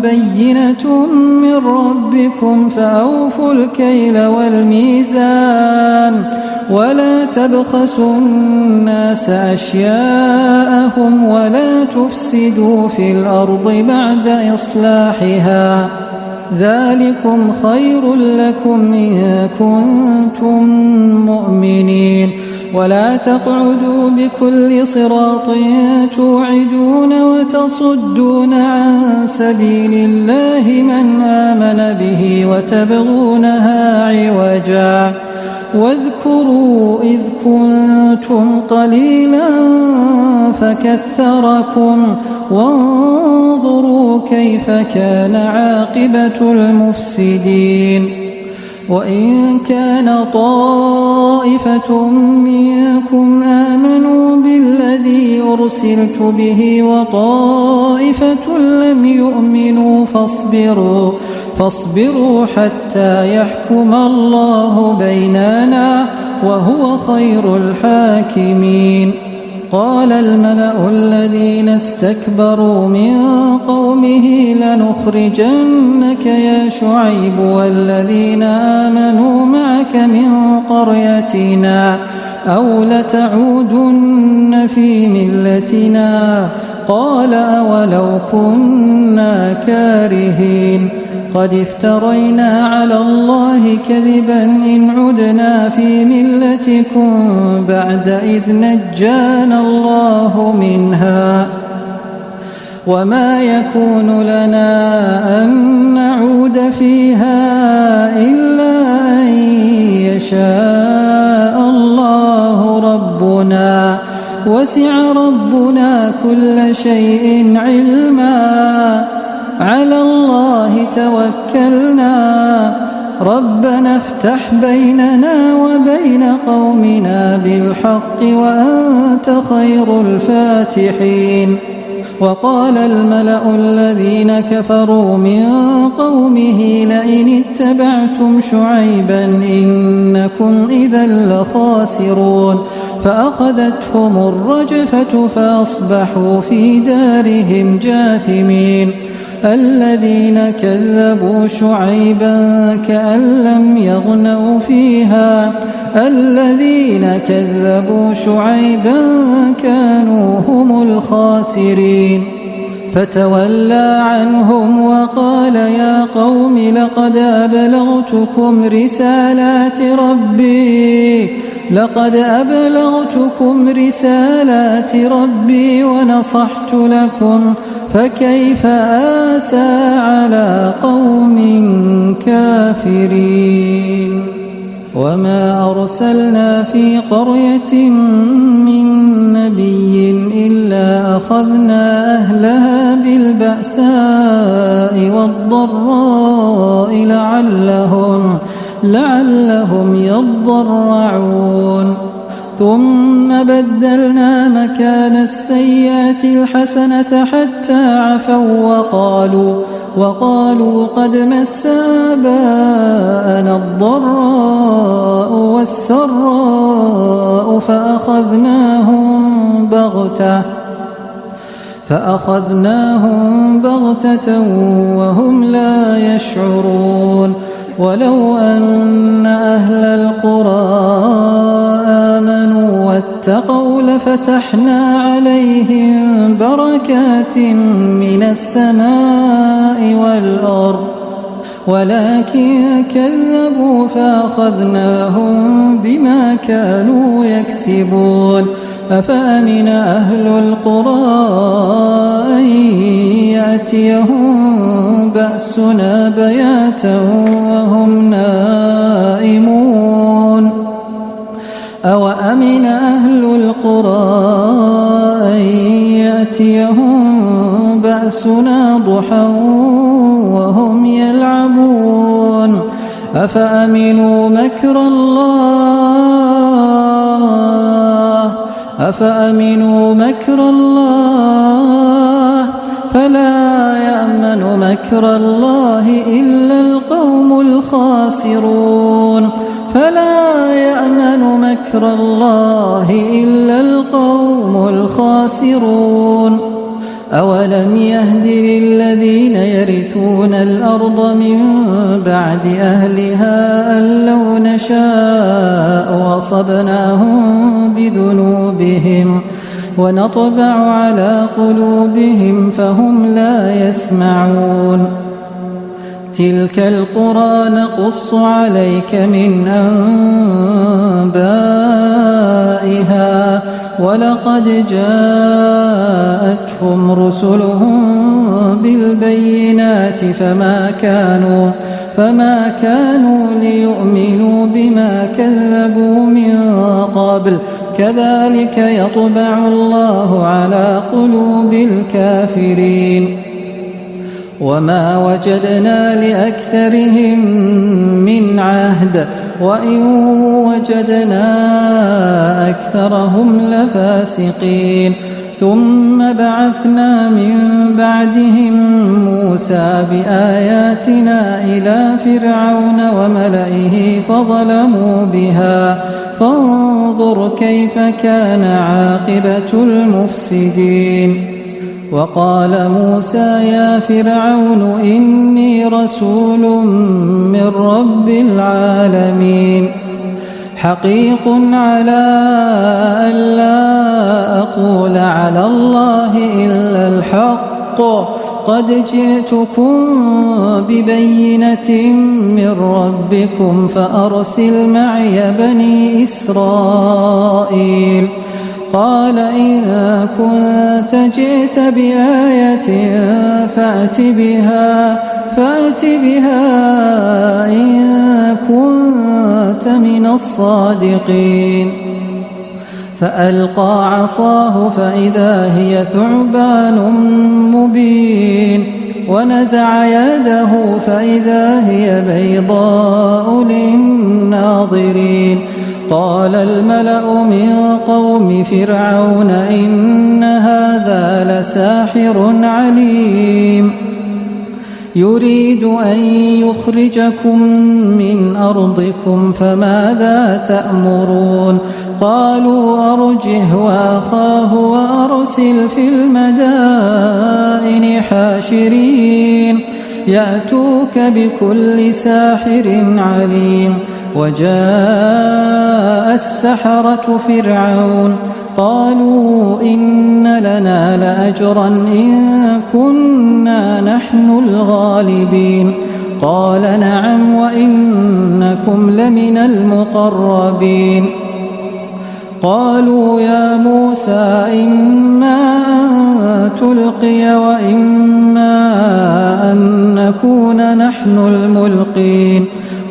بينة من ربكم فأوفوا الكيل والميزان ولا تبخسوا الناس أشياءهم ولا تفسدوا في الأرض بعد إصلاحها ذلكم خير لكم إن كنتم مؤمنين ولا تقعدوا بكل صراط توعدون وتصدون عن سبيل الله من آمن به وتبغونها عوجا واذكروا إذ كنتم قليلا فكثركم وانظروا كيف كان عاقبة المفسدين وإن كان طائفة منكم آمنوا بالذي أرسلت به وطائفة لم يؤمنوا فاصبروا حتى يحكم الله بيننا وهو خير الحاكمين. قال الملأ الذين استكبروا من قومه لنخرجنك يا شعيب والذين آمنوا معك من قريتنا أو لتعودن في ملتنا. قال أولو كنا كارهين قد افترينا على الله كذبا إن عدنا في ملتكم بعد إذ نجانا الله منها وما يكون لنا أن نعود فيها إلا أن يشاء الله ربنا وسع ربنا كل شيء علما على الله توكلنا ربنا افتح بيننا وبين قومنا بالحق وأنت خير الفاتحين. وقال الملأ الذين كفروا من قومه لئن اتبعتم شعيبا إنكم إذا لخاسرون فأخذتهم الرجفة فأصبحوا في دارهم جاثمين. الذين كذبوا شعيبا كأن لم يغنوا فيها الذين كذبوا شعيبا كانوا هم الخاسرين. فتولى عنهم وقال يا قوم لقد أبلغتكم رسالات ربي ونصحت لكم فكيف آسى على قوم كافرين. وما أرسلنا في قرية من نبي إلا أخذنا أهلها بالبأساء والضراء لعلهم يضرعون. ثم بدلنا مكان السيئات الحسنة حتى عفوا وقالوا قد مس آباءنا الضراء والسراء فأخذناهم بغتة وهم لا يشعرون. ولو أن أهل القرى آمنوا واتقوا لفتحنا عليهم بركات من السماء والأرض ولكن كذبوا فأخذناهم بما كانوا يكسبون. أفأمن أهل القرى أن يأتيهم بأسنا بياتا وهم نائمون أوأمن أهل القرى أن يأتيهم بأسنا ضحى وهم يلعبون أفأمنوا مكر الله فلا يأمن مكر الله إلا القوم الخاسرون. أولم يهد للذين يرثون الأرض من بعد أهلها أن لو نشاء أصبناهم بذنوبهم ونطبع على قلوبهم فهم لا يسمعون. تلك القرى نقص عليك من أنبائها ولقد جاءتهم رسلهم بالبينات فما كانوا ليؤمنوا بما كذبوا من قبل كذلك يطبع الله على قلوب الكافرين. وما وجدنا لأكثرهم من عهد وإن وجدنا أكثرهم لفاسقين ثم بعثنا من بعدهم موسى بآياتنا إلى فرعون وملئه فظلموا بها فانظر كيف كان عاقبة المفسدين وقال موسى يا فرعون إني رسول من رب العالمين حقيق على ألا أقول على الله إلا الحق قد جئتكم ببينة من ربكم فأرسل معي بني إسرائيل قال إن كنت جئت بآية فأت بها إن كنت من الصادقين فألقى عصاه فإذا هي ثعبان مبين ونزع يده فإذا هي بيضاء للناظرين قال الملأ من قوم فرعون إن هذا لساحر عليم يريد أن يخرجكم من أرضكم فماذا تأمرون قالوا أرجه وأخاه وأرسل في المدائن حاشرين يأتوك بكل ساحر عليم وجاء السحرة فرعون قالوا إن لنا لأجرا إن كنا نحن الغالبين قال نعم وإنكم لمن المقربين قالوا يا موسى إما أن تلقي وإما أن نكون نحن الملقين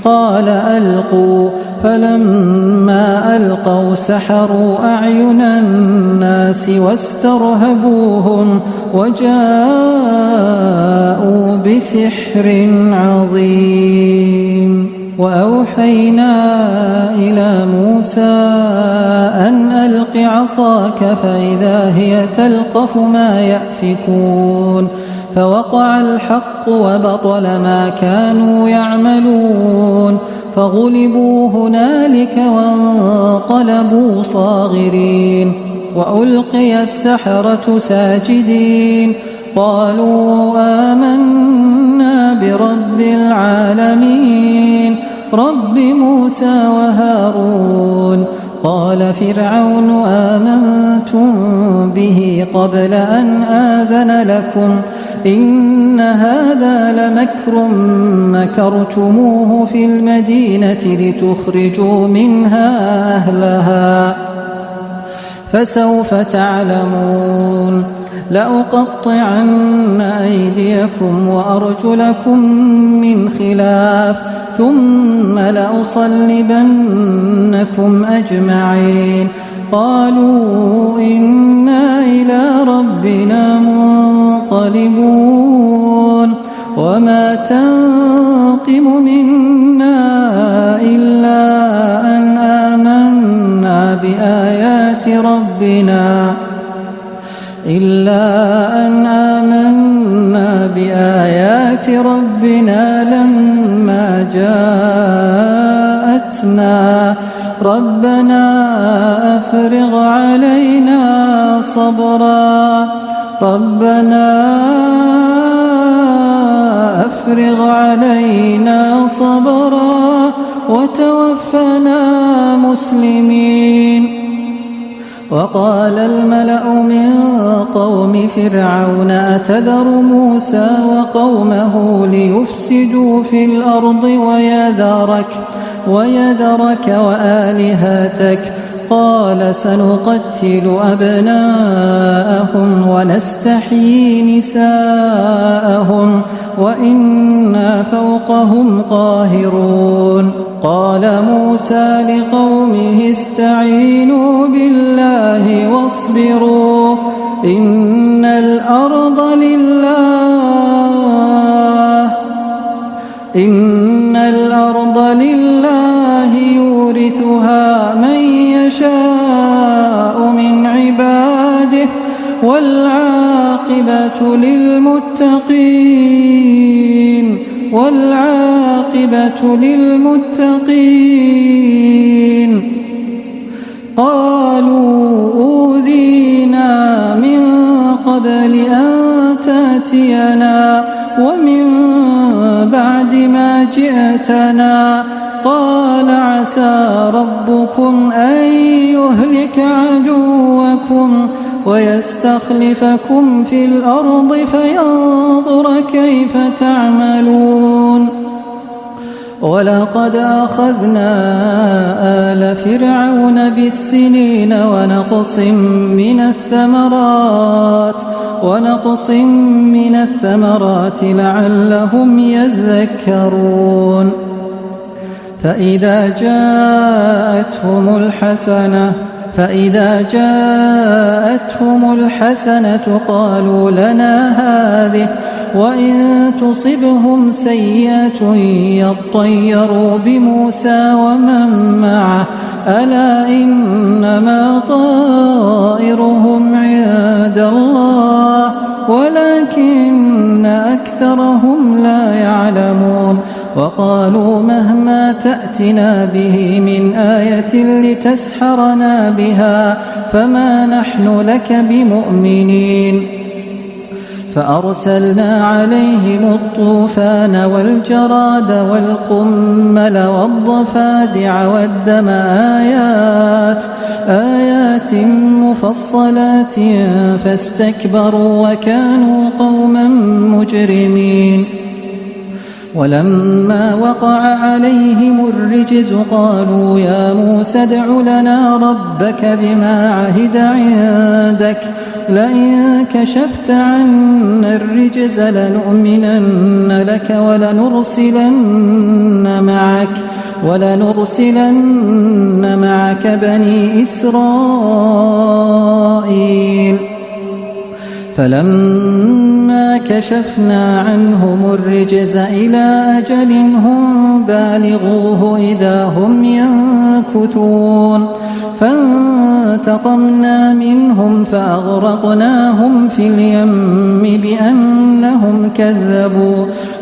قال ألقوا فلما ألقوا سحروا أعين الناس واسترهبوهم وجاءوا بسحر عظيم وأوحينا إلى موسى أن ألق عصاك فإذا هي تلقف ما يأفكون فوقع الحق وبطل ما كانوا يعملون فغلبوا هنالك وانقلبوا صاغرين وألقي السحرة ساجدين قالوا آمنا برب العالمين رب موسى وهارون قال فرعون آمنتم به قبل أن آذن لكم إن هذا لمكر مكرتموه في المدينة لتخرجوا منها أهلها فسوف تعلمون لأقطعن أيديكم وأرجلكم من خلاف ثم لأصلبنكم أجمعين قالوا إنا إلى ربنا منقلبون وما تنقم منا إلا أن آمنا بآيات ربنا لما جاءتنا ربنا أفرغ علينا صبرا وتوفنا مسلمين وقال الملأ من قوم فرعون أتذر موسى وقومه ليفسدوا في الأرض ويذرك وآلهتك قال سنقتل أبناءهم ونستحيي نساءهم وإنا فوقهم قاهرون قال موسى لقومه استعينوا بالله واصبروا إن الأرض لله والعاقبة للمتقين. قالوا أوذينا من قبل أن تأتينا ومن بعد ما جئتنا. قال عسى ربكم أن يهلك عدوكم ويستخلفكم في الأرض فينظر كيف تعملون. ولقد أخذنا آل فرعون بالسنين ونقص من الثمرات لعلهم يذكرون. فإذا جاءتهم الحسنة قالوا لنا هذه وإن تصبهم سيئة يطيروا بموسى ومن معه ألا إنما طائرهم عند الله ولكن أكثرهم لا يعلمون. وقالوا مهما تأتنا به من آية لتسحرنا بها فما نحن لك بمؤمنين. فأرسلنا عليهم الطوفان والجراد والقمل والضفادع والدم آيات مفصلات فاستكبروا وكانوا قوما مجرمين. ولما وقع عليهم الرجز قالوا يا موسى ادع لنا ربك بما عهد عندك لئن كشفت عنا الرجز لنؤمنن لك ولنرسلن معك بني إسرائيل. فلما كشفنا عنهم الرجز إلى أجل هم بالغوه إذا هم ينكثون. فانتقمنا منهم فأغرقناهم في اليم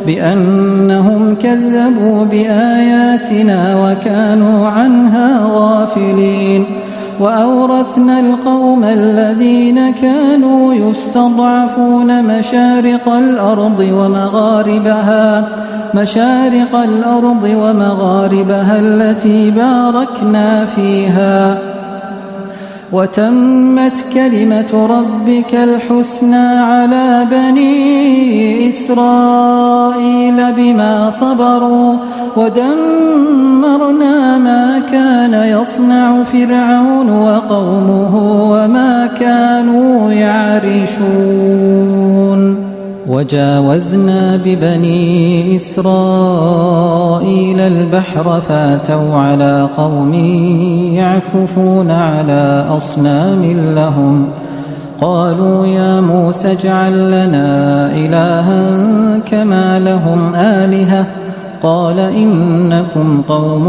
بأنهم كذبوا بآياتنا وكانوا عنها غافلين. وأورثنا القوم الذين كانوا يستضعفون مشارق الأرض ومغاربها التي باركنا فيها. وتمت كلمة ربك الحسنى على بني إسرائيل بما صبروا ودمرنا ما كان يصنع فرعون وقومه وما كانوا يعرشون. وجاوزنا ببني إسرائيل البحر فاتوا على قوم يعكفون على أصنام لهم قالوا يا موسى اجعل لنا إلها كما لهم آلهة قال إنكم قوم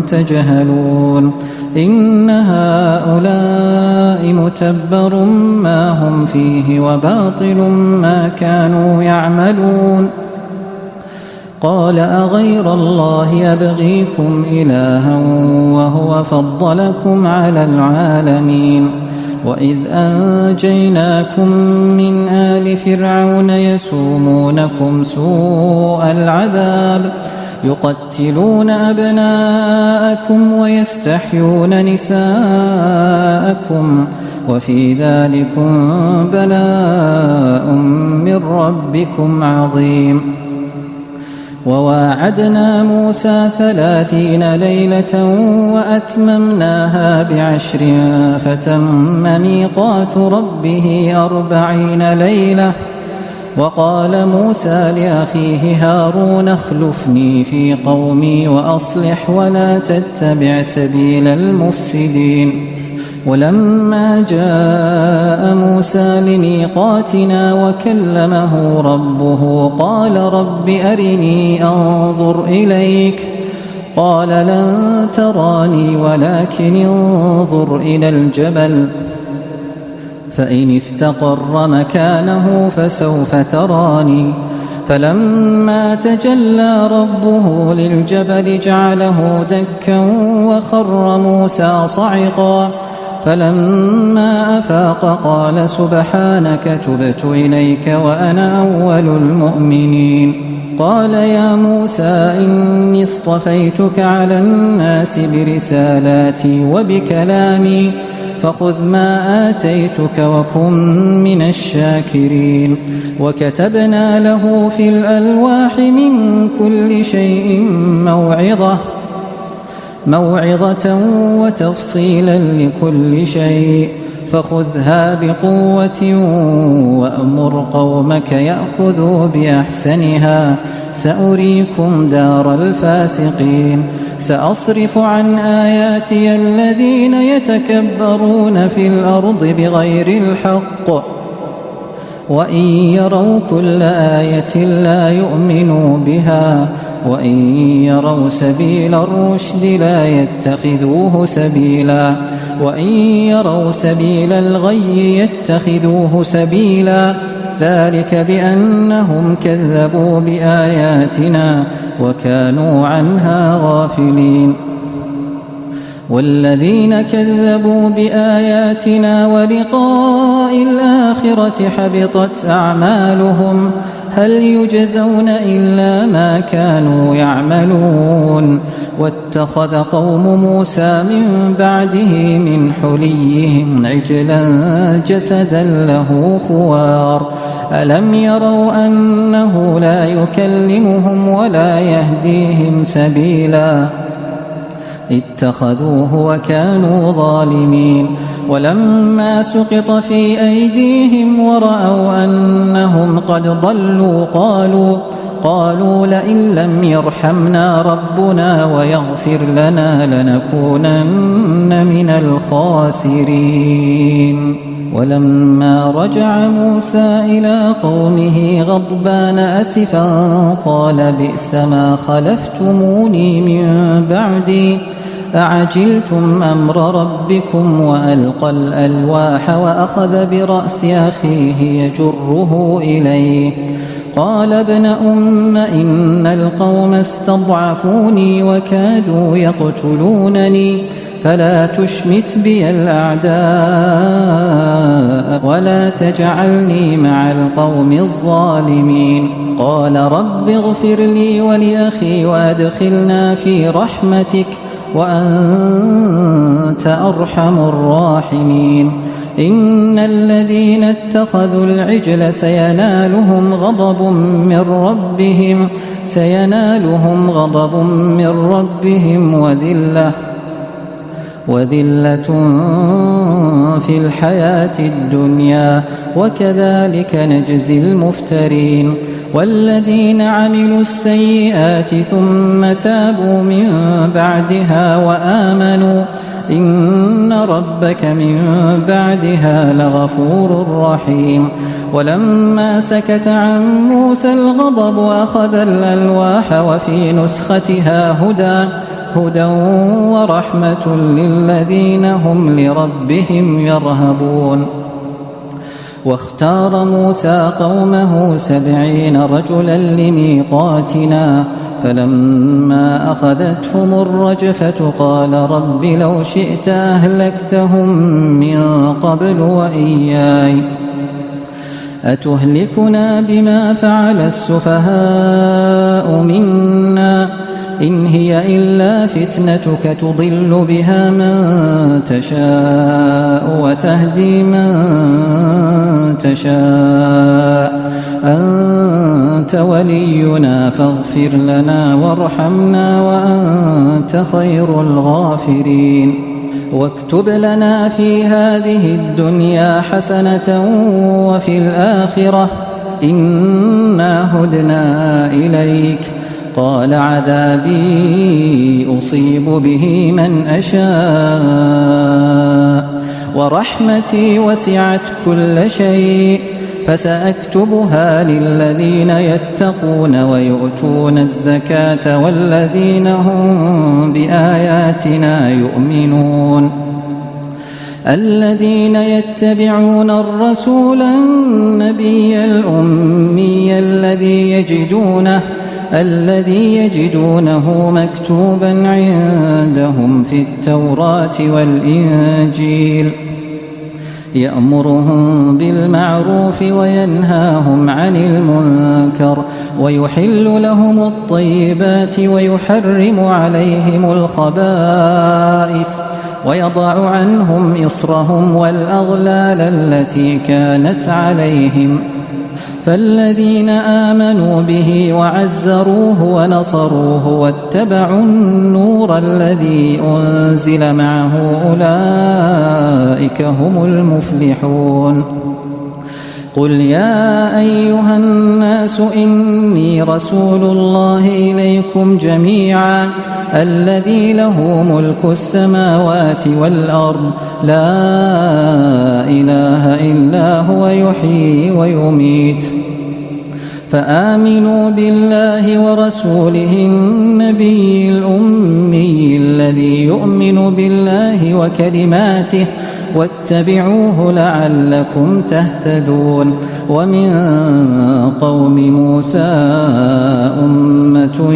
تجهلون. إن هؤلاء متبر ما هم فيه وباطل ما كانوا يعملون. قال أغير الله يبغيكم إلها وهو فضلكم على العالمين. وإذ أنجيناكم من آل فرعون يسومونكم سوء العذاب يقتلون أبناءكم ويستحيون نساءكم وفي ذلكم بلاء من ربكم عظيم. وواعدنا موسى 30 ليلة وأتممناها ب10 فتم ميقات ربه 40 ليلة. وقال موسى لأخيه هارون اخلفني في قومي وأصلح ولا تتبع سبيل المفسدين. ولما جاء موسى لميقاتنا وكلمه ربه قال رب أرني أنظر إليك قال لن تراني ولكن انظر إلى الجبل فإن استقر مكانه فسوف تراني فلما تجلى ربه للجبل جعله دكا وخر موسى صعقا فلما أفاق قال سبحانك تبت إليك وأنا أول المؤمنين قال يا موسى إني اصطفيتك على الناس برسالاتي وبكلامي فخذ ما آتيتك وكن من الشاكرين وكتبنا له في الألواح من كل شيء موعظة وتفصيلا لكل شيء فخذها بقوة وأمر قومك يأخذوا بأحسنها سأريكم دار الفاسقين سأصرف عن آياتي الذين يتكبرون في الأرض بغير الحق وإن يروا كل آية لا يؤمنوا بها وإن يروا سبيل الرشد لا يتخذوه سبيلا وإن يروا سبيل الغي يتخذوه سبيلا ذلك بأنهم كذبوا بآياتنا وكانوا عنها غافلين والذين كذبوا بآياتنا ولقاء الآخرة حبطت أعمالهم هل يجزون إلا ما كانوا يعملون واتخذ قوم موسى من بعده من حليهم عجلا جسدا له خوار ألم يروا أنه لا يكلمهم ولا يهديهم سبيلا اتخذوه وكانوا ظالمين ولما سقط في أيديهم ورأوا أنهم قد ضلوا قالوا لئن لم يرحمنا ربنا ويغفر لنا لنكونن من الخاسرين ولما رجع موسى إلى قومه غضبان أسفا قال بئس ما خلفتموني من بعدي أعجلتم أمر ربكم وألقى الألواح وأخذ برأس أخيه يجره إليه قال ابن أم إن القوم استضعفوني وكادوا يقتلونني فلا تشمت بي الأعداء ولا تجعلني مع القوم الظالمين قال رب اغفر لي ولأخي وأدخلنا في رحمتك وأنت أرحم الراحمين إن الذين اتخذوا العجل سينالهم غضب من ربهم وذلة في الحياة الدنيا وكذلك نجزي المفترين والذين عملوا السيئات ثم تابوا من بعدها وآمنوا إن ربك من بعدها لغفور رحيم ولما سكت عن موسى الغضب أخذ الألواح وفي نسختها هدى ورحمة للذين هم لربهم يرهبون واختار موسى قومه 70 رجلا لميقاتنا فلما أخذتهم الرجفة قال رب لو شئت أهلكتهم من قبل وإياي أتهلكنا بما فعل السفهاء منا إن هي إلا فتنتك تضل بها من تشاء وتهدي من تشاء أنت ولينا فاغفر لنا وارحمنا وأنت خير الغافرين واكتب لنا في هذه الدنيا حسنة وفي الآخرة إنا هدنا إليك قال عذابي أصيب به من أشاء ورحمتي وسعت كل شيء فسأكتبها للذين يتقون ويؤتون الزكاة والذين هم بآياتنا يؤمنون الذين يتبعون الرسول النبي الأمي الذي يجدونه مكتوبا عندهم في التوراة والإنجيل يأمرهم بالمعروف وينهاهم عن المنكر ويحل لهم الطيبات ويحرم عليهم الخبائث ويضع عنهم إصرهم والأغلال التي كانت عليهم فالذين آمنوا به وعزروه ونصروه واتبعوا النور الذي أنزل معه أولئك هم المفلحون قل يا أيها الناس إني رسول الله إليكم جميعا الذي له ملك السماوات والأرض لا إله إلا هو يحيي ويميت فآمنوا بالله ورسوله النبي الأمي الذي يؤمن بالله وكلماته واتبعوه لعلكم تهتدون ومن قوم موسى أمة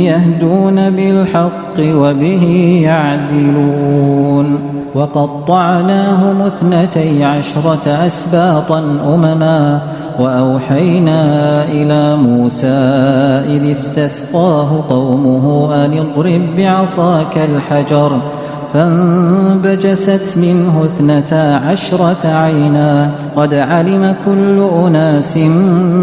يهدون بالحق وبه يعدلون وقطعناهم 12 أسباطا أمما وأوحينا إلى موسى إذ استسقاه قومه أن اضرب بعصاك الحجر فانبجست منه 12 عينا قد علم كل أناس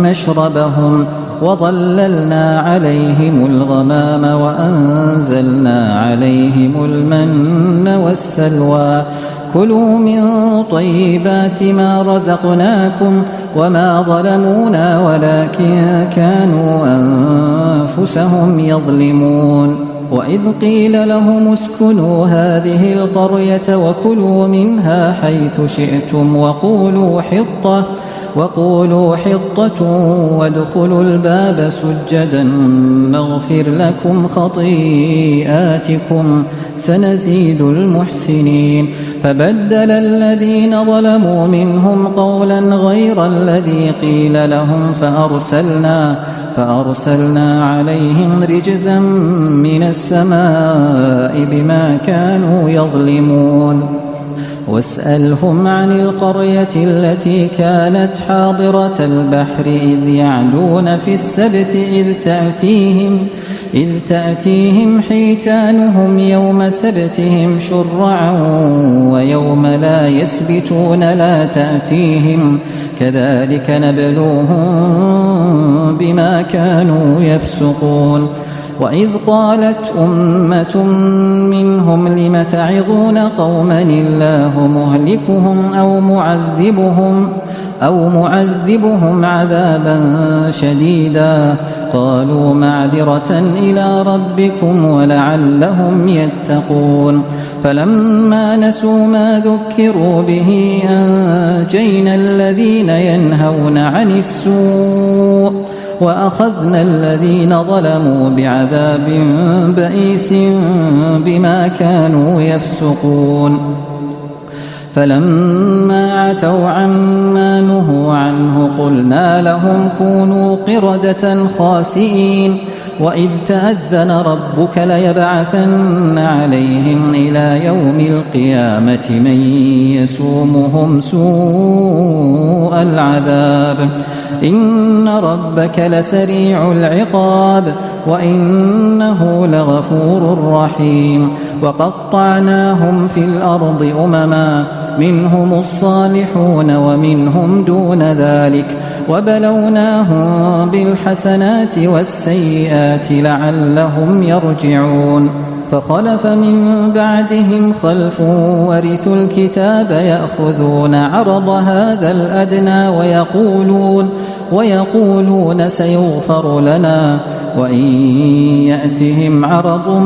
مشربهم وظللنا عليهم الغمام وأنزلنا عليهم المن والسلوى كلوا من طيبات ما رزقناكم وما ظلمونا ولكن كانوا أنفسهم يظلمون وإذ قيل لهم اسكنوا هذه القرية وكلوا منها حيث شئتم وقولوا حطة وادخلوا الباب سجدا نغفر لكم خطيئاتكم سنزيد المحسنين فبدل الذين ظلموا منهم قولا غير الذي قيل لهم فأرسلنا عليهم رجزا من السماء بما كانوا يظلمون واسألهم عن القرية التي كانت حاضرة البحر إذ يعدون في السبت إذ تأتيهم حيتانهم يوم سبتهم شرعا ويوم لا يسبتون لا تأتيهم كذلك نبلوهم بما كانوا يفسقون وإذ قالت أمة منهم لم تعظون قوما الله مهلكهم أو معذبهم عذابا شديدا قالوا معذرة إلى ربكم ولعلهم يتقون فلما نسوا ما ذكروا به أنجينا الذين ينهون عن السوء وأخذنا الذين ظلموا بعذاب بئيس بما كانوا يفسقون فلما عتوا عما نهوا عنه قلنا لهم كونوا قردة خاسئين وإذ تأذن ربك ليبعثن عليهم إلى يوم القيامة من يسومهم سوء العذاب إن ربك لسريع العقاب وإنه لغفور رحيم وقطعناهم في الأرض أمما منهم الصالحون ومنهم دون ذلك وبلوناهم بالحسنات والسيئات لعلهم يرجعون فخلف من بعدهم خلف ورثوا الكتاب يأخذون عرض هذا الأدنى ويقولون سيغفر لنا وإن يأتهم عرض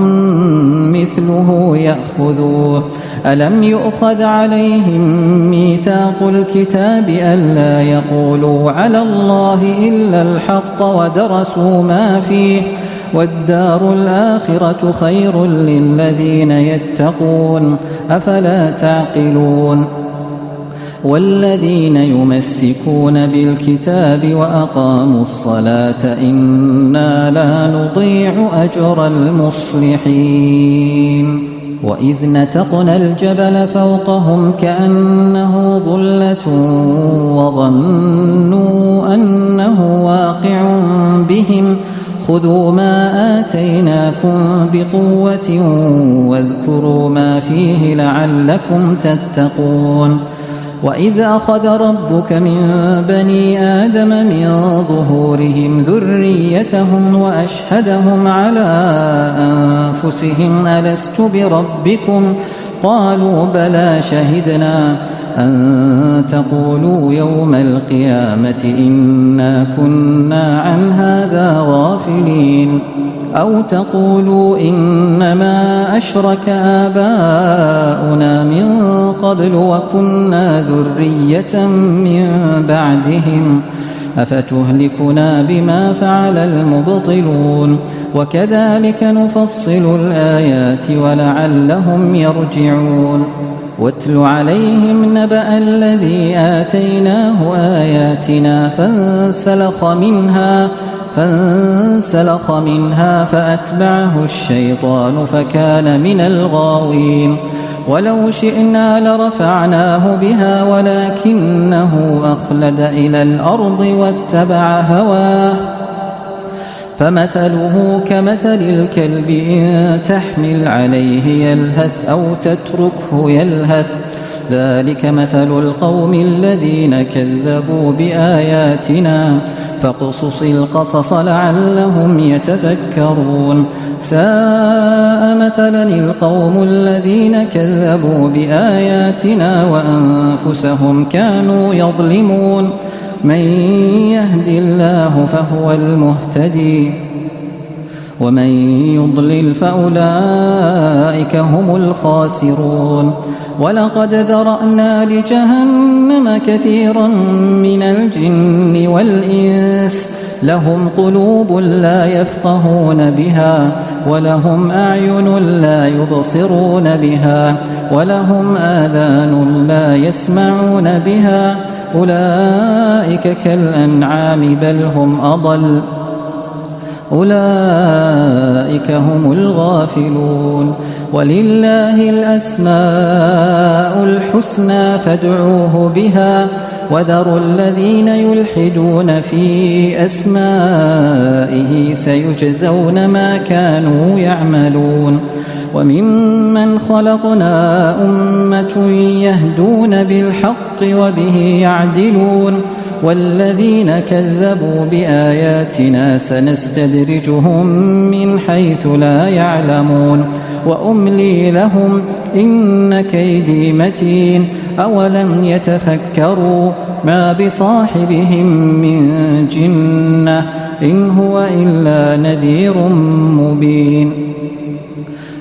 مثله يأخذوه ألم يؤخذ عليهم ميثاق الكتاب ألا يقولوا على الله إلا الحق ودرسوا ما فيه والدار الآخرة خير للذين يتقون أفلا تعقلون والذين يمسكون بالكتاب وأقاموا الصلاة إنا لا نضيع أجر المصلحين وإذ نتقنا الجبل فوقهم كأنه ظلة وظنوا أنه واقع بهم خذوا ما آتيناكم بقوة واذكروا ما فيه لعلكم تتقون وإذ أخذ ربك من بني آدم من ظهورهم ذريتهم وأشهدهم على أنفسهم ألست بربكم قالوا بلى شهدنا أن تقولوا يوم القيامة إنا كنا عن هذا غافلين أو تقولوا إنما أشرك آباؤنا من قبل وكنا ذرية من بعدهم أفتهلكنا بما فعل المبطلون وكذلك نفصل الآيات ولعلهم يرجعون واتل عليهم نبأ الذي آتيناه آياتنا فانسلخ منها فأتبعه الشيطان فكان من الغاوين ولو شئنا لرفعناه بها ولكنه أخلد إلى الأرض واتبع هواه فمثله كمثل الكلب إن تحمل عليه يلهث أو تتركه يلهث ذلك مثل القوم الذين كذبوا بآياتنا فاقصص القصص لعلهم يتفكرون ساء مثلا القوم الذين كذبوا بآياتنا وأنفسهم كانوا يظلمون من يهد الله فهو المهتدي ومن يضلل فأولئك هم الخاسرون ولقد ذرأنا لجهنم كثيرا من الجن والإنس لهم قلوب لا يفقهون بها ولهم أعين لا يبصرون بها ولهم آذان لا يسمعون بها أولئك كالأنعام بل هم أضل أولئك هم الغافلون ولله الأسماء الحسنى فادعوه بها وذروا الذين يلحدون في أسمائه سيجزون ما كانوا يعملون وممن خلقنا أمة يهدون بالحق وبه يعدلون والذين كذبوا بآياتنا سنستدرجهم من حيث لا يعلمون وأملي لهم إن كيدي متين أولم يتفكروا ما بصاحبهم من جنة إن هو إلا نذير مبين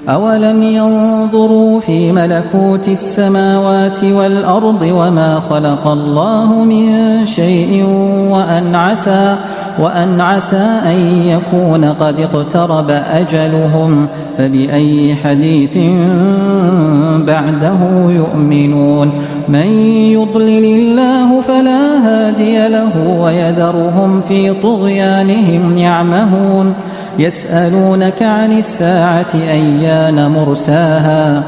أولم ينظروا في ملكوت السماوات والأرض وما خلق الله من شيء وأن عسى أن يكون قد اقترب أجلهم فبأي حديث بعده يؤمنون من يضلل الله فلا هادي له ويذرهم في طغيانهم يعمهون يسألونك عن الساعة أيان مرساها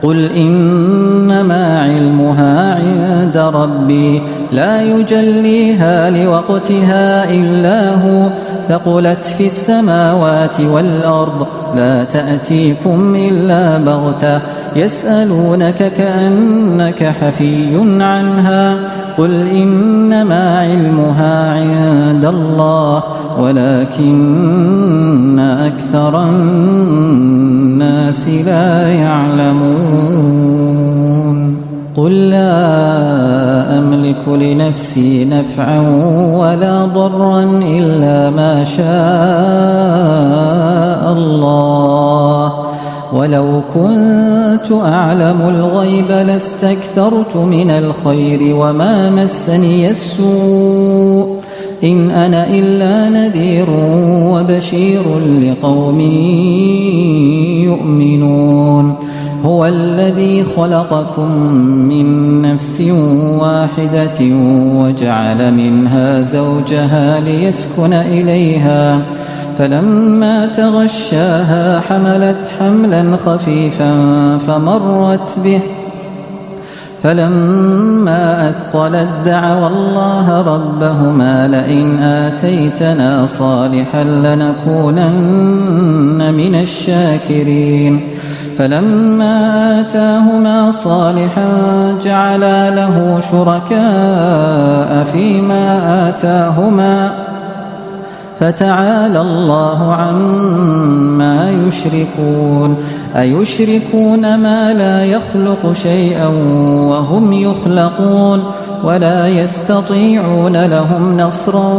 قل إنما علمها عند ربي لا يجليها لوقتها إلا هو ثقلت في السماوات والأرض لا تأتيكم إلا بغتة يسألونك كأنك حفي عنها قل إنما علمها عند الله ولكن أكثر الناس لا يعلمون قل لا أملك لنفسي نفعا ولا ضرا إلا ما شاء الله ولو كنت أعلم الغيب لاستكثرت من الخير وما مسني السوء إن أنا إلا نذير وبشير لقوم يؤمنون هو الذي خلقكم من نفس واحدة وجعل منها زوجها ليسكن إليها فلما تغشاها حملت حملا خفيفا فمرت به فلما أثقلت دعوا الله ربهما لئن آتيتنا صالحا لنكونن من الشاكرين فلما آتاهما صالحا جعلا له شركاء فيما آتاهما فتعالى الله عما يشركون أيشركون ما لا يخلق شيئا وهم يخلقون ولا يستطيعون لهم نصرا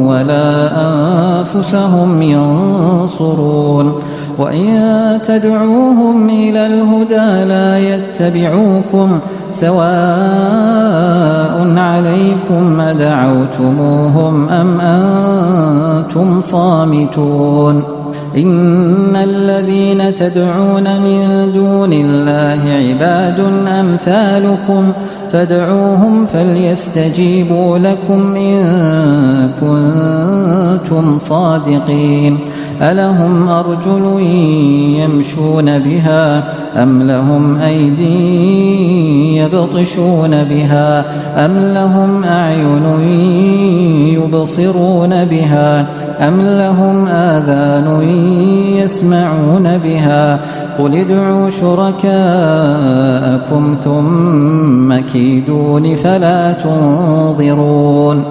ولا أنفسهم ينصرون وإن تدعوهم إلى الهدى لا يتبعوكم سواء عليكم أدعوتموهم أم أنتم صامتون إن الذين تدعون من دون الله عباد أمثالكم فادعوهم فليستجيبوا لكم إن كنتم صادقين ألهم أرجل يمشون بها أم لهم أيدي يبطشون بها أم لهم أعين يبصرون بها أم لهم آذان يسمعون بها قل ادعوا شركاءكم ثم كيدون فلا تنظرون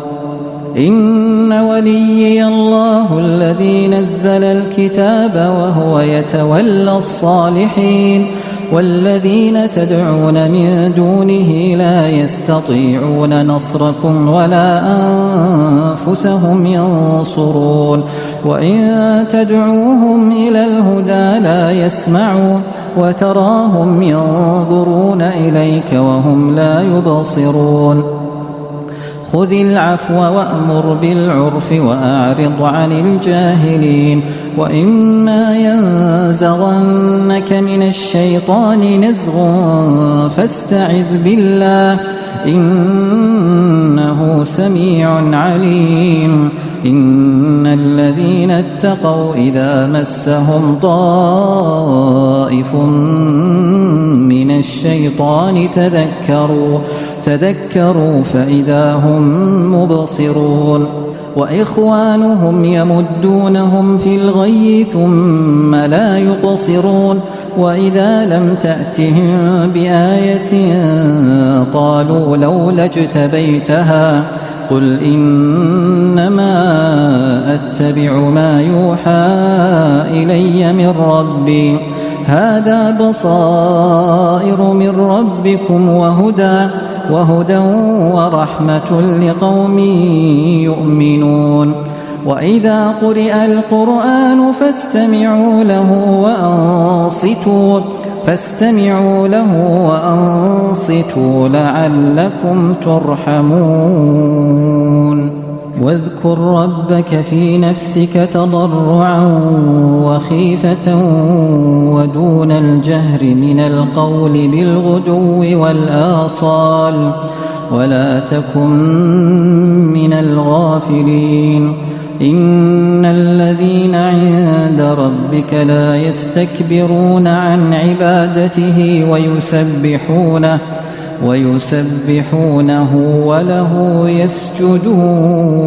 إن وليي الله الذي نزل الكتاب وهو يتولى الصالحين والذين تدعون من دونه لا يستطيعون نصركم ولا أنفسهم ينصرون وإن تدعوهم إلى الهدى لا يسمعون وتراهم ينظرون إليك وهم لا يبصرون خذ العفو وأمر بالعرف وأعرض عن الجاهلين وإما ينزغنك من الشيطان نزغ فاستعذ بالله إنه سميع عليم إن الذين اتقوا إذا مسهم طائف من الشيطان تذكروا فإذا هم مبصرون وإخوانهم يمدونهم في الغي ثم لا يقصرون وإذا لم تأتهم بآية قالوا لولا اجتبيتها قل إنما أتبع ما يوحى إلي من ربي هذا بصائر من ربكم وهدى ورحمة لقوم يؤمنون وإذا قرئ القرآن فاستمعوا له وأنصتوا لعلكم ترحمون واذكر ربك في نفسك تضرعا وخيفة ودون الجهر من القول بالغدو والآصال ولا تكن من الغافلين إن الذين عند ربك لا يستكبرون عن عبادته ويسبحونه وله يسجدون